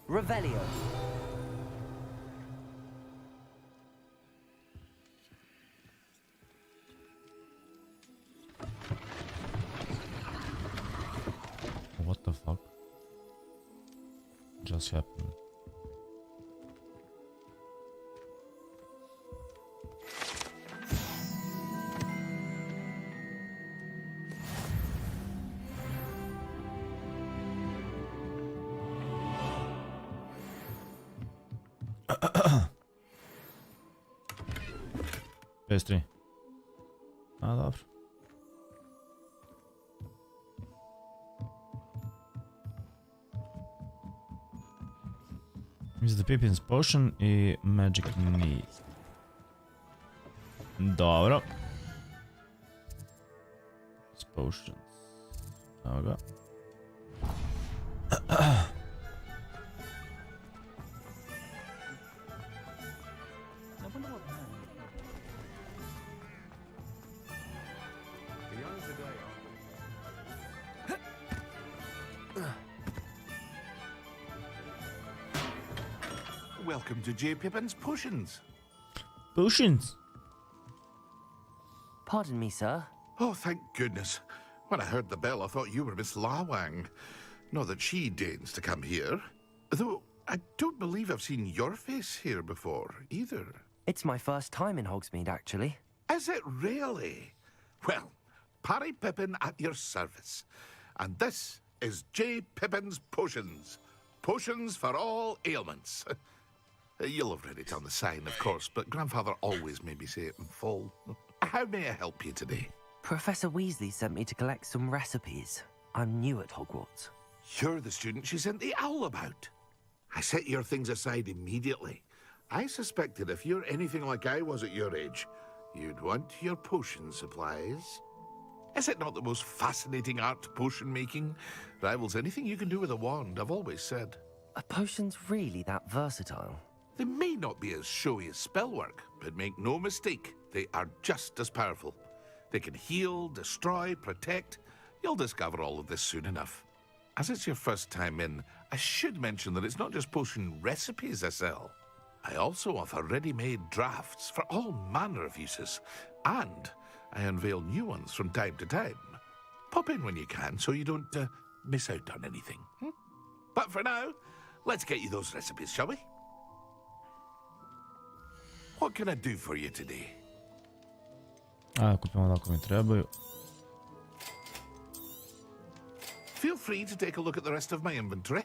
Revelio.
What the fuck just happened? PS3. A, dobro. Use the Pippin's Potion i Magic Need. Dobro. Potions. Evo ga.
Welcome to J. Pippin's Potions.
Potions?
Pardon me, sir.
Oh, thank goodness. When I heard the bell, I thought you were Miss Lawang. Not that she deigns to come here. Though, I don't believe I've seen your face here before, either.
It's my first time in Hogsmeade, actually.
Is it really? Well, Parry Pippin at your service. And this is J. Pippin's Potions. Potions for all ailments. You'll have read it on the sign, of course, but Grandfather always made me say it in full. How may I help you today?
Professor Weasley sent me to collect some recipes. I'm new at Hogwarts.
You're the student she sent the owl about. I set your things aside immediately. I suspected if you're anything like I was at your age, you'd want your potion supplies. Is it not the most fascinating art, potion making? Rivals anything you can do with a wand, I've always said.
Are potions really that versatile?
They may not be as showy as spellwork, but make no mistake, they are just as powerful. They can heal, destroy, protect. You'll discover all of this soon enough. As it's your first time in, I should mention that it's not just potion recipes I sell. I also offer ready-made drafts for all manner of uses, and I unveil new ones from time to time. Pop in when you can so you don't miss out on anything. But for now, let's get you those recipes, shall we? What can I do for you today?
Kupimo ako mi trebaju.
Feel free to take a look at the rest of my inventory,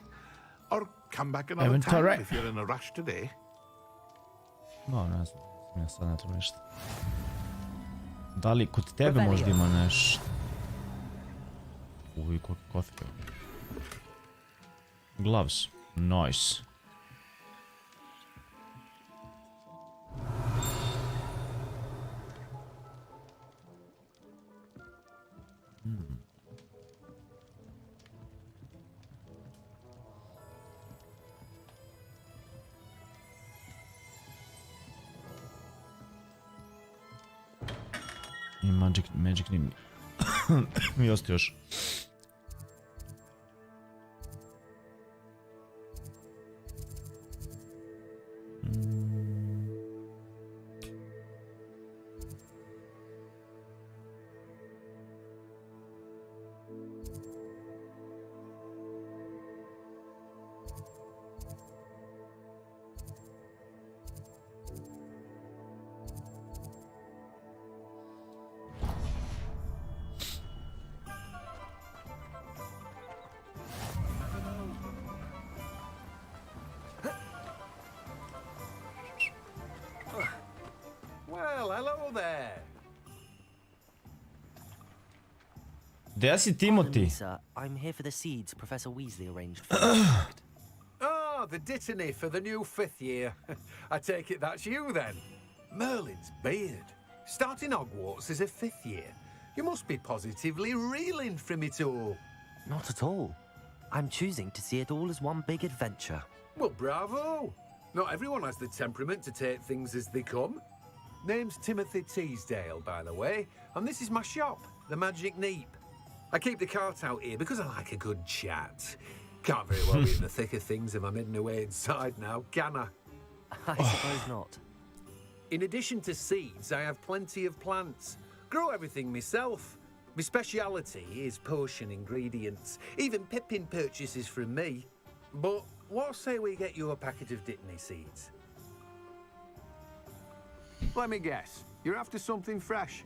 or come back another
Inventory.
time if you're in a rush today.
No, ne znam. Ja sad ne treba ništa. Da li kod tebe možda ima nešto? Uj, koliko kofe. Gloves. Nice. I magic nije mi ostaje još.
Well, hello there.
Gdje si Timothy?
Sir, I'm here for the seeds Professor Weasley arranged for.
Oh, the dittany for the new 5th year. I take it that's you then. Merlin's beard. Starting Hogwarts as a 5th year. You must be positively reeling from it all.
Not at all. I'm choosing to see it all as one big adventure.
Well, bravo. Not everyone has the temperament to take things as they come. Name's Timothy Teasdale, by the way, and this is my shop, the Magic Neep. I keep the cart out here because I like a good chat. Can't very well be in the thick of things if I'm hidden away inside now, can I?
I suppose not.
In addition to seeds, I have plenty of plants. Grow everything myself. My speciality is potion ingredients. Even Pippin purchases from me. But what say we get you a packet of Dittany seeds?
Let me guess. You're after something fresh.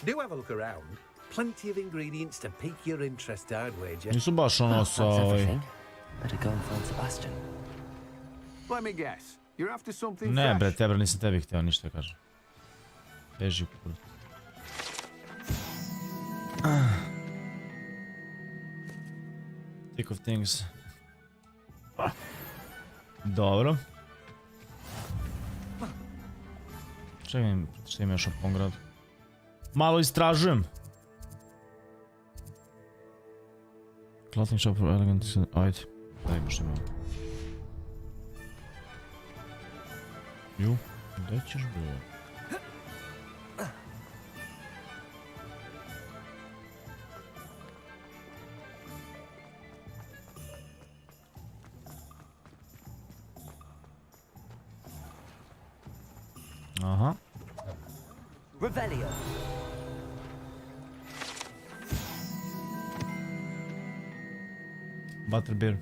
Do have a look around. Plenty of ingredients to pique your interest, I'd wager.
Nisu baš ono sa
Better go and find Sebastian.
Let me guess. You're after something
Ne,
fresh.
bre, tebe nisam tebi htio ništa kažem. Beži u kurac. Thick of things. Dobro. Čekaj, što ima još u Pongradu? Malo istražujem. Clothing shop for elegant... Ajde, da vidimo što imamo. Ju, gdje ćeš bilo? Aha.
Revelio.
Butterbeer.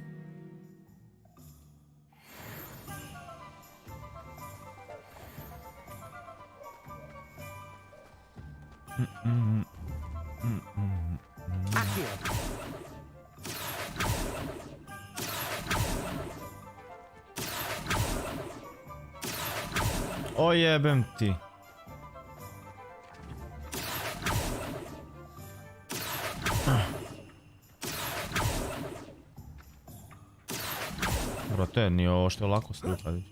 O jebem ti. Brate, nije ovo što je lako strukati.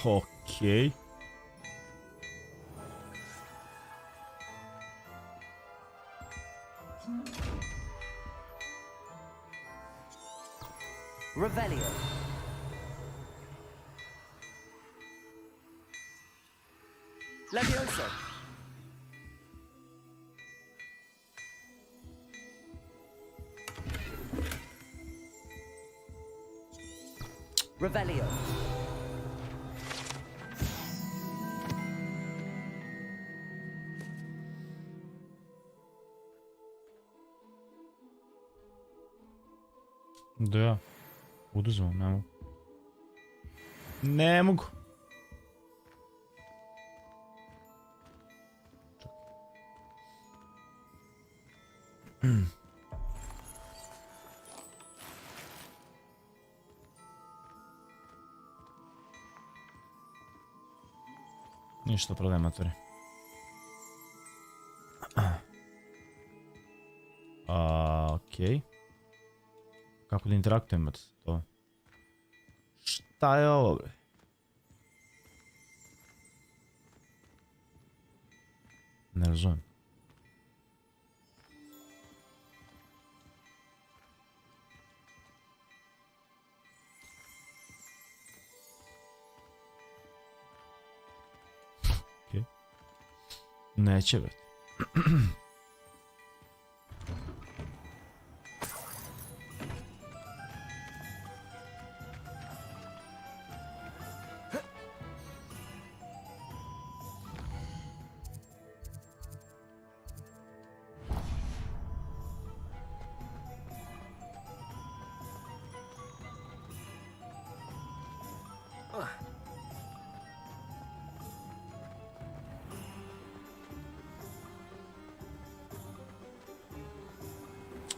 Okej.
Revelio. Leviosa. Revelio.
Da. Oduzmem, ne mogu. Ne mogu. Ništa, prodajem matori. Okej. Kako da interaktujem od to? Šta je ovo, bre? Ne razumijem. Okej. Neće, bre.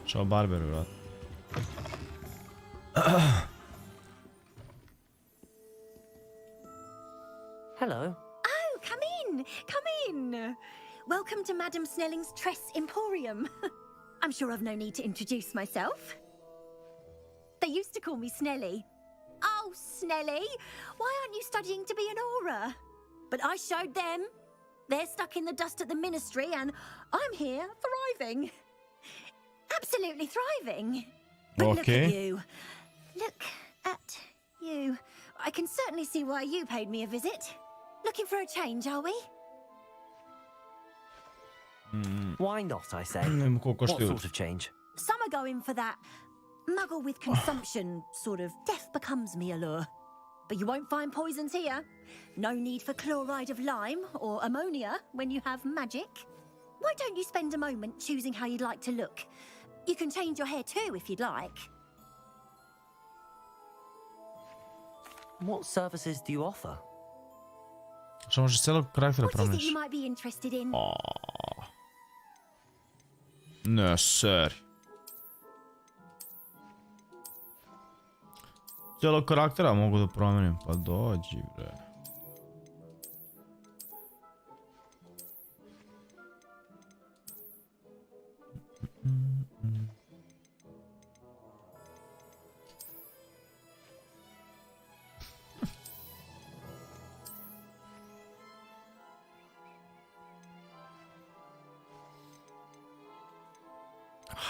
Ćao barberu, vrat.
Hello.
Oh, come in, come in. Welcome to Madame Snelling's Tress Emporium. I'm sure I've no need to introduce myself. They used to call me Snelly. Oh, Snelly, why aren't you studying to be an aura? But I showed them. They're stuck in the dust at the ministry, and I'm here thriving. Absolutely thriving. But look at you. Look at you. I can certainly see why you paid me a visit. Looking for a change, are we?
Why not, I say?
What
sort of change?
Some are going for that muggle with consumption sort of death becomes me allure. but you won't find poisons here. No need for chloride of lime or ammonia when you have magic. Why don't you spend a moment choosing how you'd like to look? You can change your hair too if you'd like.
What services do you offer?
Što možeš celog karaktera
What is it
promijeniš?
you might be interested in?
Ne, seri. Cijelog karaktera mogu da promijenim, pa dođi bre.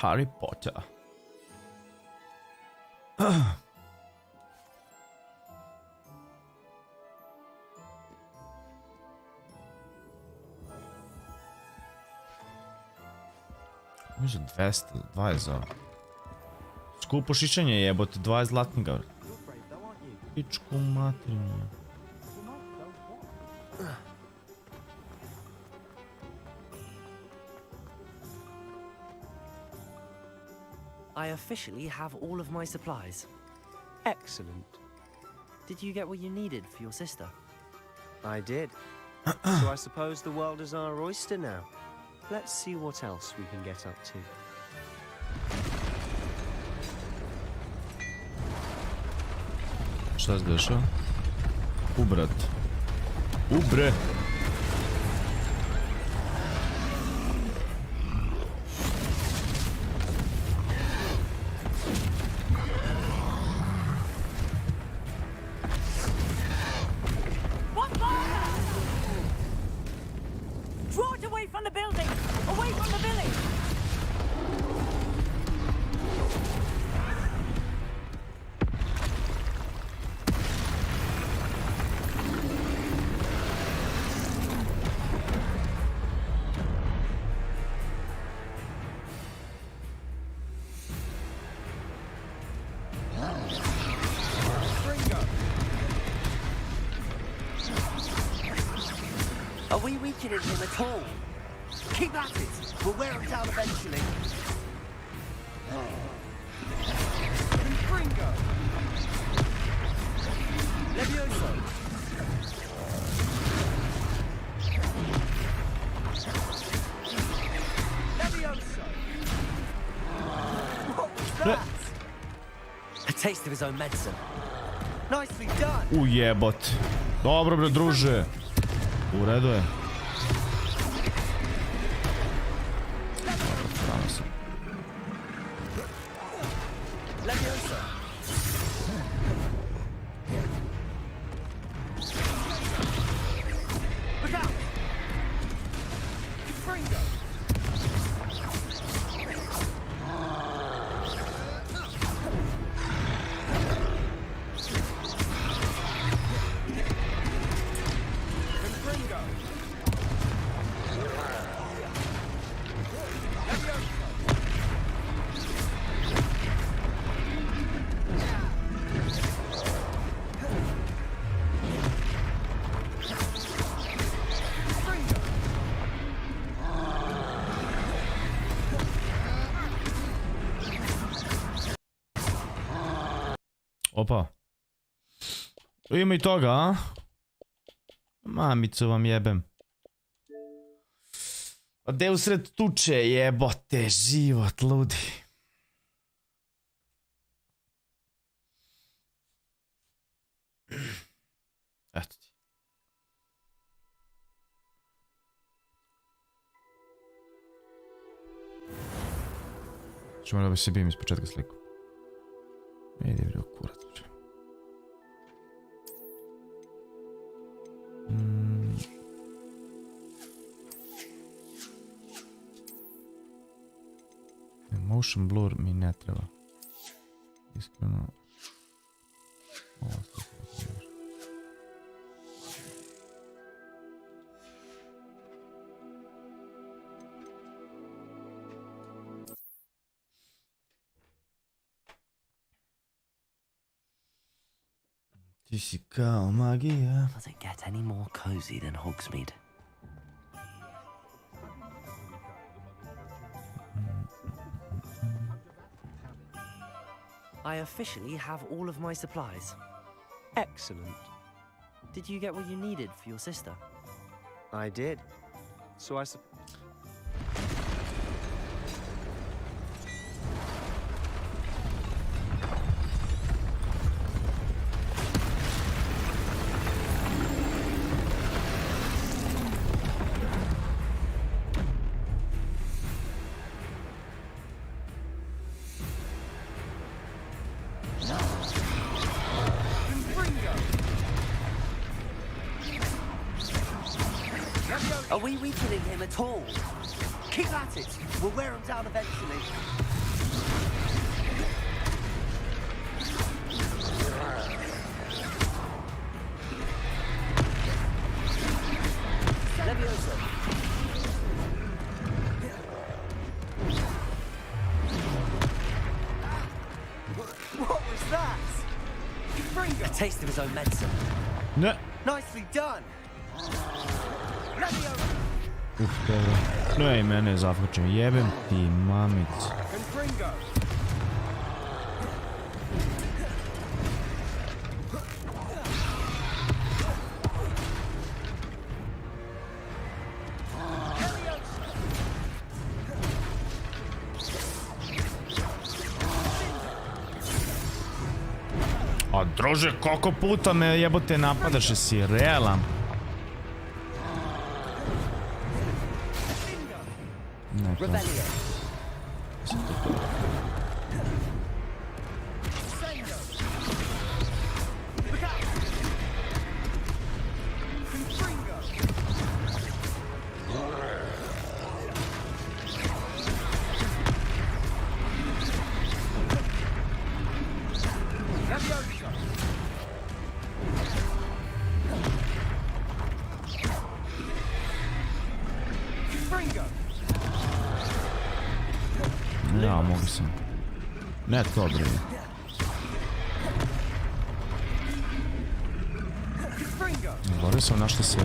Harry Potter. Može 220 za ovo. Skupo šišanje jebote, 20 zlatnika. Pičku materinu.
I officially have all of my supplies. Excellent. Did you get what you needed for your sister?
I did. So I suppose the world is our oyster now. Let's see what else we can get up to.
Šta se dešava? Ubrat. Ubre!
Draw it away from the building! Away from the village!
Are we weakening him at all? Keep at it! We'll wear him down eventually.
Confringo!
Leviosa!
Leviosa!
What was that? A taste of his own medicine. Nicely done!
Ujebot. Dobro bre druže. U redu je. Stvarno sam.
Leviosa!
Look out! Confringo! Confringo!
Opa. Ima i toga, a? Mamicu vam jebem. A gde usred tuče jebote, život ludi. Eto ti. Ćemo da se bijem iz početka sliku. Ide bre kurac bre. Motion blur mi ne treba. Iskreno. Ovo se još. Ti si kao magija.
Does it get any more cozy than Hogsmeade? I officially have all of my supplies. Excellent. Did you get what you needed for your sister?
I did. So
Are we weakening him at all? Keep at it. We'll wear him down eventually. Leviosa. What was that? A taste of his own medicine.
Ne.
Nicely done.
Dobro. No i mene je zafrčio. Jebem ti mamic. A druže, koliko puta me jebote napadaš, jesi realan?
Rebellion.
Ja, mogu sam. Ne to, bre. Borio sam našta se...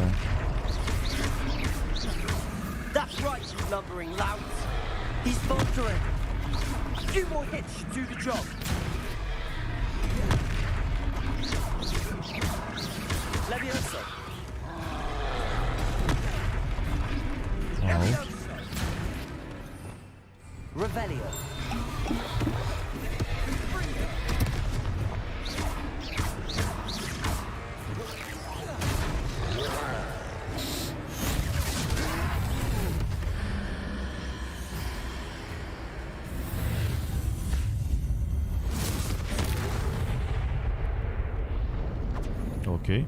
That's right, you lumbering louts. He's faltering. A few more hits should do the job. Leviosa.
Oh.
Revelio.
Okay.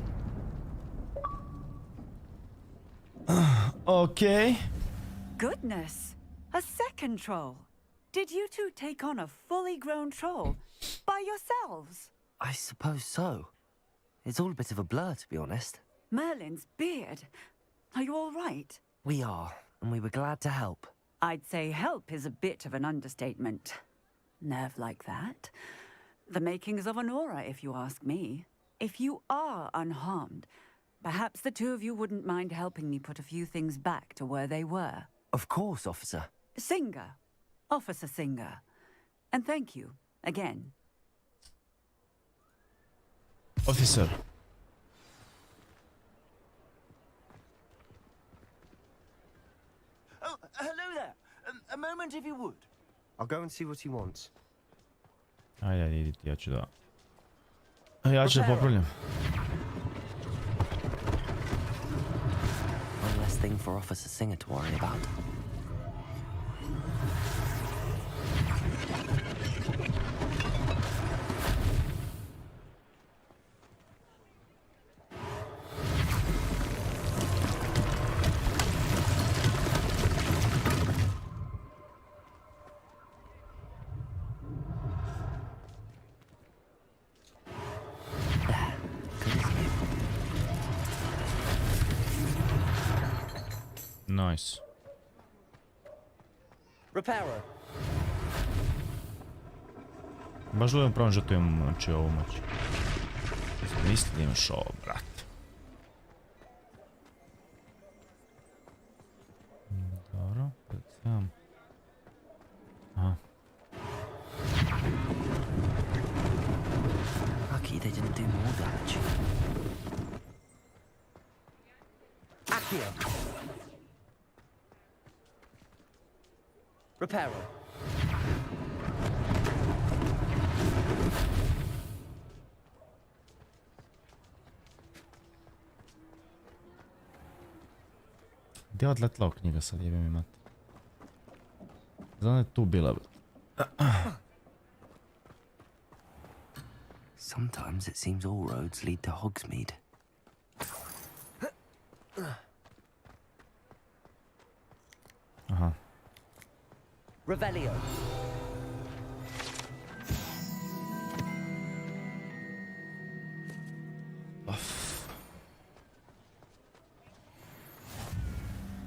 Okay.
Goodness, a second troll. Did you two take on a fully grown troll by yourselves?
I suppose so. It's all a bit of a blur, to be honest.
Merlin's beard. Are you all right?
We are, and we were glad to help.
I'd say help is a bit of an understatement. Nerve like that. The makings of an aura, if you ask me. If you are unharmed, perhaps the two of you wouldn't mind helping me put a few things back to where they were.
Of course, officer.
Singer. Officer Singer. And thank you, again.
Officer.
Oh, hello there. A moment if you would.
I'll go and see what he wants.
Ajde, idite, ja ću da... Ja ću da popravljam.
One less thing for Officer Singer to worry about.
Nice.
Reparo.
Baš gledam pravom že to imam, znači ovo moć. Mislim šo, brat. Dobro, predstavljam. Aha.
Lucky they didn't do more damage. Accio. Reparo.
Gdje je odletla knjiga sad, jebim mi mati. Znam da je tu bila.
Sometimes it seems all roads lead to Hogsmeade.
Aha.
Revelio.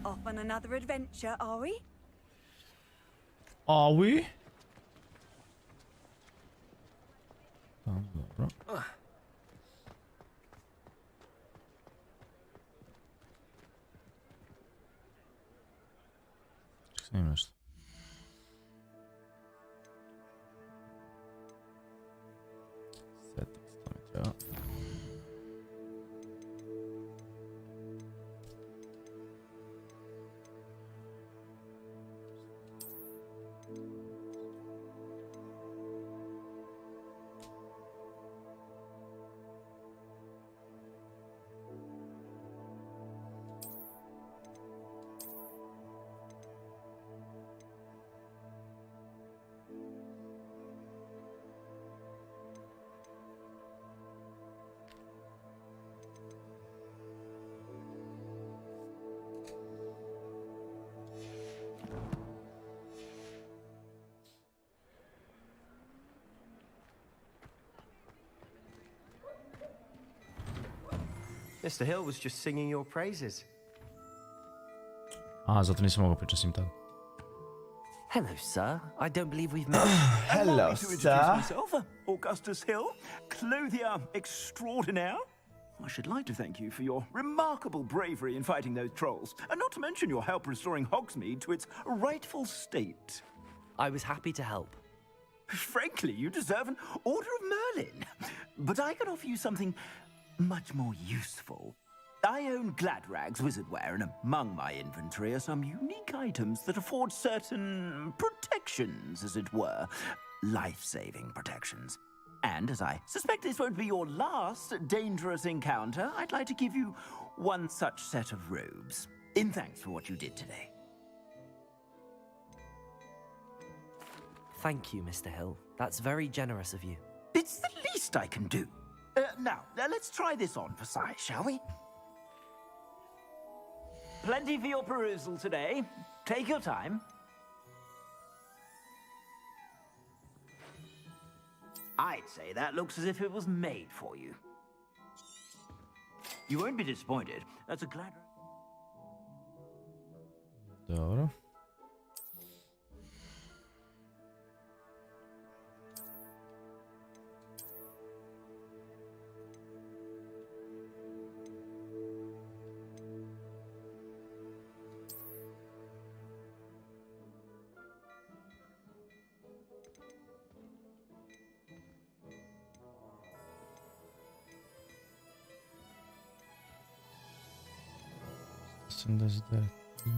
Off on another adventure, are we?
Are we? Dobro. Snimim nešto. Settings, to mi treba.
Mr. Hill was just singing your praises.
A, zato nisam mogao pričati s njim tad.
Hello, sir. I don't believe we've met.
Hello, Allow me to introduce myself, Augustus Hill, clothier extraordinaire. I should like to thank you for your remarkable bravery in fighting those trolls, and not to mention your help restoring Hogsmeade to its rightful state.
I was happy to help.
Frankly, you deserve an Order of Merlin. But I can offer you something much more useful. I own Gladrag's wizardware, and among my inventory are some unique items that afford certain protections, as it were. Life-saving protections. And as I suspect this won't be your last dangerous encounter, I'd like to give you one such set of robes, in thanks for what you did today.
Thank you, Mr. Hill. That's very generous of you.
It's the least I can do. Now, let's try this on for size, shall we? Plenty for your perusal today. Take your time. I'd say that looks as if it was made for you. You won't be disappointed. That's a glad...
Dobro.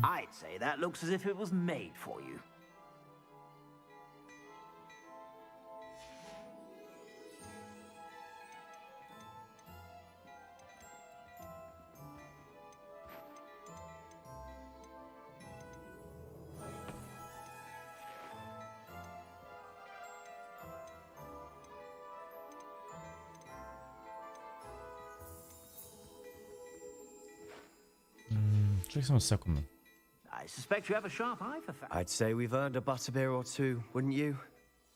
I'd say that looks as if it was made for you.
Ček samo sekundu.
I suspect you have a sharp eye for facts.
I'd say we've earned a butterbeer or two, wouldn't you?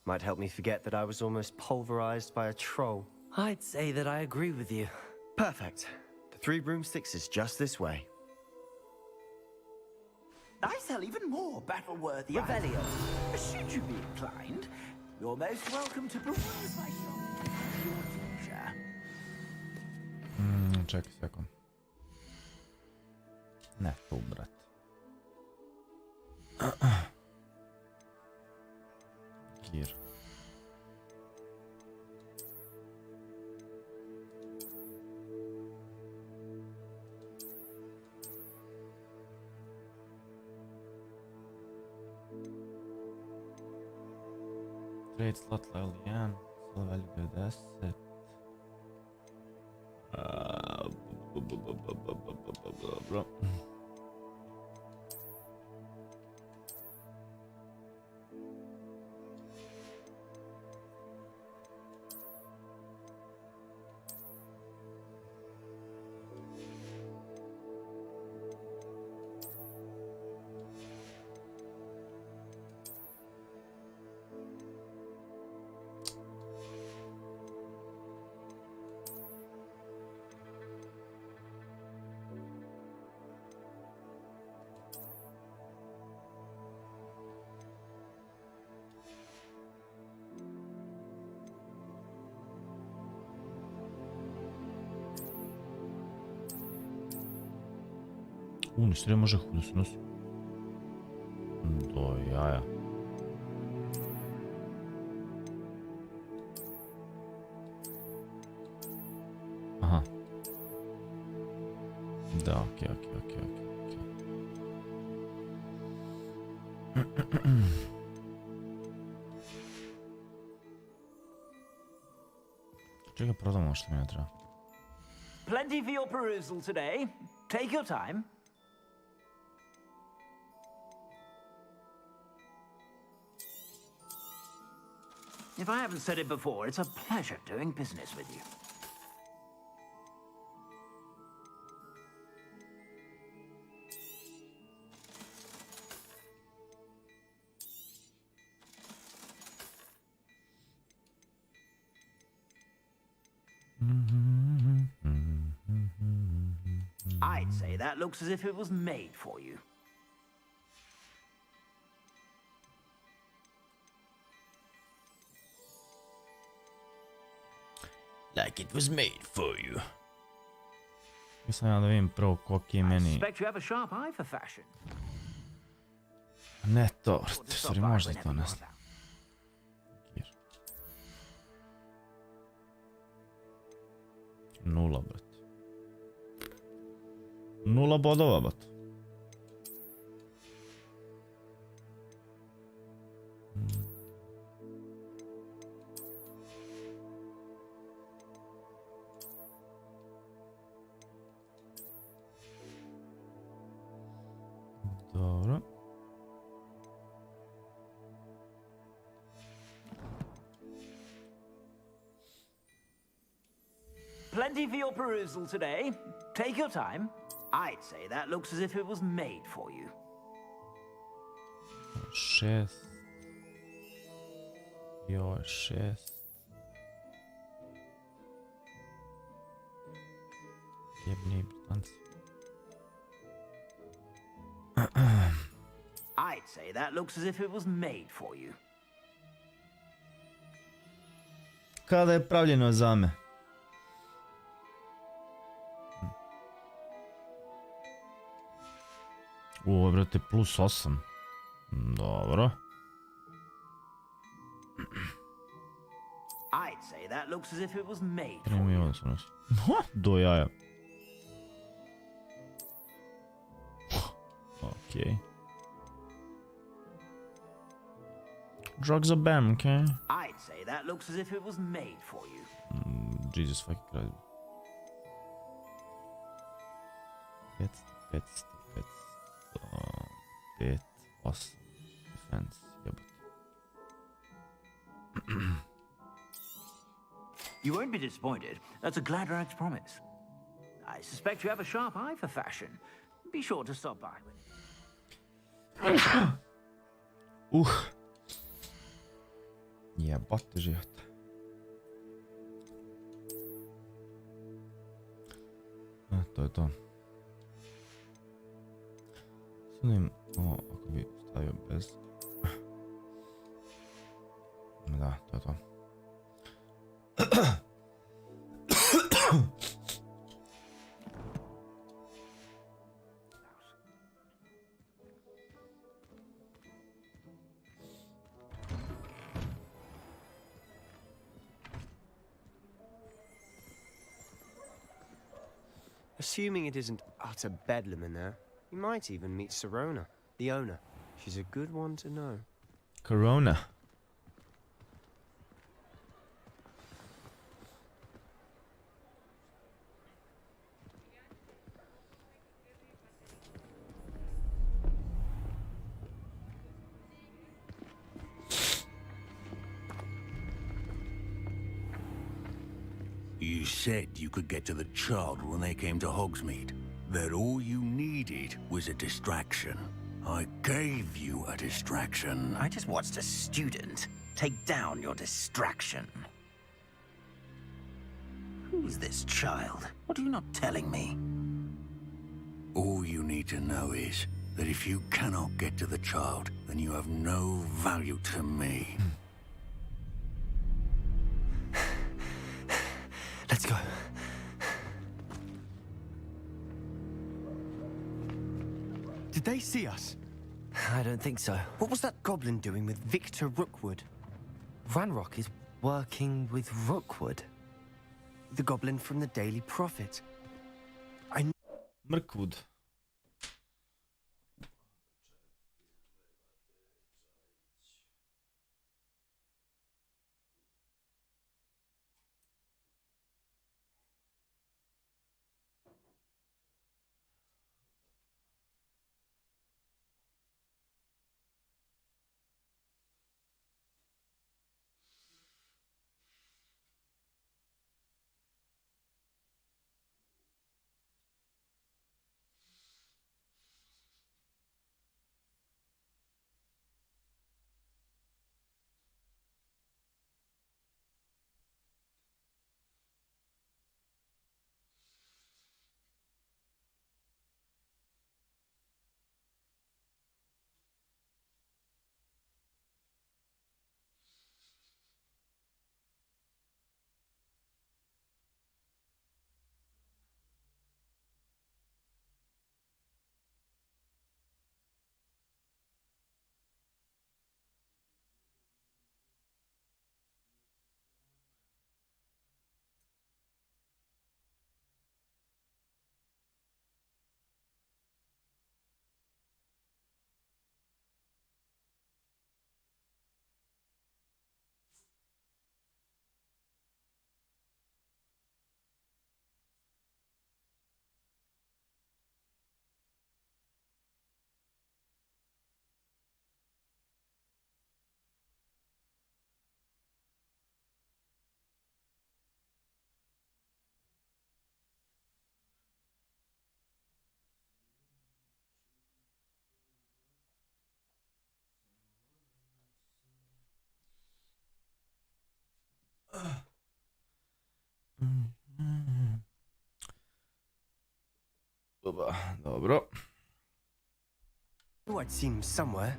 Might help me forget that I was almost pulverized by a troll.
I'd say that I agree with you.
Perfect. The 3 broomsticks is just this way.
I sell even more battle-worthy
Revelio.
Should you be inclined, you're most welcome to peruse my shop. Your future.
čekaj sekund. Ne, tu, brat. Gear. Trade slot level 1, slot value 90. Dobro. Ništa ne može da se nosi. Do jaja. Aha. Da, okej. Čega prodamo što mi ne treba?
Plenty for your perusal today. Take your time. If I haven't said it before, it's a pleasure doing business with you. I'd say that looks as if it was made for you.
Like it was made for you. Mislim ja da vidim prvo koliki je meni...
Expect you have a sharp eye for fashion.
Ne to, stvari možda to ne znam. Nula, brat. 0 bodova, brat. Dobro.
Plenty for your perusal today. Take your time. I'd say that looks as if it was made for you.
6. Joj, 6. Jebni Britanci.
I'd say that looks as if it was made for you.
Kada je pravljeno za me. Ovo, brate, plus 8. Dobro.
I'd say that looks as if it was made for
Primi
you.
ovo sam nosi. Do jaja. Okej. Drugs are bam, okay?
I'd say that looks as if it was made for you.
Jesus fucking Christ. 5, 8 defense, jebate.
You won't be disappointed. That's a Gladrag's promise. I suspect you have a sharp eye for fashion. Be sure to stop by.
Jebate život. To je to. Sudim ovo, ako bi stavio bez... Da, to je to.
Assuming it isn't utter bedlam in there, you might even meet Sirona, the owner. She's a good one to know.
Corona.
You said you could get to the child when they came to Hogsmeade. That all you needed was a distraction. I gave you a distraction.
I just watched a student take down your distraction. Who's this child? What are you not telling me?
All you need to know is that if you cannot get to the child, then you have no value to me.
Let's go. Did they see us?
I don't think so.
What was that goblin doing with Victor Rookwood?
Ranrock is working with Rookwood.
The goblin from the Daily Prophet.
Mirkwood. Dobro.
Oh, I'd seen him somewhere.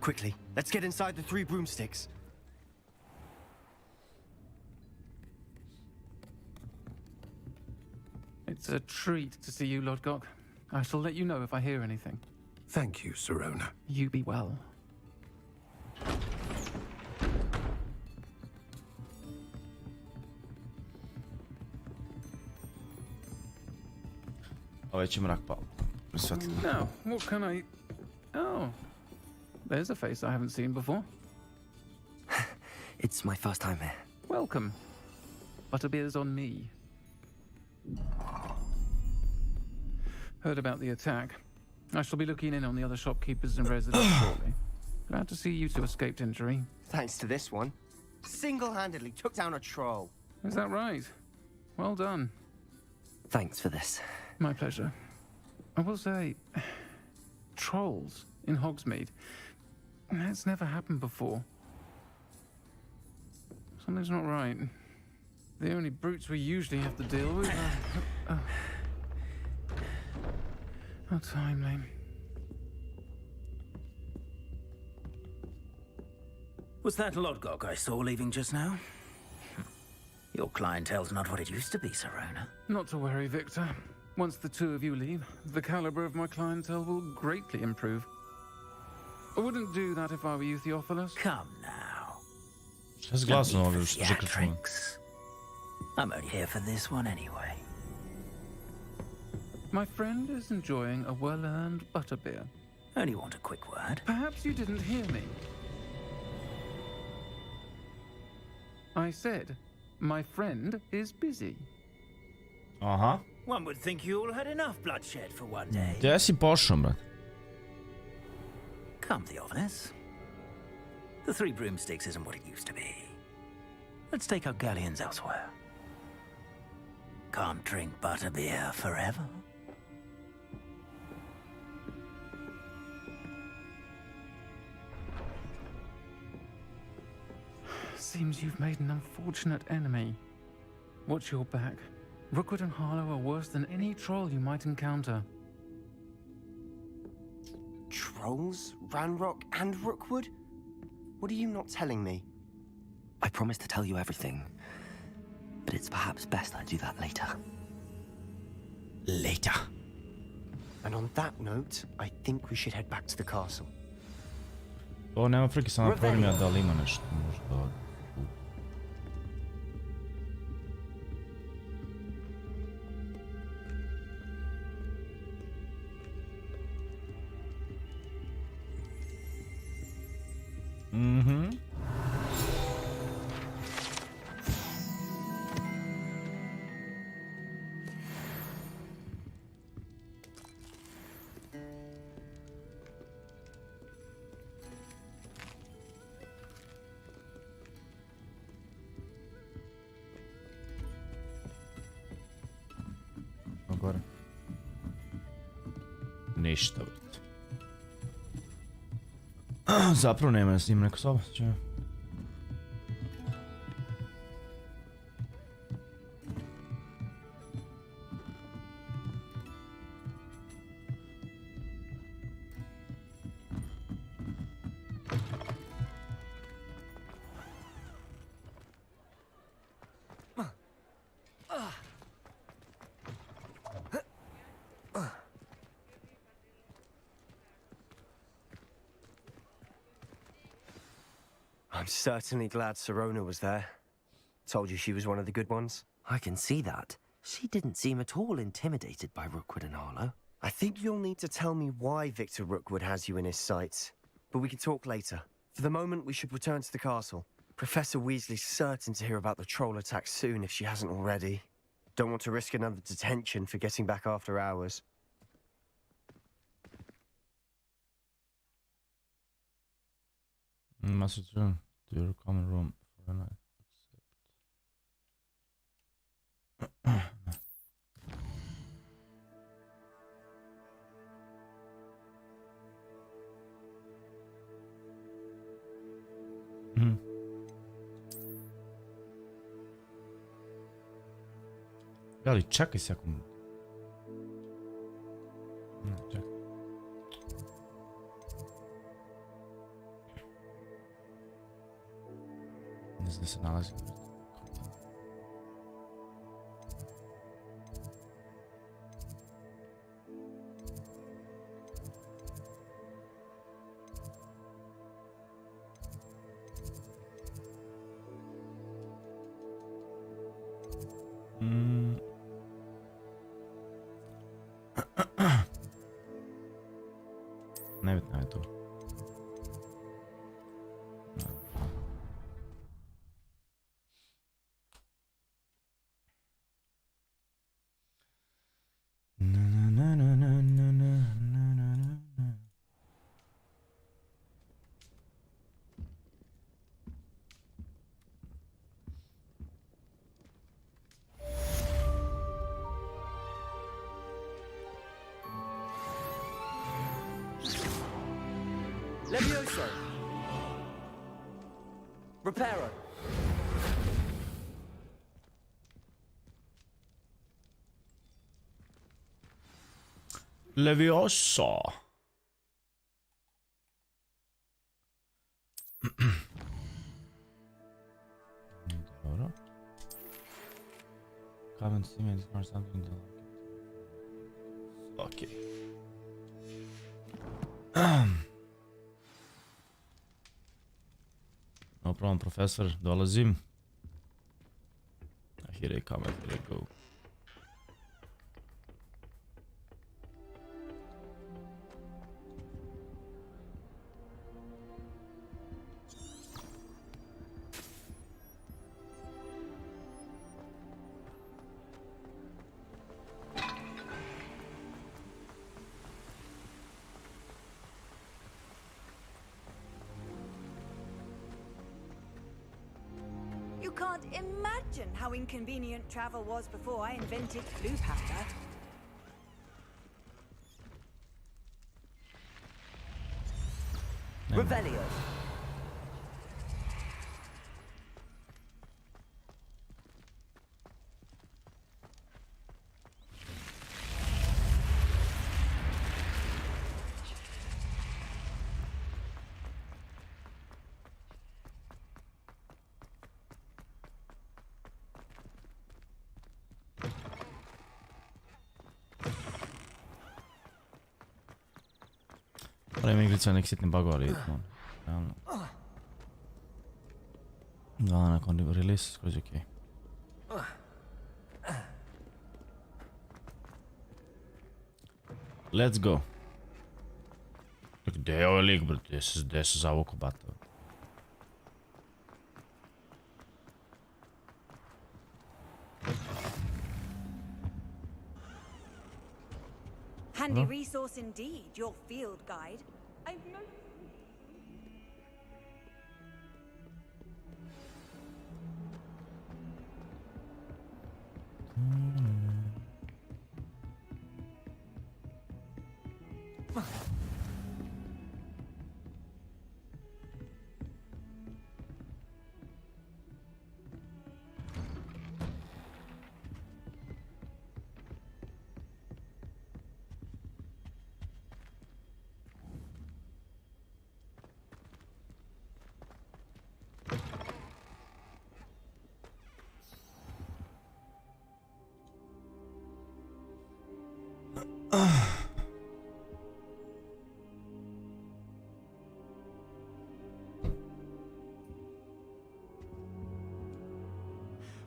Quickly, let's get inside the 3 broomsticks.
It's a treat to see you, Lodgok. I shall let you know if I hear anything.
Thank you, Sirona.
You be well.
A već je mrak pao.
Now, what can I... Oh, there's a face I haven't seen before.
It's my first time here.
Welcome. Butterbeer's on me. Heard about the attack. I shall be looking in on the other shopkeepers and residents shortly. Glad to see you two escaped injury.
Thanks to this one. Single-handedly took down a troll.
Is that right? Well done.
Thanks for this.
My pleasure. I will say, trolls in Hogsmeade. That's never happened before. Something's not right. The only brutes we usually have to deal with are... How timely.
Was that Lodgok I saw leaving just now? Your clientele's not what it used to be, Sirona.
Not to worry, Victor. Once the two of you leave, the caliber of my clientele will greatly improve. I wouldn't do that if I were you, Theophilus.
Come now.
Jest glasno, już rzekł.
I'm only here for this one anyway.
My friend is enjoying a well-earned butterbeer.
Only want a quick word.
Perhaps you didn't hear me. I said, my friend is busy.
Aha.
One would think you all had enough bloodshed for one day.
Gdje si pošao, brat?
Come to the office. The Three Broomsticks isn't what it used to be. Let's take our galleons elsewhere. Can't drink butterbeer forever.
Seems you've made an unfortunate enemy. Watch your back. Rookwood and Harlow are worse than any troll you might encounter.
Trolls? Ranrock and Rookwood? What are you not telling me?
I promised to tell you everything, but it's perhaps best I do that later.
Later.
And on that note, I think we should head back to the castle.
Ovo nema friki, samo problem ja da li ima nešto možda od... Mhm. Gore. Ništa, brat. Zapravo nema da snimam neku sobu, čemu?
I'm certainly glad Sirona was there. Told you she was one of the good ones.
I can see that. She didn't seem at all intimidated by Rookwood and Harlow.
I think you'll need to tell me why Victor Rookwood has you in his sights. But we can talk later. For the moment, we should return to the castle. Professor Weasley's certain to hear about the troll attack soon if she hasn't already. Don't want to risk another detention for getting back after hours.
Must return to your common room for a night. Ali čekaj sekund. Čekaj. Ne znam da se nalazi. Nebitno je to.
Leviosa! Reparo!
Leviosa! Dobro. Comment to me or something to like it. Okay. No problem, profesor, dolazim. Here they come, here they go.
You can't imagine how inconvenient travel was before I invented blue powder.
Revelio.
Moram igrica nek sitni bagovi, man. Realno. Da, nakon release skroz okej. Let's go. Gdje je ovaj lik, bro? Gdje se zavuku batove?
Handy resource indeed, your field guide. I've no...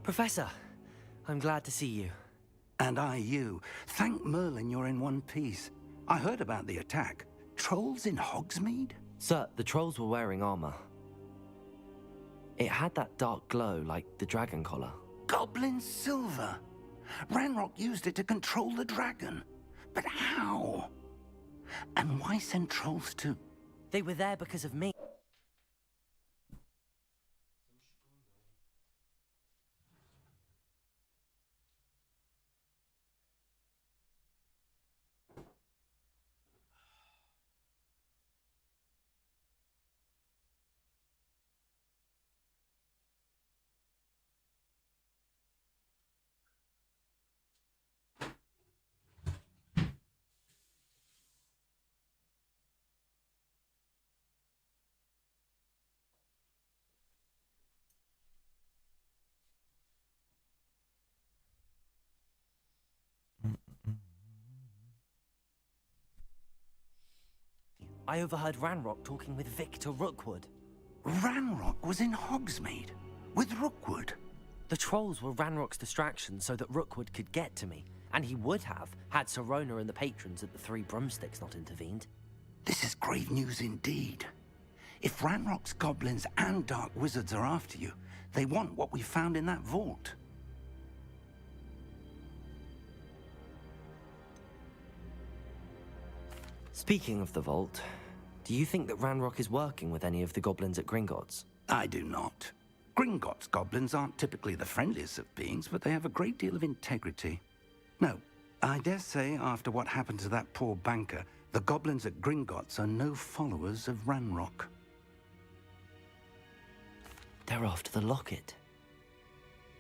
Professor, I'm glad to see you.
And I you. Thank Merlin you're in one piece. I heard about the attack. Trolls in Hogsmeade?
Sir, the trolls were wearing armor. It had that dark glow like the dragon collar.
Goblin silver. Ranrock used it to control the dragon. But how? And why send trolls to...
They were there because of me. I overheard Ranrock talking with Victor Rookwood.
Ranrock was in Hogsmeade? With Rookwood?
The trolls were Ranrock's distraction so that Rookwood could get to me. And he would have, had Sirona and the patrons at the Three Broomsticks not intervened.
This is grave news indeed. If Ranrock's goblins and dark wizards are after you, they want what we found in that vault.
Speaking of the vault, do you think that Ranrock is working with any of the goblins at Gringotts?
I do not. Gringotts goblins aren't typically the friendliest of beings, but they have a great deal of integrity. No, I dare say after what happened to that poor banker, the goblins at Gringotts are no followers of Ranrock.
They're after the locket.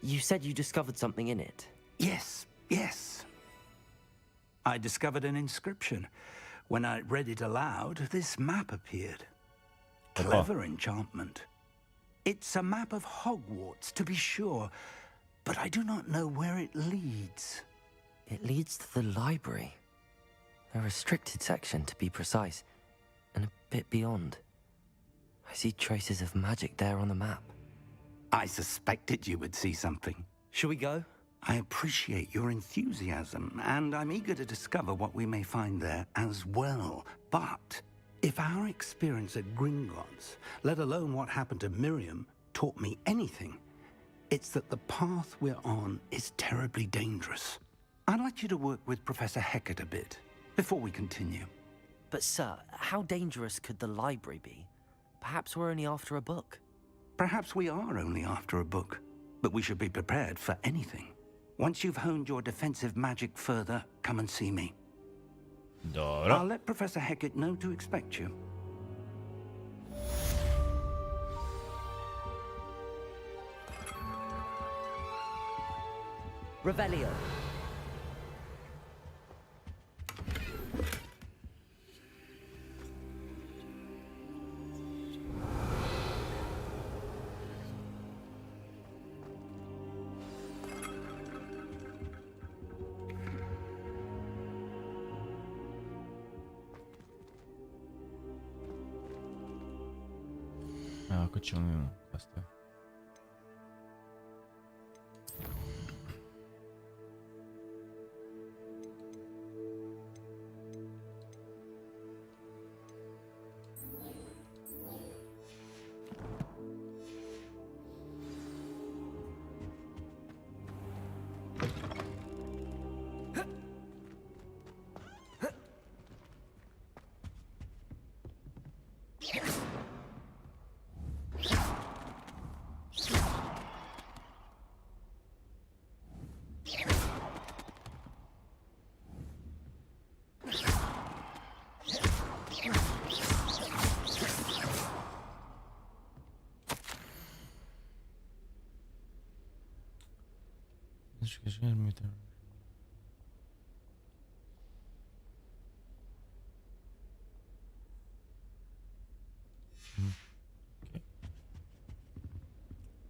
You said you discovered something in it.
Yes, yes. I discovered an inscription. When I read it aloud, this map appeared. Clever enchantment. It's a map of Hogwarts, to be sure, but I do not know where it leads.
It leads to the library. A restricted section, to be precise, and a bit beyond. I see traces of magic there on the map.
I suspected you would see something.
Shall we go?
I appreciate your enthusiasm, and I'm eager to discover what we may find there as well. But if our experience at Gringotts, let alone what happened to Miriam, taught me anything, it's that the path we're on is terribly dangerous. I'd like you to work with Professor Hecat a bit before we continue.
But sir, how dangerous could the library be? Perhaps we're only after a book.
Perhaps we are only after a book, but we should be prepared for anything. Once you've honed your defensive magic further, come and see me.
Dobro.
I'll let Professor Hecat know to expect you.
Revelio.
Ako ćemo imamo kasnije.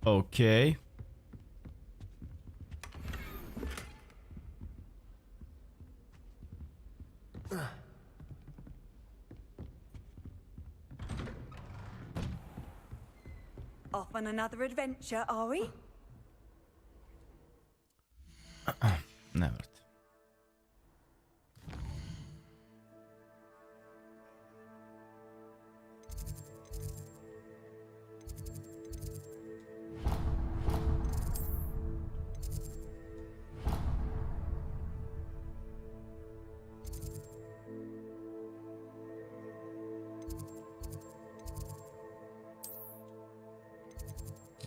Okay.
Off on another adventure, are we?
Ne vrati.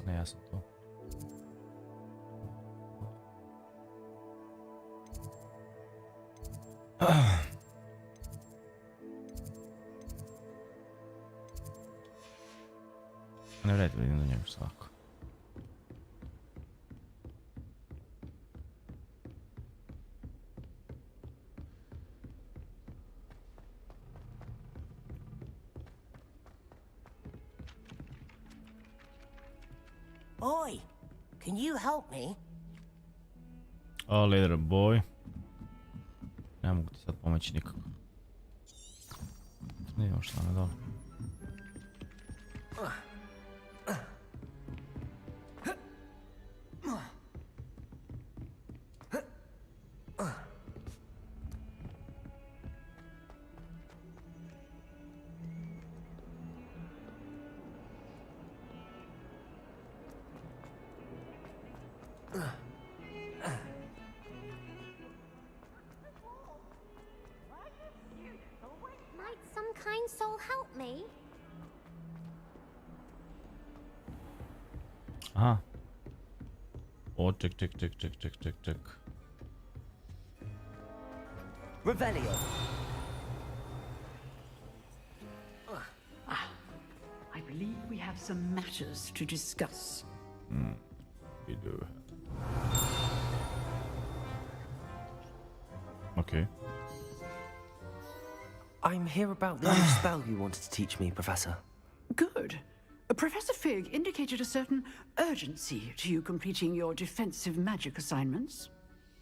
Ne, ja sam to. Ne vredi, vidim do njega svako.
Oi, can you help me?
Oh, little boy. Ne mogu ti sad pomoći nikako. Ne idemo šta na dole.
Might some kind soul help me?
Aha. O, ček.
Revelio.
I believe we have some matters to discuss.
We do. Okay.
I'm here about the new spell you wanted to teach me, Professor.
Good. Professor Fig indicated a certain urgency to you completing your defensive magic assignments.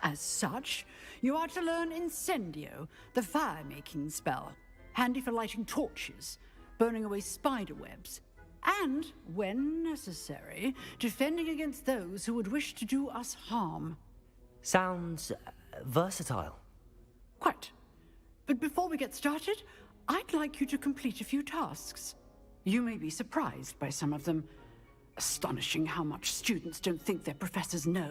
As such, you are to learn Incendio, the fire-making spell, handy for lighting torches, burning away spider webs, and, when necessary, defending against those who would wish to do us harm.
Sounds versatile.
Quite. But before we get started, I'd like you to complete a few tasks. You may be surprised by some of them. Astonishing how much students don't think their professors know.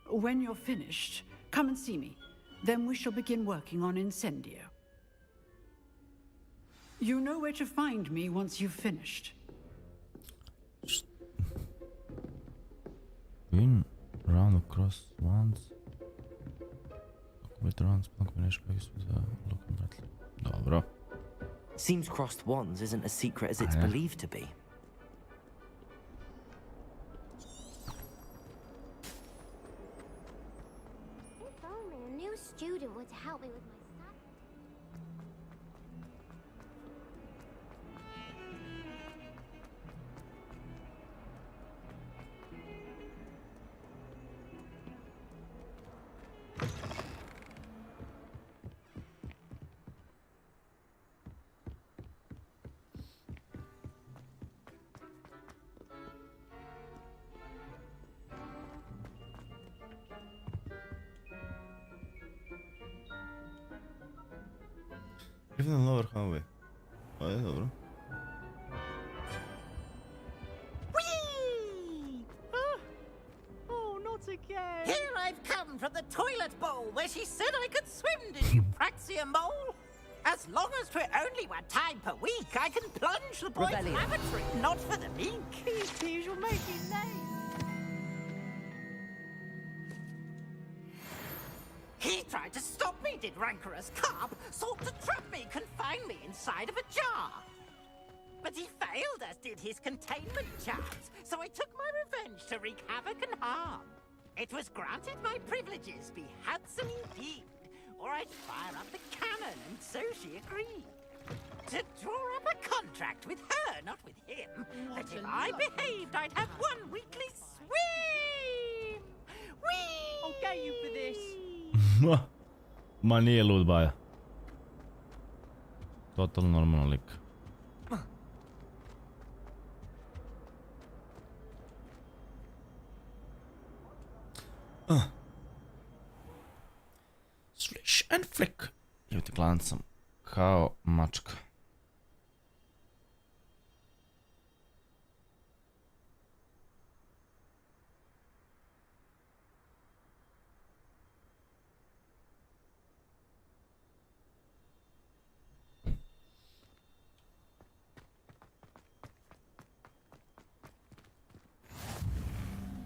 When you're finished, come and see me. Then we shall begin working on Incendio. You know where to find me once you've finished.
Win round across once. Complete rounds, combination with the local battle. Dobro.
Seems crossed wands isn't as secret as it's believed to be.
If only a new student would help me with my stuff.
Even the lower hallway. Oh, yeah, bro.
Whee! Oh, not again. Here I've come from the toilet bowl where she said I could swim, did you praxia mole? As long as 'twere only one time per week, I can plunge the boy's
Rebellion.
lavatory, not for the meek. You'll make me late. He tried to stop me, did rancorous carp, sought to trap me, confine me inside of a jar. But he failed, as did his containment charms, so I took my revenge to wreak havoc and harm. It was granted my privileges be handsome indeed, or I'd fire up the cannon, and so she agreed. To draw up a contract with her, not with him, that if I behaved, I'd have one weekly swim! Whee! I'll get you for this.
Ma nije lud baja. Totalno normalno lik. Swish and flick. Evo ti glancam kao mačka.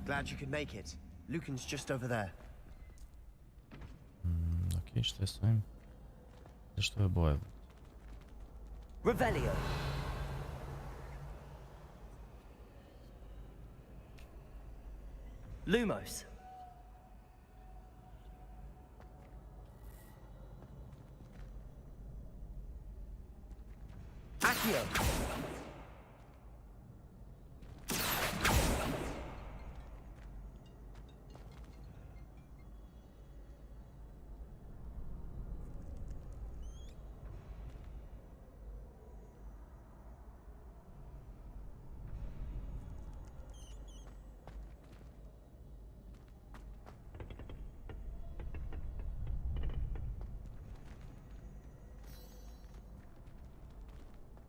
Glad you could make it. Lucan's just over there.
Okej, šta je s ovim? Zašto je boje?
Revelio. Lumos. Accio.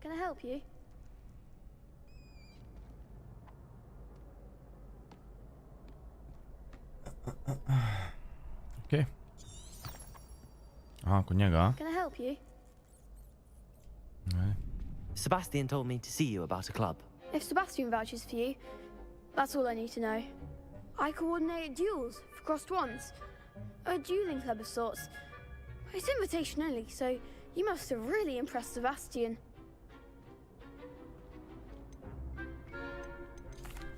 Can I help you?
Okej. Aha, kod njega, a?
Can I help you?
Ne.
Sebastian told me to see you about a club.
If Sebastian vouches for you, that's all I need to know. I coordinate duels for crossed wands. A dueling club of sorts. It's invitation only, so you must have really impressed Sebastian.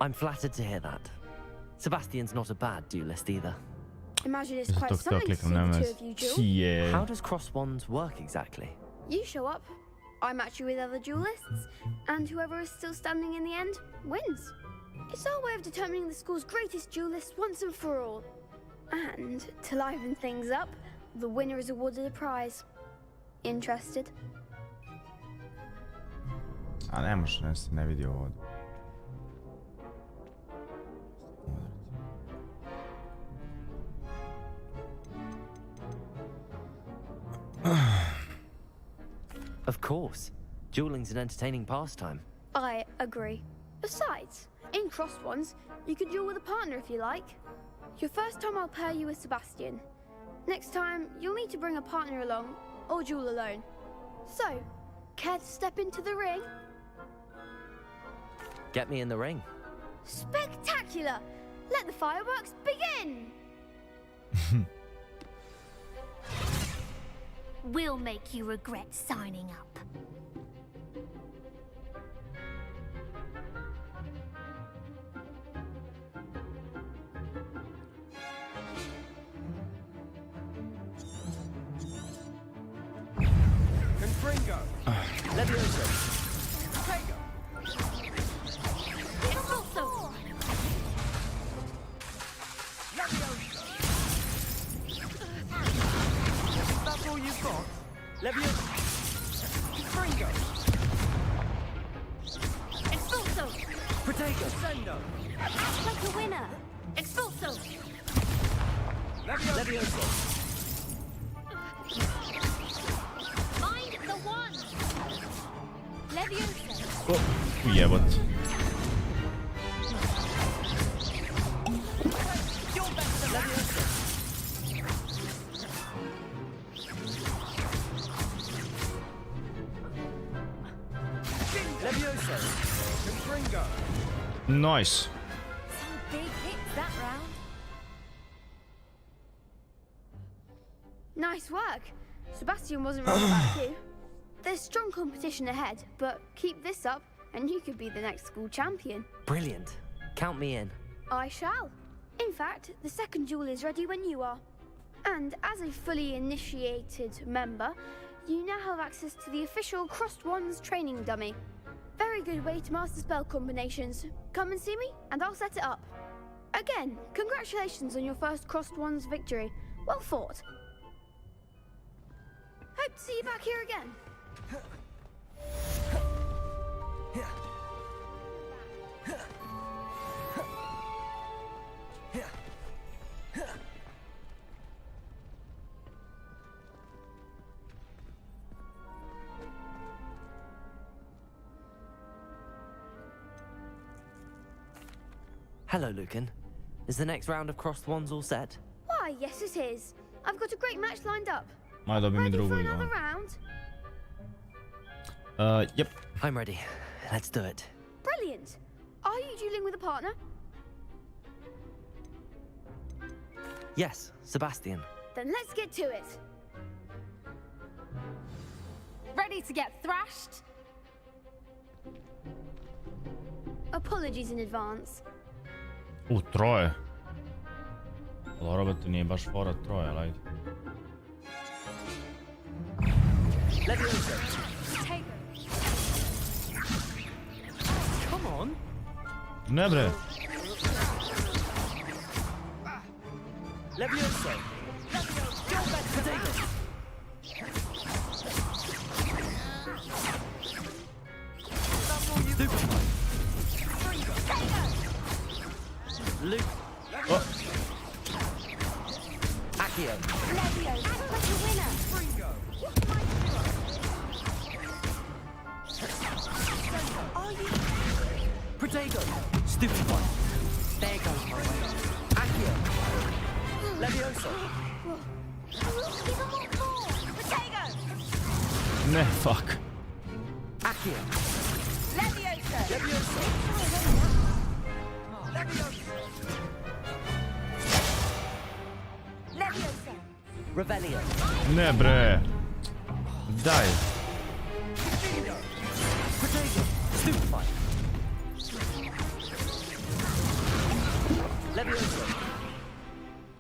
I'm flattered to hear that. Sebastian's not a bad duelist either.
Imagine it's
Is
quite
to
something to
klikam
see the
na
two
mes.
of you duel.
Je.
How does cross wands work exactly?
You show up, I match you with other duelists, and whoever is still standing in the end wins. It's our way of determining the school's greatest duelist once and for all. And to liven things up, the winner is awarded a prize. Interested?
A ne može, ne vidi ovo ovdje.
Dueling's an entertaining pastime.
I agree. Besides, in crossed ones, you can duel with a partner if you like. Your first time I'll pair you with Sebastian. Next time, you'll need to bring a partner along, or duel alone. So, care to step into the ring?
Get me in the ring.
Spectacular! Let the fireworks begin!
We'll make you regret signing up.
Confringo.
Leviosa.
Protego.
That's all you've got? Leviosa.
Confringo.
Expulso!
Protego.
Sendo.
Act like a winner! Expulso!
Leviosa.
Find the one! Leviosa!
O, jebać.
Leviosa. Confringo.
Nice.
Some big hits that round. Nice work. Sebastian wasn't wrong about you. There's strong competition ahead, but keep this up and you could be the next school champion.
Brilliant. Count me in.
I shall. In fact, the second duel is ready when you are. And as a fully initiated member, you now have access to the official Crossed Wands training dummy. Very good way to master spell combinations. Come and see me, and I'll set it up. Again, congratulations on your first Crossed Wands victory. Well fought. Hope to see you back here again.
Hello, Lucan. Is the next round of Crossed Wands all set?
Why, yes it is. I've got a great match lined up.
Aj, dobij mi
Ready for
drugu.
another round?
Yep.
I'm ready. Let's do it.
Brilliant. Are you dueling with a partner?
Yes, Sebastian.
Then let's get to it.
Ready to get thrashed?
Apologies in advance.
Troje. Dobro, to nije baš fora troje, ali ajde.
Leviosa. Come on.
Ne bre.
Leviosa. Protego. Luke.
Oh.
Accio.
Levio, act like a winner!
Are you? Protego. Stupid one. There goes my way. Accio. Leviosa.
Give him more! Protego!
Ne, fuck.
Accio.
Leviosa!
Leviosa.
Leviosa!
Revelio.
Ne bre. Daj.
Protego. Stupefy. Leviosa.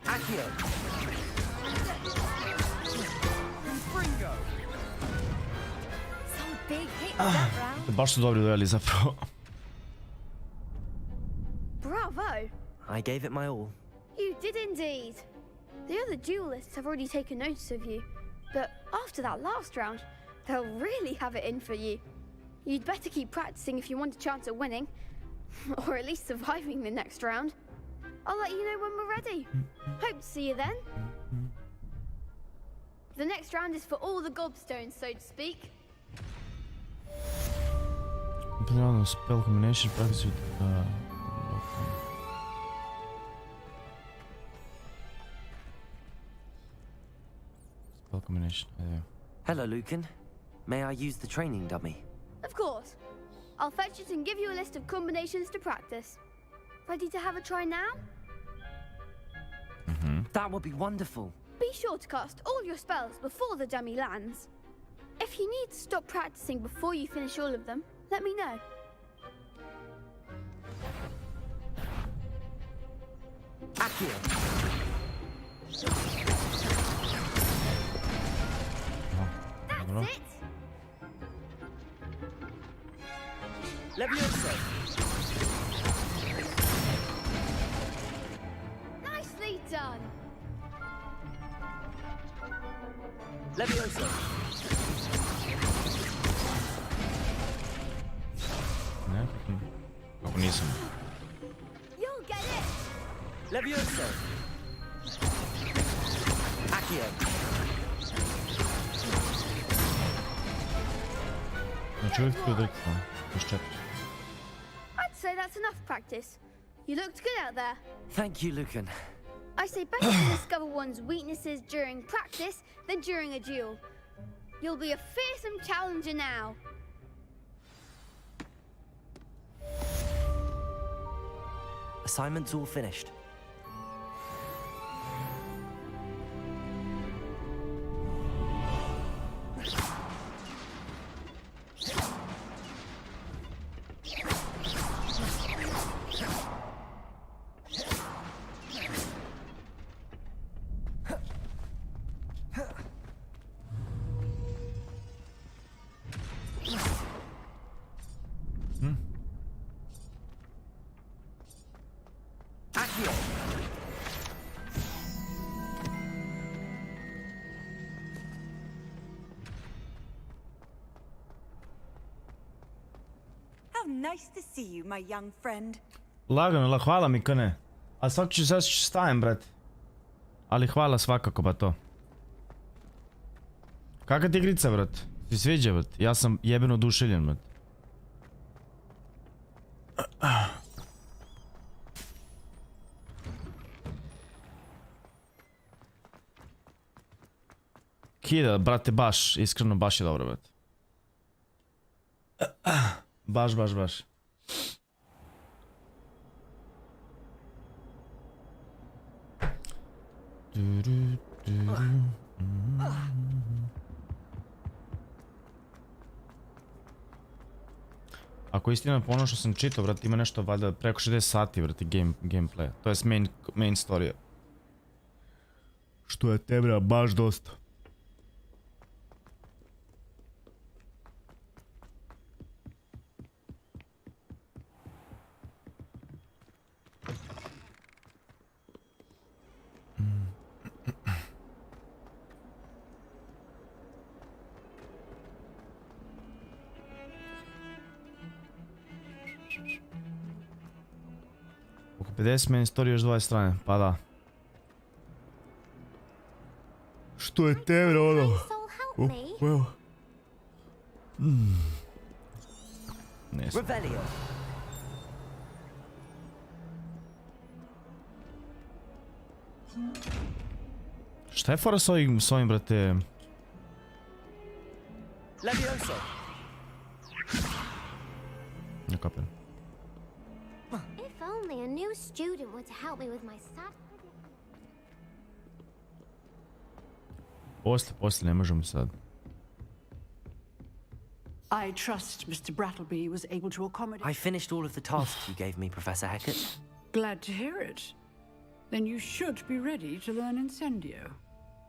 Accio.
Confringo.
Some big hits that round.
Baš su dobri dueli zapravo.
Bravo.
I gave it my all.
You did indeed. The other duelists have already taken notice of you, but after that last round, they'll really have it in for you. You'd better keep practicing if you want a chance at winning, or at least surviving the next round. I'll let you know when we're ready. Hope to see you then. The next round is for all the gobstones, so to speak.
Put on a spell combination practice with spell combination.
Hello, Lucan. May I use the training dummy?
Of course. I'll fetch it and give you a list of combinations to practice. Ready to have a try now?
That would be wonderful.
Be sure to cast all your spells before the dummy lands. If you need to stop practicing before you finish all of them, let me know.
Accio.
That's it!
Leviosa.
Nicely done!
Leviosa.
Kako nisam.
You'll get it!
Leviosa. Accio.
Znači uvijek tu odreti, još 4.
I'd say that's enough practice. You looked good out there.
Thank you, Lucan.
I say better to discover one's weaknesses during practice than during a duel. You'll be a fearsome challenger now.
Assignment's all finished.
Nice to see you, my young friend.
Lagano, hvala mi kane. A sad ću stajem, brat. Ali hvala svakako pa to. Kakva ti igrica, brat? Ti sviđa, brat? Ja sam jebeno oduševljen, brat. Kida, brate, baš, iskreno baš je dobro, brat. Baš. Ako istina ono što sam čitao, brate, ima nešto valjda preko 60 sati, brate, gameplaya. To je main storija. Što je tebra baš dosta. Oko 50 main story, još 20 strane, pa da. Što je tebra ono? Ne znam. Šta je fora s ovim, brate?
Leviosa.
Ne kapem.
If only a new student were to help me with my sad...
Poslije, ne možemo sad.
I trust Mr. Brattleby was able to accommodate...
I finished all of the tasks you gave me, Professor Hackett.
Glad to hear it. Then you should be ready to learn Incendio.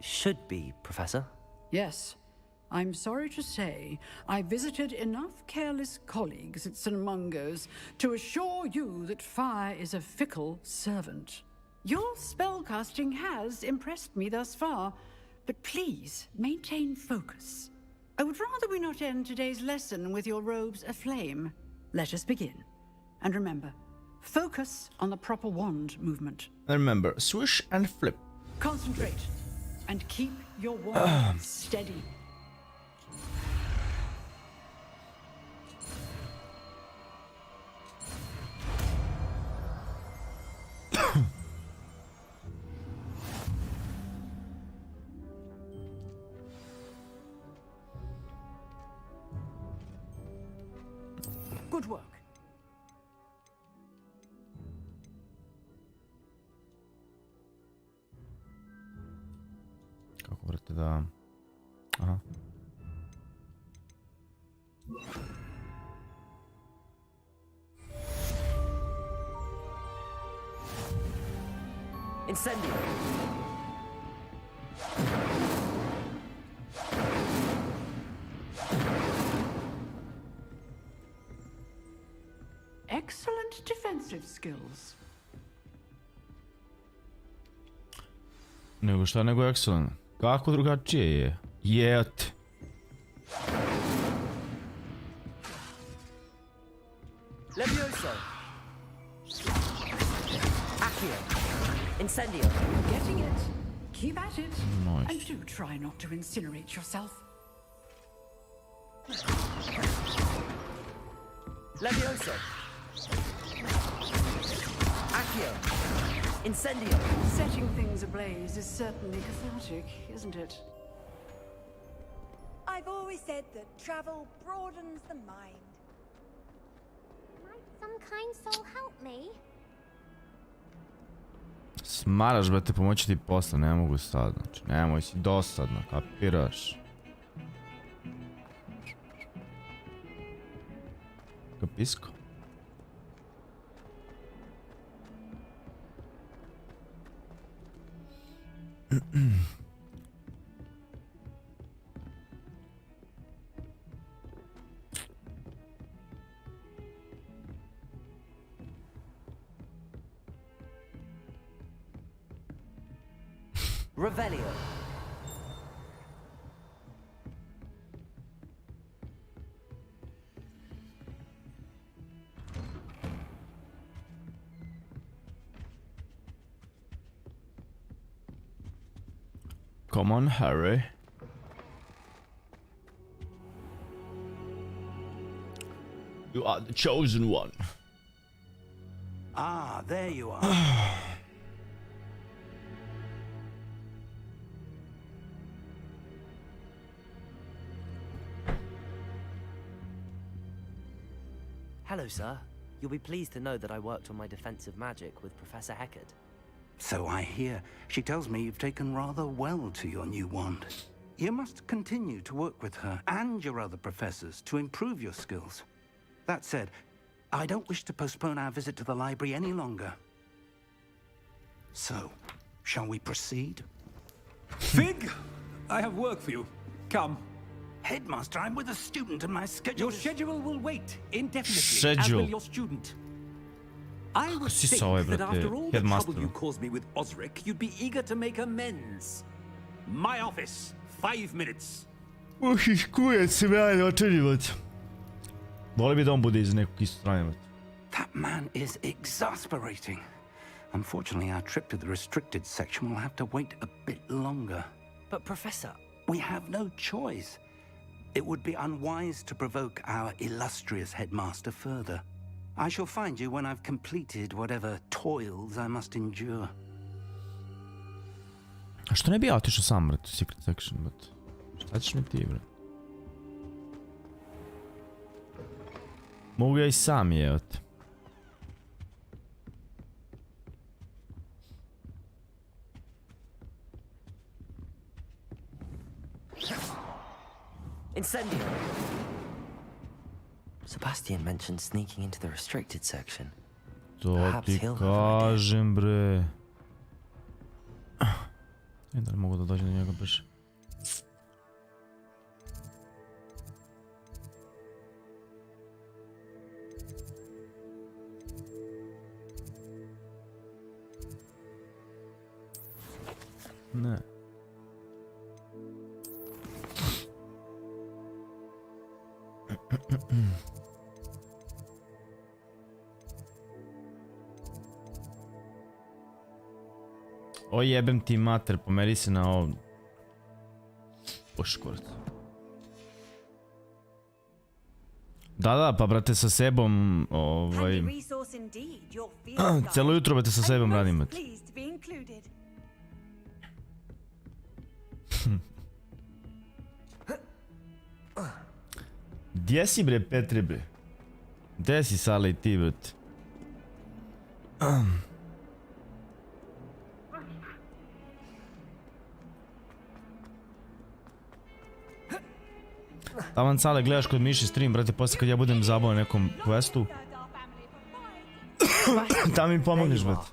Should be, Professor.
Yes. I'm sorry to say, I visited enough careless colleagues at St. Mungo's to assure you that fire is a fickle servant. Your spellcasting has impressed me thus far, but please maintain focus. I would rather we not end today's lesson with your robes aflame. Let us begin. And remember, focus on the proper wand movement.
Remember, swish and flip.
Concentrate and keep your wand steady. Good work.
Kako brate da... Aha.
Incendio.
Excellent defensive skills.
Nego šta nego excellent. Kako drugačije je? Jet.
Leviosa. Accio. Incendio.
Getting it. Keep at it.
Nice.
And do try not to incinerate yourself.
Leviosa. Accio. Incendio.
Setting things ablaze is certainly cathartic, isn't it?
I've always said that travel broadens the mind.
Might some kind soul help me?
Smaraš, brate, pomoći ti posla, ne mogu sad, znači, nemoj si dosadno, kapiraš? Kapisko?
Revelio.
Come on, Harry. You are the chosen one.
Ah, there you are.
Hello, sir. You'll be pleased to know that I worked on my defensive magic with Professor Heckard.
So I hear. She tells me you've taken rather well to your new wand. You must continue to work with her and your other professors to improve your skills. That said, I don't wish to postpone our visit to the library any longer. So, shall we proceed?
Fig! I have work for you. Come.
Headmaster, I'm with a student and my schedule
Your schedule will wait indefinitely, as
Schedule.
will your student. I would
Si
think
sa
that after all the
Headmaster.
trouble you caused me with Osric, you'd be eager to make amends. My office, 5 minutes.
Ušiš kujec si me ajde očinivati. Voli bi da on bude iz nekog isto strane.
That man is exasperating. Unfortunately, our trip to the restricted section will have to wait a bit longer.
But, Professor...
We have no choice. It would be unwise to provoke our illustrious headmaster further. I shall find you when I've completed whatever toils I must endure.
A što ne bi ja otišao sam, brate, u secret section, brate? Šta ćeš mi ti, brate? Mogu ja i sam, jevate.
Incendio. Sebastian mentioned sneaking into the restricted section.
To ti kažem, bre. Da li mogu da dođem do njega brže? Ne. O jebem ti mater, pomeri se na ovom. Oškurac. Da, pa brate sa sebom, Celo jutro brate sa sebom radim, brate. Gdje si bre, Petri bre? Gde si Sale i ti, brate? Taman Sale, gledaš kod Miši stream, brate, poslije kad ja budem zabao nekom questu. Tam mi pomogneš, brate.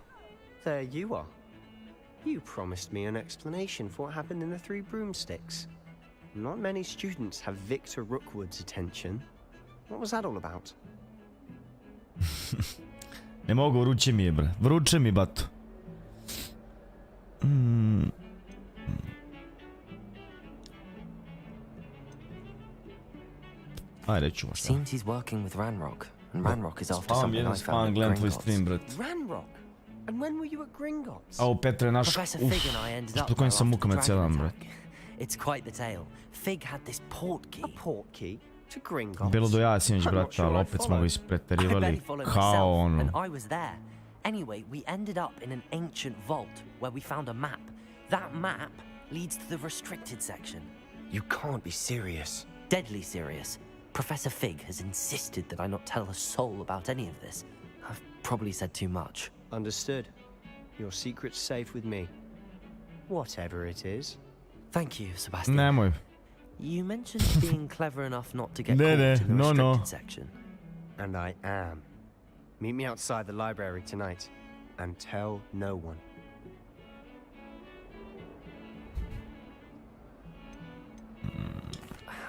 There you are. You promised me an explanation for what happened in the Three Broomsticks. Not many students have Victor Rookwood's attention. What was that all about?
Ne mogu, vruće mi je, bre. Vruće mi, bato. Aj, reću možda.
Seems he's working with Ranrock, and Ranrock is after something I
Jedan
found at
gledam tvoj
Gringotts.
stream, brat.
Ranrock? And when were you at Gringotts?
Au, Petre, naš...
Professor Fig and I ended up
pod kojim
there
sam
after
mukama
the
cijel dan,
dragon
brat.
attack. It's quite the tale. Fig had this port key.
A port key? To Gringotts?
Bilo do ja sinoć, brata, ali opet smo ga ispreterivali kao ono.
And I was there. Anyway, we ended up in an ancient vault where we found a map. That map leads to the restricted section.
You can't be serious.
Deadly serious. Professor Fig has insisted that I not tell a soul about any of this. I've probably said too much.
Understood. Your secret's safe with me. Whatever it is.
Thank you, Sebastian.
Nemoj.
You mentioned being clever enough not to get
Ne,
caught
ne,
in the
no,
restricted
no.
section.
And I am. Meet me outside the library tonight. And tell no one.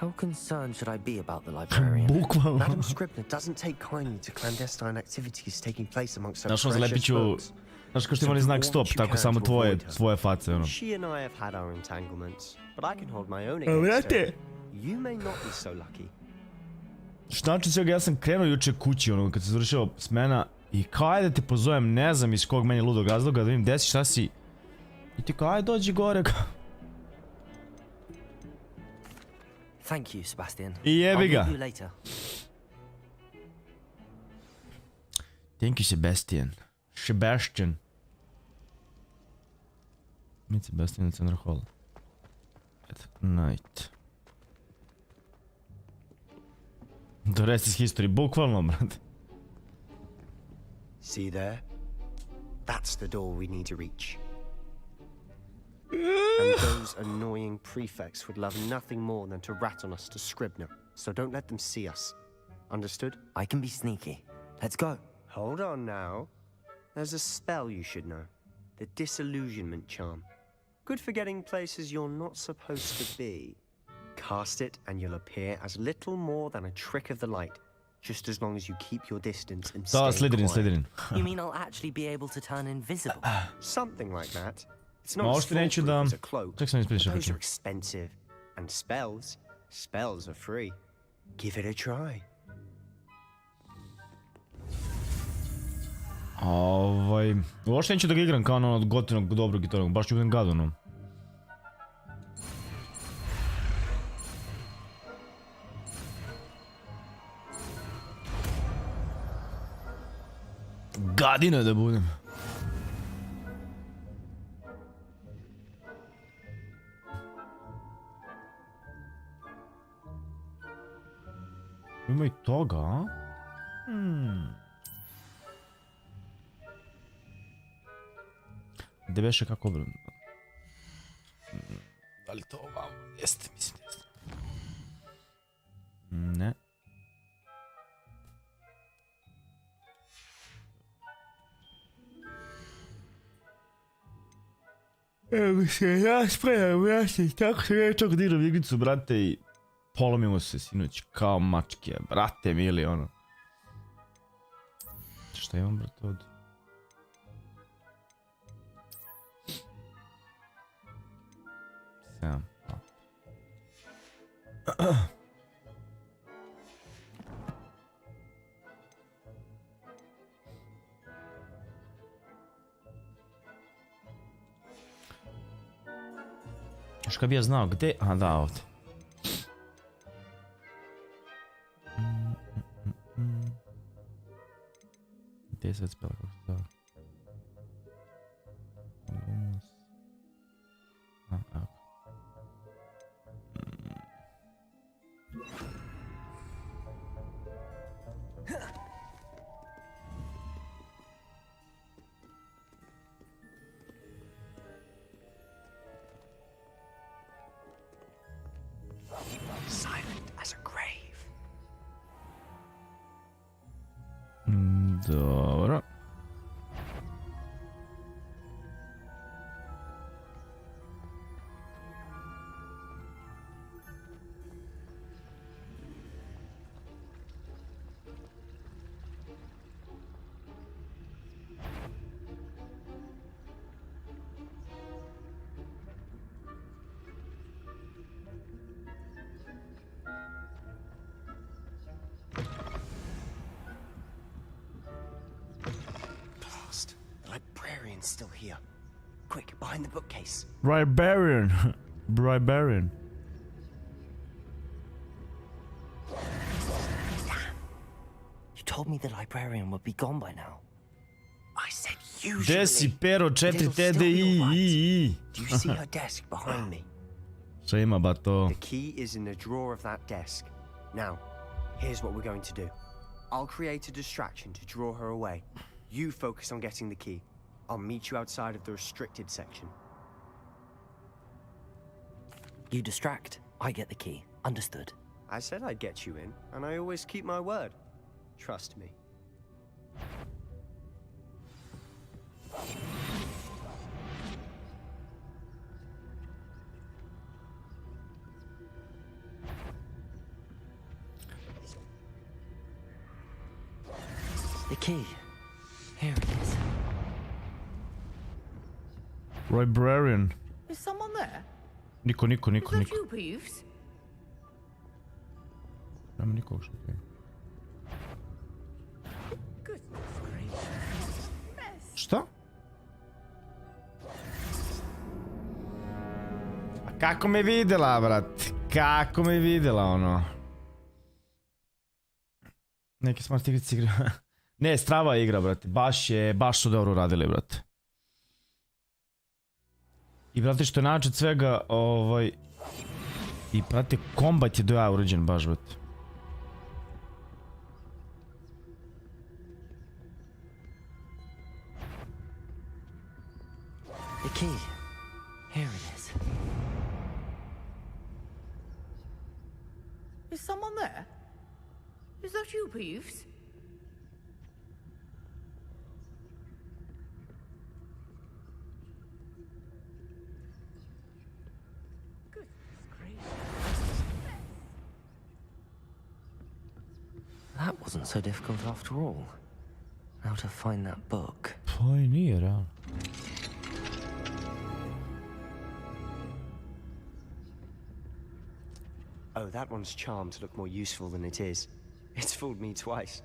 How concerned should I be about the librarian?
Madam Scribner doesn't take kindly to clandestine activities taking place amongst her
Znaš, on
precious
zalepit ću...
books.
Znaš kao što ima znak stop, tako samo tvoje face, ono.
She and I have had our entanglements, but I can hold my own
A
against her.
vrate!
You may not be so lucky.
Znači svega, ja sam krenuo juče kući, ono, kad se završio smena i kao ajde te pozovem, ne znam iz kog meni ludog razloga, da vidim gdje si, šta si. I ti kao ajde dođi gore, kao.
Thank you, Sebastian.
I jebi ga.
I'll meet you later.
Thank you, Sebastian. Sebastian. Meet Sebastian at Center Hall. At night. The rest is history. Bukvalno, brate.
See there? That's the door we need to reach. And those annoying prefects would love nothing more than to rat on us to Scribner, so don't let them see us. Understood?
I can be sneaky. Let's go.
Hold on now. There's a spell you should know. The Disillusionment Charm. Good for getting places you're not supposed to be. Cast it and you'll appear as little more than a trick of the light, just as long as you keep your distance and stay
Slytherin.
You mean I'll actually be able to turn invisible?
Something like that. It's
Ma
not as
ošte neću
foolproof
da...
as a cloak.
Ček sam ispričao
Those
priču.
are expensive. And spells are free. Give it a try.
Uopšte neću da ga igram kao ono od gotivnog dobrog gitarnog, baš ću budem gadonom. Gadina da budem. Ima i toga, a? Gde beše kako obrano? Da li to ovamo? Jeste, mislim da jeste. Ne. Evo se, ja spremam, ja se tako se nečak diram igricu, brate, i polomimo se sinoć kao mačke, brate mili, ono. Šta imam, brate, ovdje? Sedam, Još kad bi ja znao gdje... Aha, da, ovdje. Gdje je sad spela, kako se zove? Evo. Dobro.
Still here. Quick, behind the bookcase.
Ribarian. Ribarian.
You told me the librarian would be gone by now.
I said usually.
Gde si pero 4
It'll still be
TDI?
alright. Do you see her desk behind me?
Šta ima ba to?
The key is in the drawer of that desk. Now, here's what we're going to do. I'll create a distraction to draw her away. You focus on getting the key. I'll meet you outside of the restricted section.
You distract, I get the key. Understood.
I said I'd get you in, and I always keep my word. Trust me.
The key. Here it is.
Librarian.
Is someone there?
Niko.
Is that you, Peeves?
Nema nikog što je. Šta? A kako me videla, brat? Kako me videla, ono? Neki smart igrice igra. Ne, strava igra, brate. Baš su dobro radili, brate. I brate, što je način svega, i brate, kombat je do jaja uređen baš, brate.
The key. Here it is.
Is someone there? Is that you, Peeves?
That wasn't so difficult after all. How to find that book?
Pa i nije, realno.
Oh, that one's charmed to look more useful than it is. It's fooled me twice.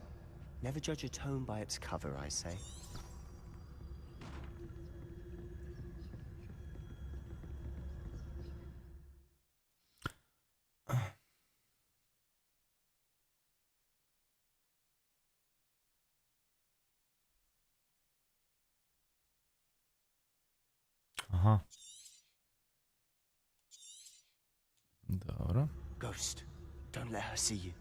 Never judge a tome by its cover, I say.
Aha. Dobro.
Ghost, don't let her see you.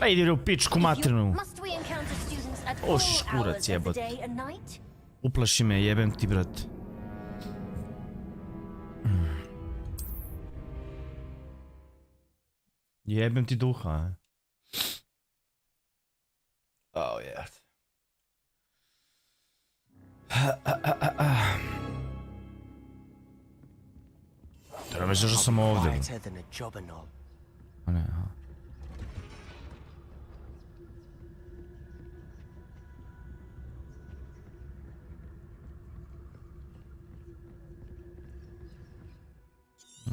A ide u pičku materinu.
Must we encounter students at
O,
all
škurac
hours of the
jebot.
day and night?
Uplaši me, jebem ti, brat. Jebem ti duha, Oh, yeah. Treba me što sam ovdje.
Quieter than a jobberknoll.
A ne, aha.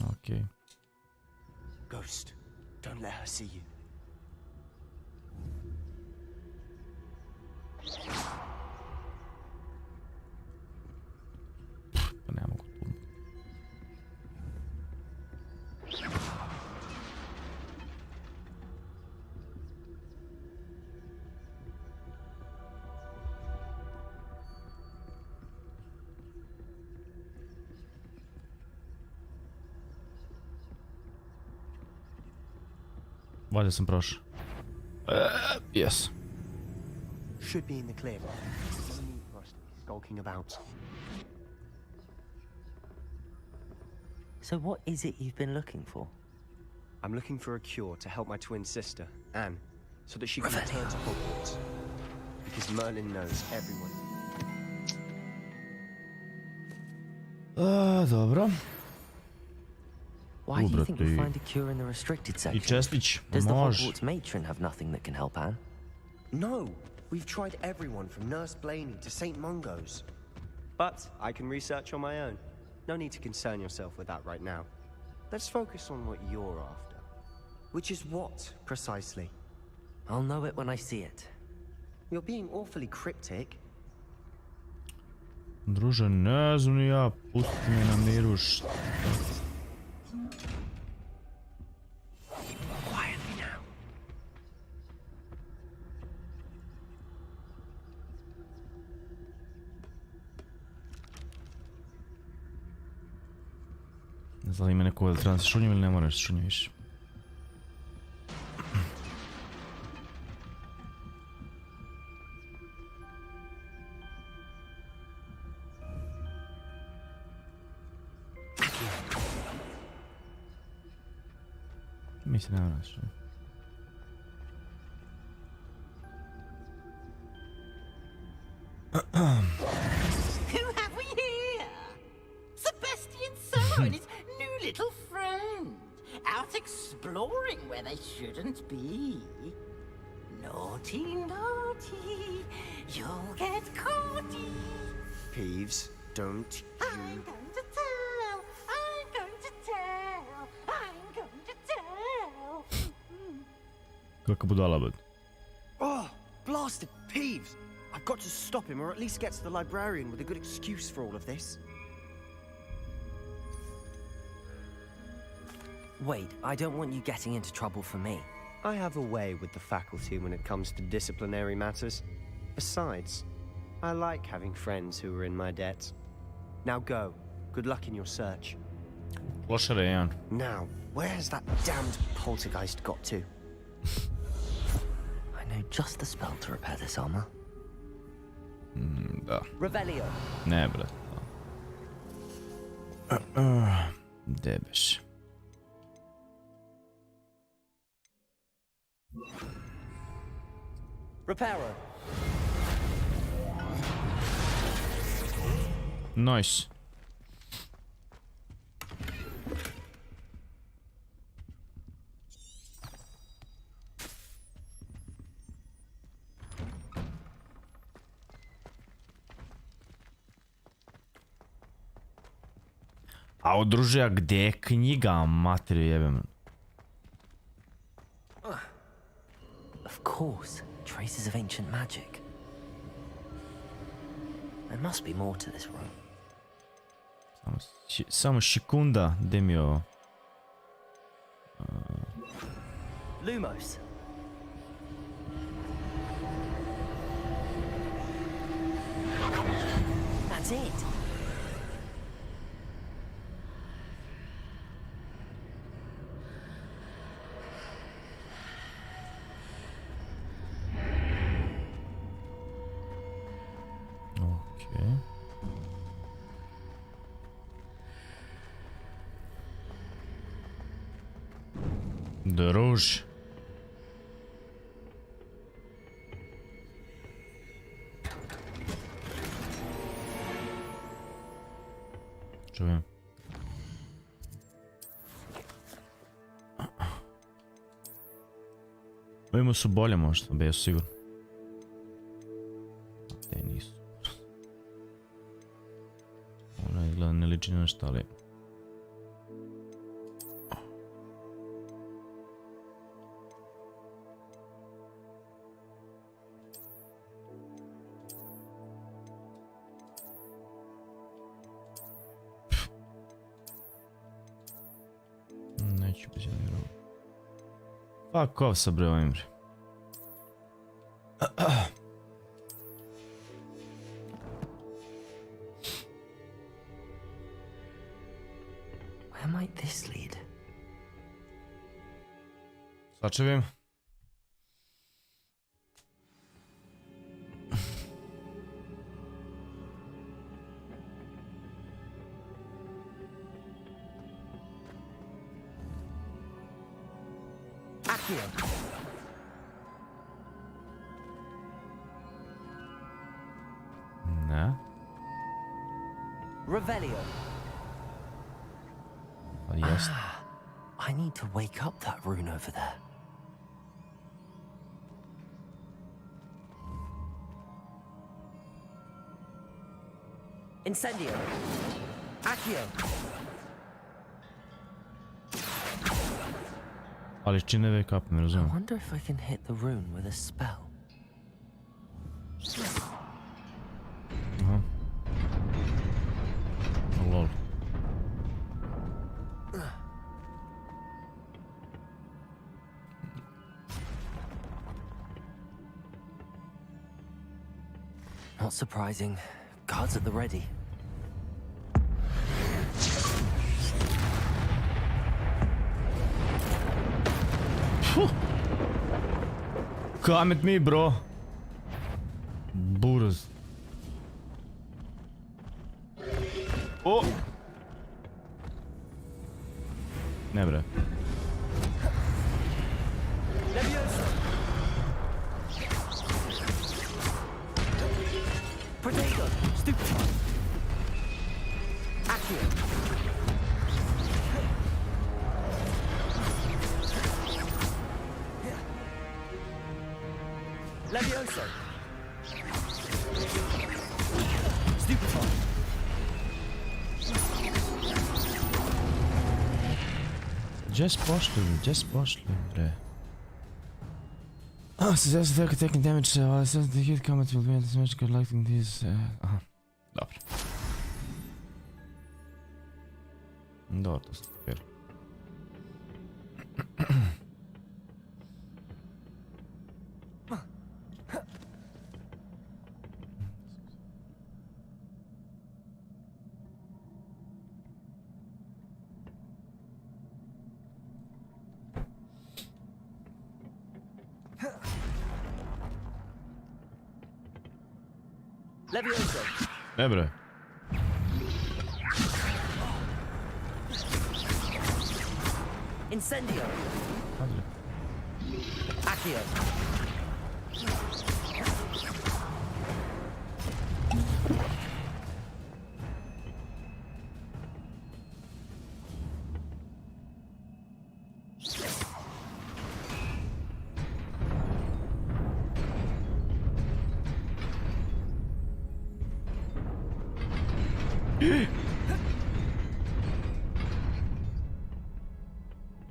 Okay.
Ghost, don't let her see you.
Pa ne mogu tu. Valjda sam prošao. Yes.
Should be in the clear. Skulking about.
So what is it you've been looking for?
I'm looking for a cure to help my twin sister, Anne, so that she can return to Hogwarts. Because Merlin knows everyone.
Dobro.
Why do you think you'll find a cure in the restricted section?
I čestić,
Does the
može.
Hogwarts matron have nothing that can help Anne?
No, we've tried everyone from Nurse Blaney to St. Mungo's. But I can research on my own. No need to concern yourself with that right now. Let's focus on what you're after. Which is what, precisely?
I'll know it when I see it.
You're being awfully cryptic.
Druže, ne znam ni ja, pusti me na miru,
Quietly now.
Ne znam ima neko da treba da se šunjim ili ne moraš se šunjim više. Mislim ne moraš.
Who have we here? Sebastian Summer and his new little friend. Out exploring where they shouldn't be. Naughty, naughty. You'll get caughty.
Peeves, don't you...
I'm going to tell. I'm going to tell. I'm going to tell.
Kakva budala bud.
Oh, blasted Peeves! I've got to stop him, or at least get to the librarian with a good excuse for all of this.
Wait, I don't want you getting into trouble for me.
I have a way with the faculty when it comes to disciplinary matters. Besides, I like having friends who are in my debt. Now go. Good luck in your search.
Lošare jedan.
Now, where has that damned poltergeist got to?
I know just the spell to repair this armor.
Da.
Revelio.
Ne, brat. Debeš.
Reparo.
Nice. A druže, a gdje je knjiga, materiju jebem?
Of course, traces of ancient magic. There must be more to this room.
Samo sekunda, gdje mi je ovo?
Lumos. That's it.
Okay. Druž. Čujem. Ovimo su bolje možda, bio sigurno. Te nisu. Ona izgleda ne liči na nešto, ali... Neću biti vjerovo. Fuck off sa bre ovim bre.
Where might this lead?
Sačevim. Ne.
Revelio.
Jest.
I need to wake up that rune over there. Incendio. Accio.
Ali čine wake up, ne
I
razumijem.
wonder if I can hit the rune with a spell.
Aha. Lol.
Not surprising. Guards at the ready.
Come at me, bro. Buras. O! Ne bre.
Leviosa. Protego. Stupefy. Accio. Leviosa. Stupefy.
Just pošli, bre. Success attack taking damage, while the hit combat will be anti-magical lighting this. Aha, dobro. Dobro, to super.
Leviosa.
Ne bre.
Incendio.
Padre.
Accio.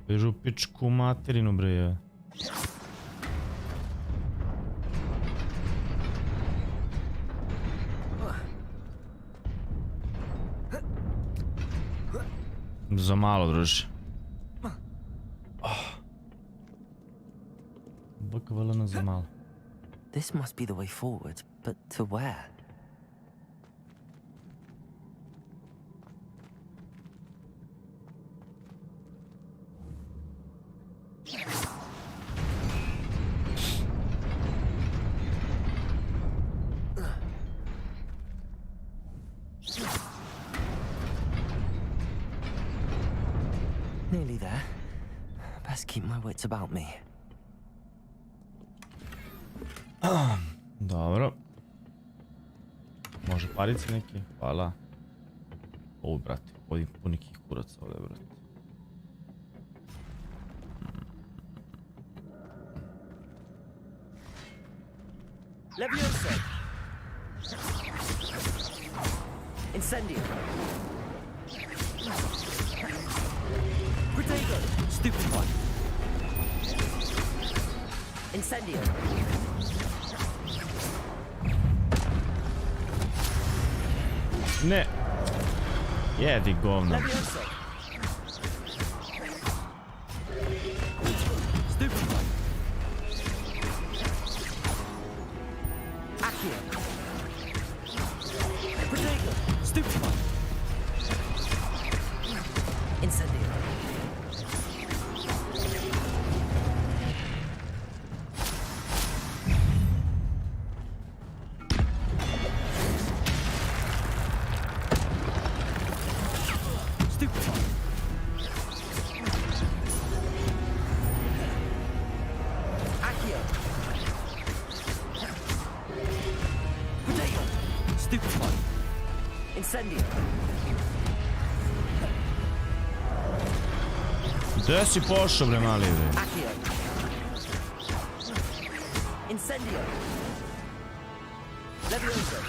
Bežu pičku materinu, bre, je. Za malo, druži. BKVLN za malo.
This must be the way forward, but to where? Nearly there. Best keep my wits about me.
Dobro. Može parice neki? Hvala. Ovo, brate, ovdje po nekih kuraca ovdje, brate.
Leviosa. Incendio. Protego. Stupefy. Incendio.
Ne. Jedi govno.
Leviosa. Stupefy. Accio. Protego. Stupefy. Incendio. Incendio.
Gdje si pošao bre mali bre?
Accio. Incendio. Leviosa.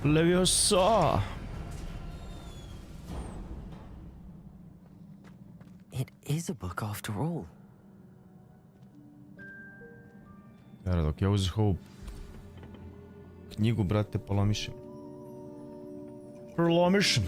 Leviosa.
It is a book after all.
Jara, dok ja uzih ovu knjigu, brate, polomišem. Polomišem.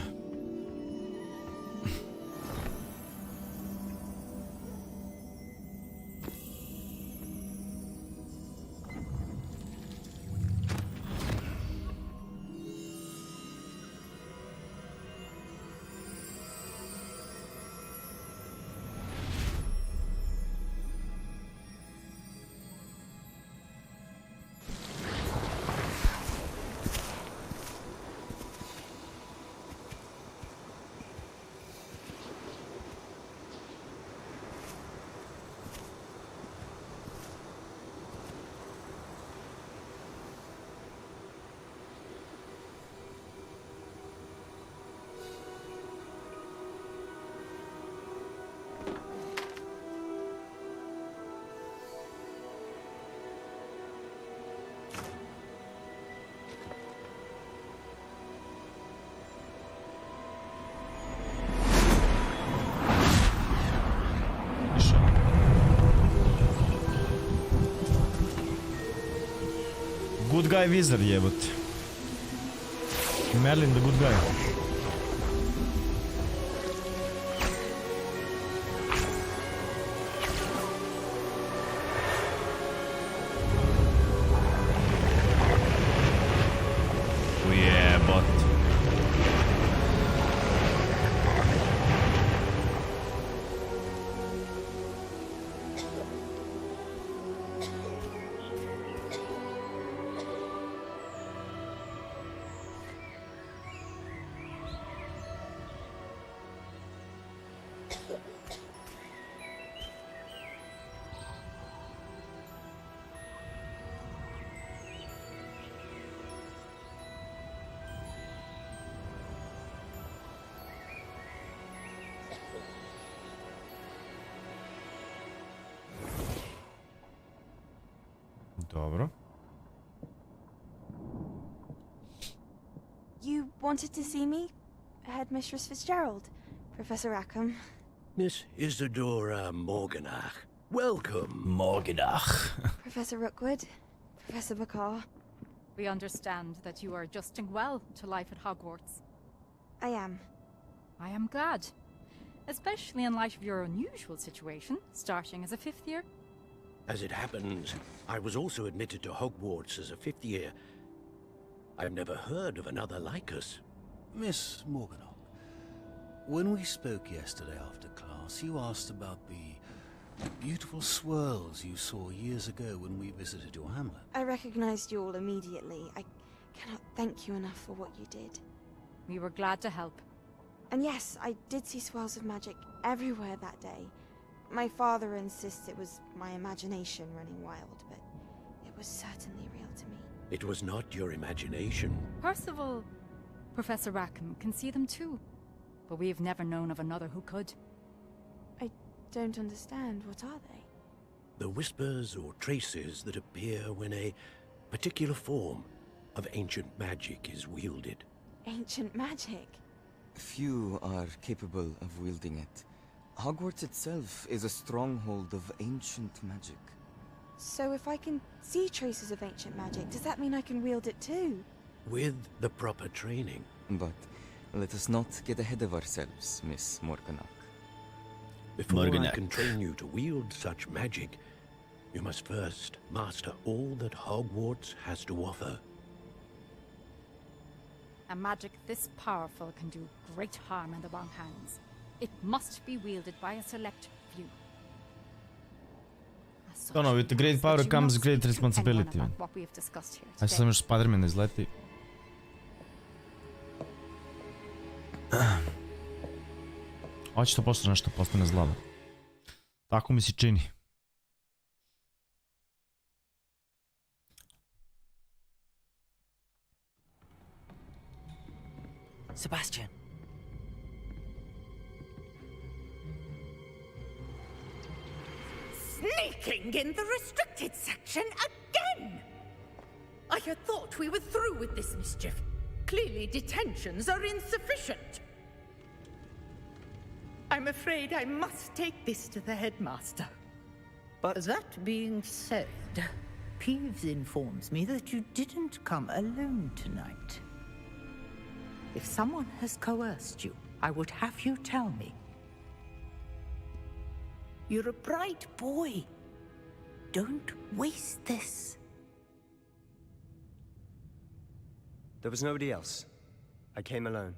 Good guy wizard jebot. Merlin the good guy. Ujebot. Dobro.
You wanted to see me? Headmistress Fitzgerald, Professor Rackham.
Miss Isadora Morganach. Welcome.
Morganach.
Professor Rookwood, Professor Bakar.
We understand that you are adjusting well to life at Hogwarts.
I am.
I am glad. Especially in light of your unusual situation, starting as a 5th year.
As it happens, I was also admitted to Hogwarts as a 5th year. I've never heard of another like us.
Miss Morganach, when we spoke yesterday after class, you asked about the beautiful swirls you saw years ago when we visited your hamlet.
I recognized you all immediately. I cannot thank you enough for what you did.
We were glad to help.
And yes, I did see swirls of magic everywhere that day. My father insists it was my imagination running wild, but it was certainly real to me.
It was not your imagination.
Percival, Professor Rackham can see them too. But we've never known of another who could.
I don't understand. What are they?
The whispers or traces that appear when a particular form of ancient magic is wielded.
Ancient magic?
Few are capable of wielding it. Hogwarts itself is a stronghold of ancient magic.
So if I can see traces of ancient magic, does that mean I can wield it too?
With the proper training.
But let us not get ahead of ourselves, Miss Morganach.
Before I can train you to wield such magic, you must first master all that Hogwarts has to offer.
A magic this powerful can do great harm in the wrong hands. It must be wielded by a select few.
Ono, with the great power comes great responsibility. Aj sam još Spider-Man izleti. Hoće to posle nešto postane zlava. Tako mi se čini.
Sebastian.
Sneaking in the restricted section again! I had thought we were through with this mischief. Clearly detentions are insufficient. I'm afraid I must take this to the headmaster.
But that being said, Peeves informs me that you didn't come alone tonight. If someone has coerced you, I would have you tell me. You're a bright boy. Don't waste this.
There was nobody else. I came alone.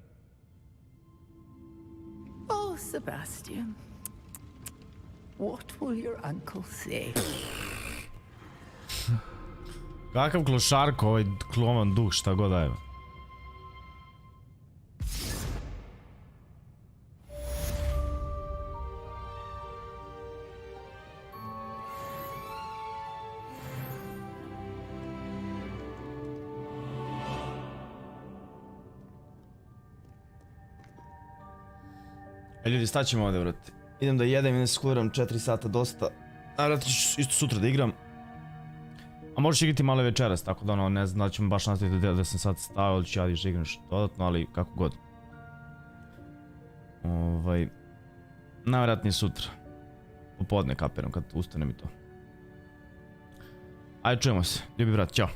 Oh, Sebastian. What will your uncle say?
Kakav klošarko, ovaj klovan duh, šta god daje. Ljudi, staćemo ovdje, vrati. Idem da jedem i da se skuliram 4 sata dosta. Naravno ću isto sutra da igram. A možeš igrati malo večeras, tako da ono, ne znam da ćemo baš nastaviti da sam sad stavio ili ću ja još igram što dodatno, ali kako god. Najvjerojatnije sutra. Popodne kapiram kad ustanem i to. Ajde, čujemo se. Ljubi brat, ćao.